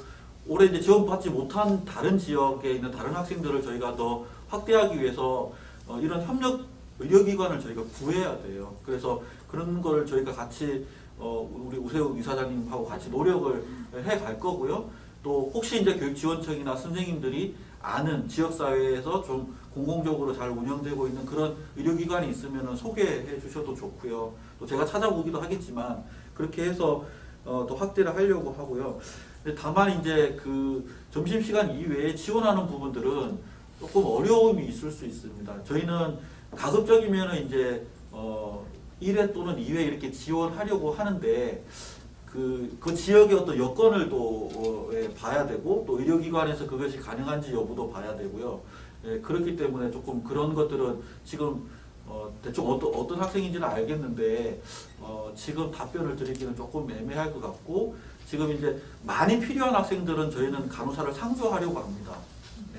올해 이제 지원받지 못한 다른 지역에 있는 다른 학생들을 저희가 더 확대하기 위해서 이런 협력 의료기관을 저희가 구해야 돼요. 그래서 그런 걸 저희가 같이 우리 우세욱 이사장님하고 같이 노력을 해 갈 거고요. 또 혹시 이제 교육지원청이나 선생님들이 아는 지역사회에서 좀 공공적으로 잘 운영되고 있는 그런 의료기관이 있으면 소개해 주셔도 좋고요. 또 제가 찾아보기도 하겠지만 그렇게 해서 또 확대를 하려고 하고요. 근데 다만 이제 그 점심시간 이외에 지원하는 부분들은 조금 어려움이 있을 수 있습니다. 저희는 가급적이면 이제 1회 또는 2회 이렇게 지원하려고 하는데 그 지역의 어떤 여건을 또 봐야 되고 또 의료기관에서 그것이 가능한지 여부도 봐야 되고요. 예, 그렇기 때문에 조금 그런 것들은 지금 대충 어떤 학생인지는 알겠는데 지금 답변을 드리기는 조금 애매할 것 같고 지금 이제 많이 필요한 학생들은 저희는 간호사를 상주하려고 합니다.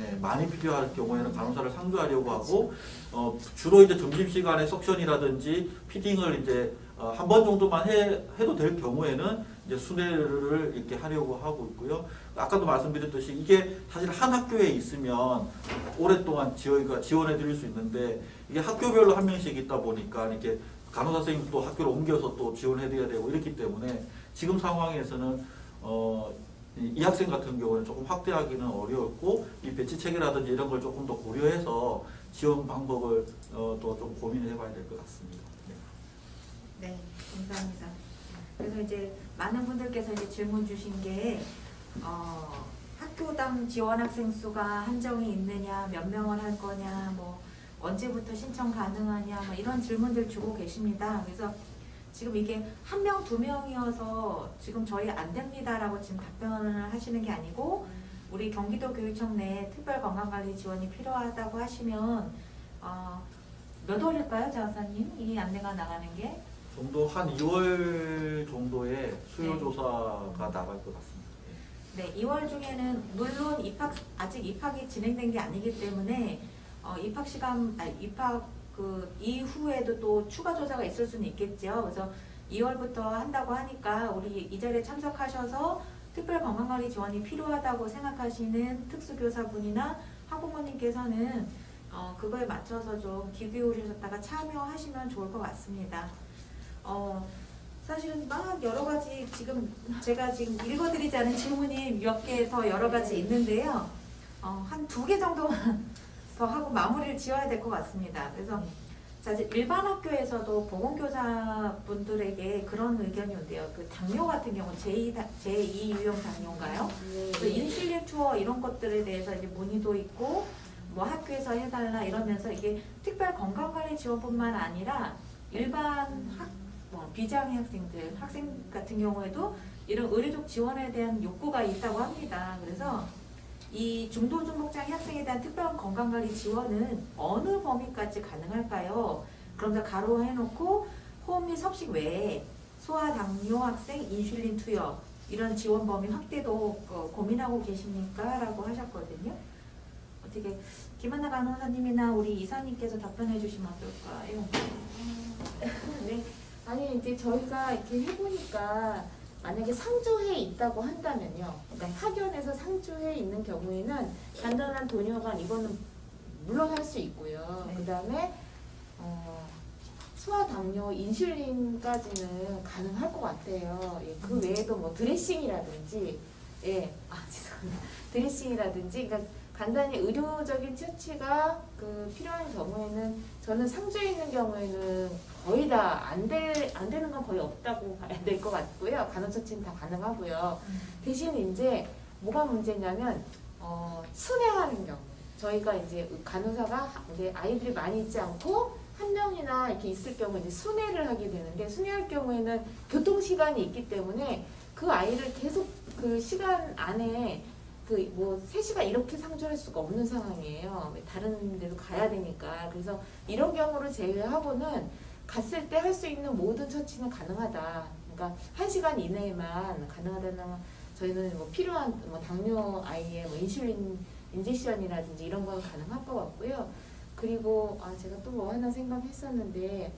예, 많이 필요할 경우에는 간호사를 상주하려고 하고 주로 이제 점심시간에 석션이라든지 피딩을 이제 한 번 정도만 해도 될 경우에는 이제 순회를 이렇게 하려고 하고 있고요. 아까도 말씀드렸듯이 이게 사실 한 학교에 있으면 오랫동안 저희가 지원해 드릴 수 있는데 이게 학교별로 한 명씩 있다 보니까 이렇게 간호사 선생님 또 학교를 옮겨서 또 지원해 드려야 되고 이렇기 때문에 지금 상황에서는 이 학생 같은 경우는 조금 확대하기는 어려웠고 이 배치 체계라든지 이런 걸 조금 더 고려해서 지원 방법을 또 좀 고민해 봐야 될 것 같습니다. 네, 감사합니다. 그래서 이제 많은 분들께서 이제 질문 주신 게 학교당 지원 학생 수가 한정이 있느냐, 몇 명을 할 거냐, 뭐 언제부터 신청 가능하냐, 뭐 이런 질문들 주고 계십니다. 그래서 지금 이게 1명, 2명이어서 지금 저희 안 됩니다라고 지금 답변을 하시는 게 아니고 우리 경기도 교육청 내에 특별 건강관리 지원이 필요하다고 하시면 몇 월일까요, 장사님? 이 안내가 나가는 게? 정도 한 2월 정도에 수요조사가 나갈 것 같습니다. 네, 2월 중에는 물론 아직 입학이 진행된 게 아니기 때문에 입학 이후에도 또 추가 조사가 있을 수는 있겠죠. 그래서 2월부터 한다고 하니까 우리 이 자리에 참석하셔서 특별 건강관리 지원이 필요하다고 생각하시는 특수교사분이나 학부모님께서는 그거에 맞춰서 좀 귀 기울이셨다가 참여하시면 좋을 것 같습니다. 사실은 막 여러 가지 제가 지금 읽어드리지 않은 질문이 몇 개 더 여러 가지 있는데요. 한 2개 정도만 더 하고 마무리를 지어야 될 것 같습니다. 그래서 일반 학교에서도 보건교사분들에게 그런 의견이 온대요. 그 당뇨 같은 경우 제2 유형 당뇨인가요? 그 인슐린 투어 이런 것들에 대해서 이제 문의도 있고 뭐 학교에서 해달라 이러면서 이게 특별 건강관리 지원뿐만 아니라 일반 비장애 학생 같은 경우에도 이런 의료적 지원에 대한 욕구가 있다고 합니다. 그래서 이 중도중복장애 학생에 대한 특별 건강관리 지원은 어느 범위까지 가능할까요? 그러면서 가로해놓고 호흡 및 섭식 외에 소아당뇨 학생 인슐린 투여 이런 지원 범위 확대도 고민하고 계십니까? 라고 하셨거든요. 어떻게 김한나 간호사님이나 우리 이사님께서 답변해 주시면 어떨까요? 네. 아니 이제 저희가 이렇게 해보니까 만약에 상주해 있다고 한다면요. 그러니까 학연에서 상주해 있는 경우에는 간단한 도뇨관 이거는 물론 할 수 있고요. 네. 그다음에 소아당뇨 인슐린까지는 가능할 것 같아요. 예, 그 외에도 뭐 드레싱이라든지 죄송합니다. 드레싱이라든지 그러니까 간단히 의료적인 처치가 필요한 경우에는 저는 상주에 있는 경우에는 거의 다 안 되는 건 거의 없다고 봐야 될 것 같고요. 간호처치는 다 가능하고요. 대신 이제 뭐가 문제냐면 순회하는 경우 저희가 이제 간호사가 이제 아이들이 많이 있지 않고 한 명이나 이렇게 있을 경우 이제 순회를 하게 되는데 순회할 경우에는 교통 시간이 있기 때문에 그 아이를 계속 그 시간 안에 3시간 이렇게 상주할 수가 없는 상황이에요. 다른 데도 가야 되니까. 그래서 이런 경우를 제외하고는 갔을 때 할 수 있는 모든 처치는 가능하다. 그러니까 1시간 이내에만 가능하다는 저희는 뭐 필요한 당뇨 아이의 인슐린 인젝션이라든지 이런 건 가능할 것 같고요. 그리고 제가 또 뭐 하나 생각했었는데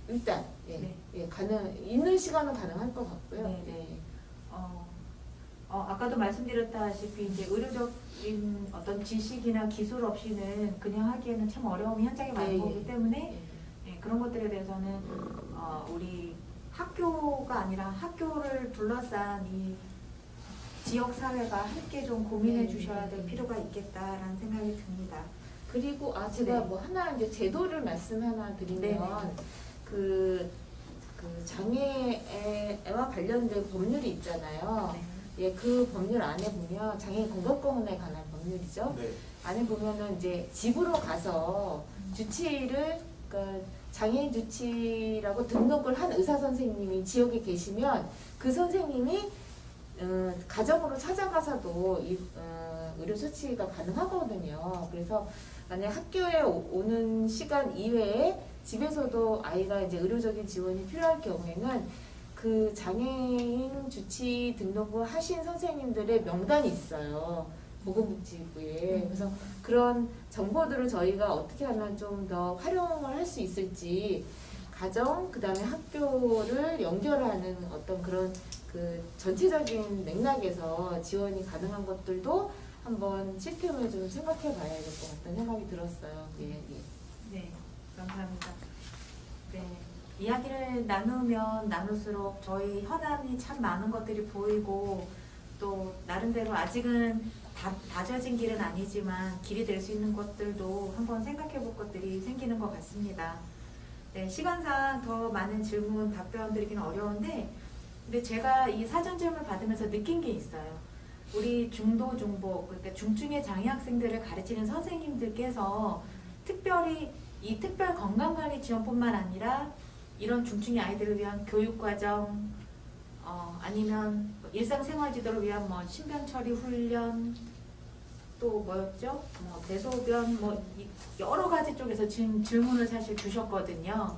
일단 있는 시간은 가능할 것 같고요. 네. 네. 아까도 말씀드렸다시피 이제 의료적인 어떤 지식이나 기술 없이는 그냥 하기에는 참 어려움이 현장에 많은 예, 거기 예. 때문에 그런 것들에 대해서는 우리 학교가 아니라 학교를 둘러싼 이 지역 사회가 함께 좀 고민해 네, 주셔야 될 네. 필요가 있겠다라는 생각이 듭니다. 그리고 제가 네. 뭐 하나 이제 제도를 말씀 하나 드리면 네, 네. 그 장애와 관련된 법률이 있잖아요. 예, 그 법률 안에 보면 장애인 공급공원에 관한 법률이죠. 네. 안에 보면은 이제 집으로 가서 주치의를 그러니까 장애인 주치라고 등록을 한 의사 선생님이 지역에 계시면 그 선생님이 가정으로 찾아가서도 의료 처치가 가능하거든요. 그래서 만약 학교에 오는 시간 이외에 집에서도 아이가 이제 의료적인 지원이 필요할 경우에는 그 장애인 주치 등록을 하신 선생님들의 명단이 있어요. 보건복지부에. 그래서 그런 정보들을 저희가 어떻게 하면 좀 더 활용을 할 수 있을지 가정, 그 다음에 학교를 연결하는 어떤 그런 그 전체적인 맥락에서 지원이 가능한 것들도 한번 시스템을 좀 생각해 봐야 될 것 같다는 생각이 들었어요. 예, 예. 네, 감사합니다. 네, 이야기를 나누면 나눌수록 저희 현안이 참 많은 것들이 보이고 또 나름대로 아직은 다져진 길은 아니지만 길이 될 수 있는 것들도 한번 생각해 볼 것들이 생기는 것 같습니다. 네, 시간상 더 많은 질문 답변 드리기는 어려운데 근데 제가 이 사전 질문을 받으면서 느낀 게 있어요. 우리 중도, 중복, 그러니까 중증의 장애 학생들을 가르치는 선생님들께서 특별히 이 특별 건강관리 지원뿐만 아니라 이런 중증의 아이들을 위한 교육과정, 아니면 일상생활 지도를 위한 뭐 신변 처리 훈련, 또 뭐였죠? 대소변, 여러 가지 쪽에서 지금 질문을 사실 주셨거든요.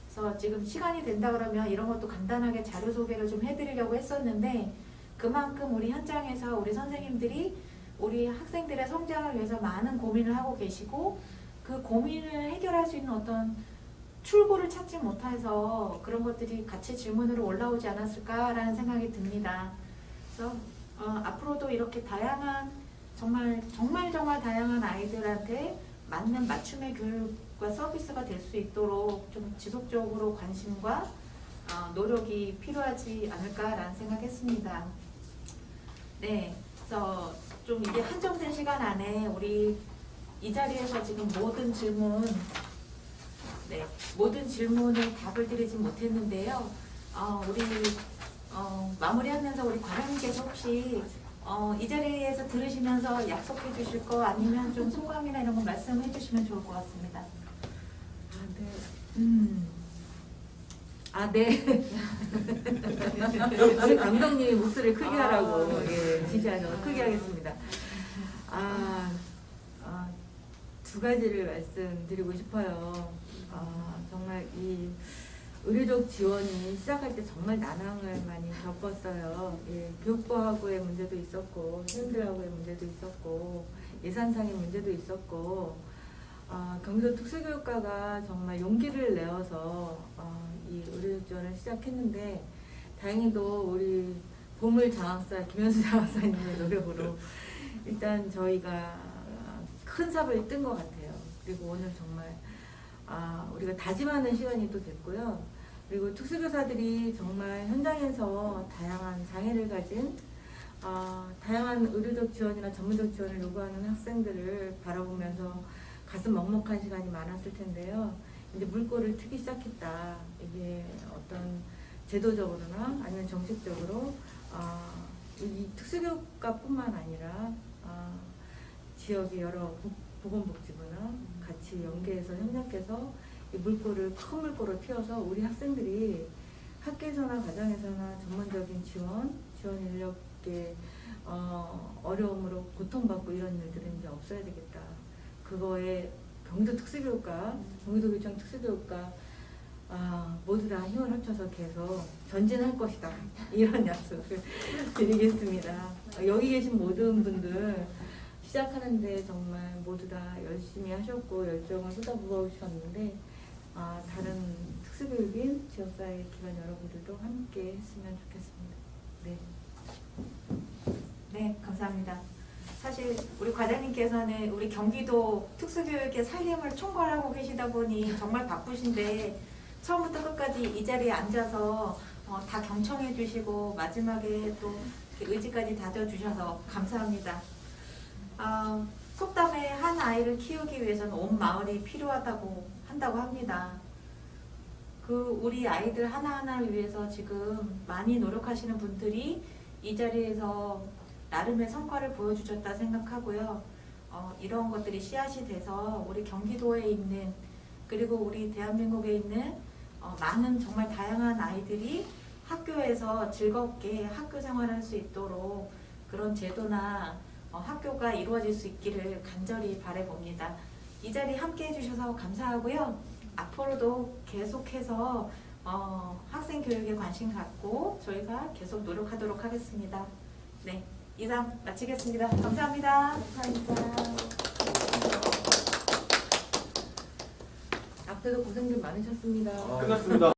그래서 지금 시간이 된다 그러면 이런 것도 간단하게 자료 소개를 좀 해드리려고 했었는데 그만큼 우리 현장에서 우리 선생님들이 우리 학생들의 성장을 위해서 많은 고민을 하고 계시고 그 고민을 해결할 수 있는 어떤 출구를 찾지 못해서 그런 것들이 같이 질문으로 올라오지 않았을까라는 생각이 듭니다. 그래서 앞으로도 이렇게 다양한 정말 다양한 아이들한테 맞는 맞춤의 교육과 서비스가 될 수 있도록 좀 지속적으로 관심과 노력이 필요하지 않을까라는 생각했습니다. 네, 그래서 좀 이게 한정된 시간 안에 우리 이 자리에서 지금 모든 질문에 답을 드리지 못했는데요. 우리 마무리하면서 우리 과장님께서 혹시 이 자리에서 들으시면서 약속해 주실 거 아니면 좀 소감이나 이런 거 말씀해 주시면 좋을 것 같습니다. 네. 우리 감독님이 목소리를 크게 하라고 지시하셔서 크게 하겠습니다. 두 가지를 말씀드리고 싶어요. 정말 이 의료적 지원이 시작할 때 정말 난항을 많이 겪었어요. 교육부하고의 문제도 있었고, 회원들하고의 문제도 있었고, 예산상의 문제도 있었고, 경기도 특수교육과가 정말 용기를 내어서 이 의료적 지원을 시작했는데, 다행히도 우리 보물 장학사 김현수 장학사님의 노력으로 일단 저희가 큰 삽을 뜬 것 같아요. 그리고 오늘 정말 우리가 다짐하는 시간이 또 됐고요. 그리고 특수교사들이 정말 현장에서 다양한 장애를 가진 다양한 의료적 지원이나 전문적 지원을 요구하는 학생들을 바라보면서 가슴 먹먹한 시간이 많았을 텐데요. 이제 물꼬를 트기 시작했다. 이게 어떤 제도적으로나 아니면 정책적으로 이 특수교육과뿐만 아니라 지역의 여러 보건복지부나 같이 연계해서 현장께서 이 큰 물꼬를 피워서 우리 학생들이 학교에서나 가정에서나 전문적인 지원 인력의 어려움으로 고통받고 이런 일들은 이제 없어야 되겠다. 그거에 경기도 특수교육과, 경기도교청 특수교육과 모두 다 힘을 합쳐서 계속 전진할 것이다. 이런 약속을 드리겠습니다. 여기 계신 모든 분들 시작하는데 정말 모두 다 열심히 하셨고 열정을 쏟아부어 주셨는데 다른 특수교육인 지역사회 기관 여러분들도 함께 했으면 좋겠습니다. 네. 네, 감사합니다. 사실 우리 과장님께서는 우리 경기도 특수교육의 살림을 총괄하고 계시다 보니 정말 바쁘신데 처음부터 끝까지 이 자리에 앉아서 다 경청해 주시고 마지막에 또 이렇게 의지까지 다져주셔서 감사합니다. 속담에 한 아이를 키우기 위해서는 온 마을이 필요하다고 한다고 합니다. 그 우리 아이들 하나하나를 위해서 지금 많이 노력하시는 분들이 이 자리에서 나름의 성과를 보여주셨다 생각하고요. 이런 것들이 씨앗이 돼서 우리 경기도에 있는 그리고 우리 대한민국에 있는 많은 정말 다양한 아이들이 학교에서 즐겁게 학교 생활할 수 있도록 그런 제도나 학교가 이루어질 수 있기를 간절히 바라봅니다. 이 자리 함께 해주셔서 감사하고요. 앞으로도 계속해서 학생 교육에 관심 갖고 저희가 계속 노력하도록 하겠습니다. 네, 이상 마치겠습니다. 감사합니다. 감사합니다. 앞에도 고생들 많으셨습니다. 끝났습니다.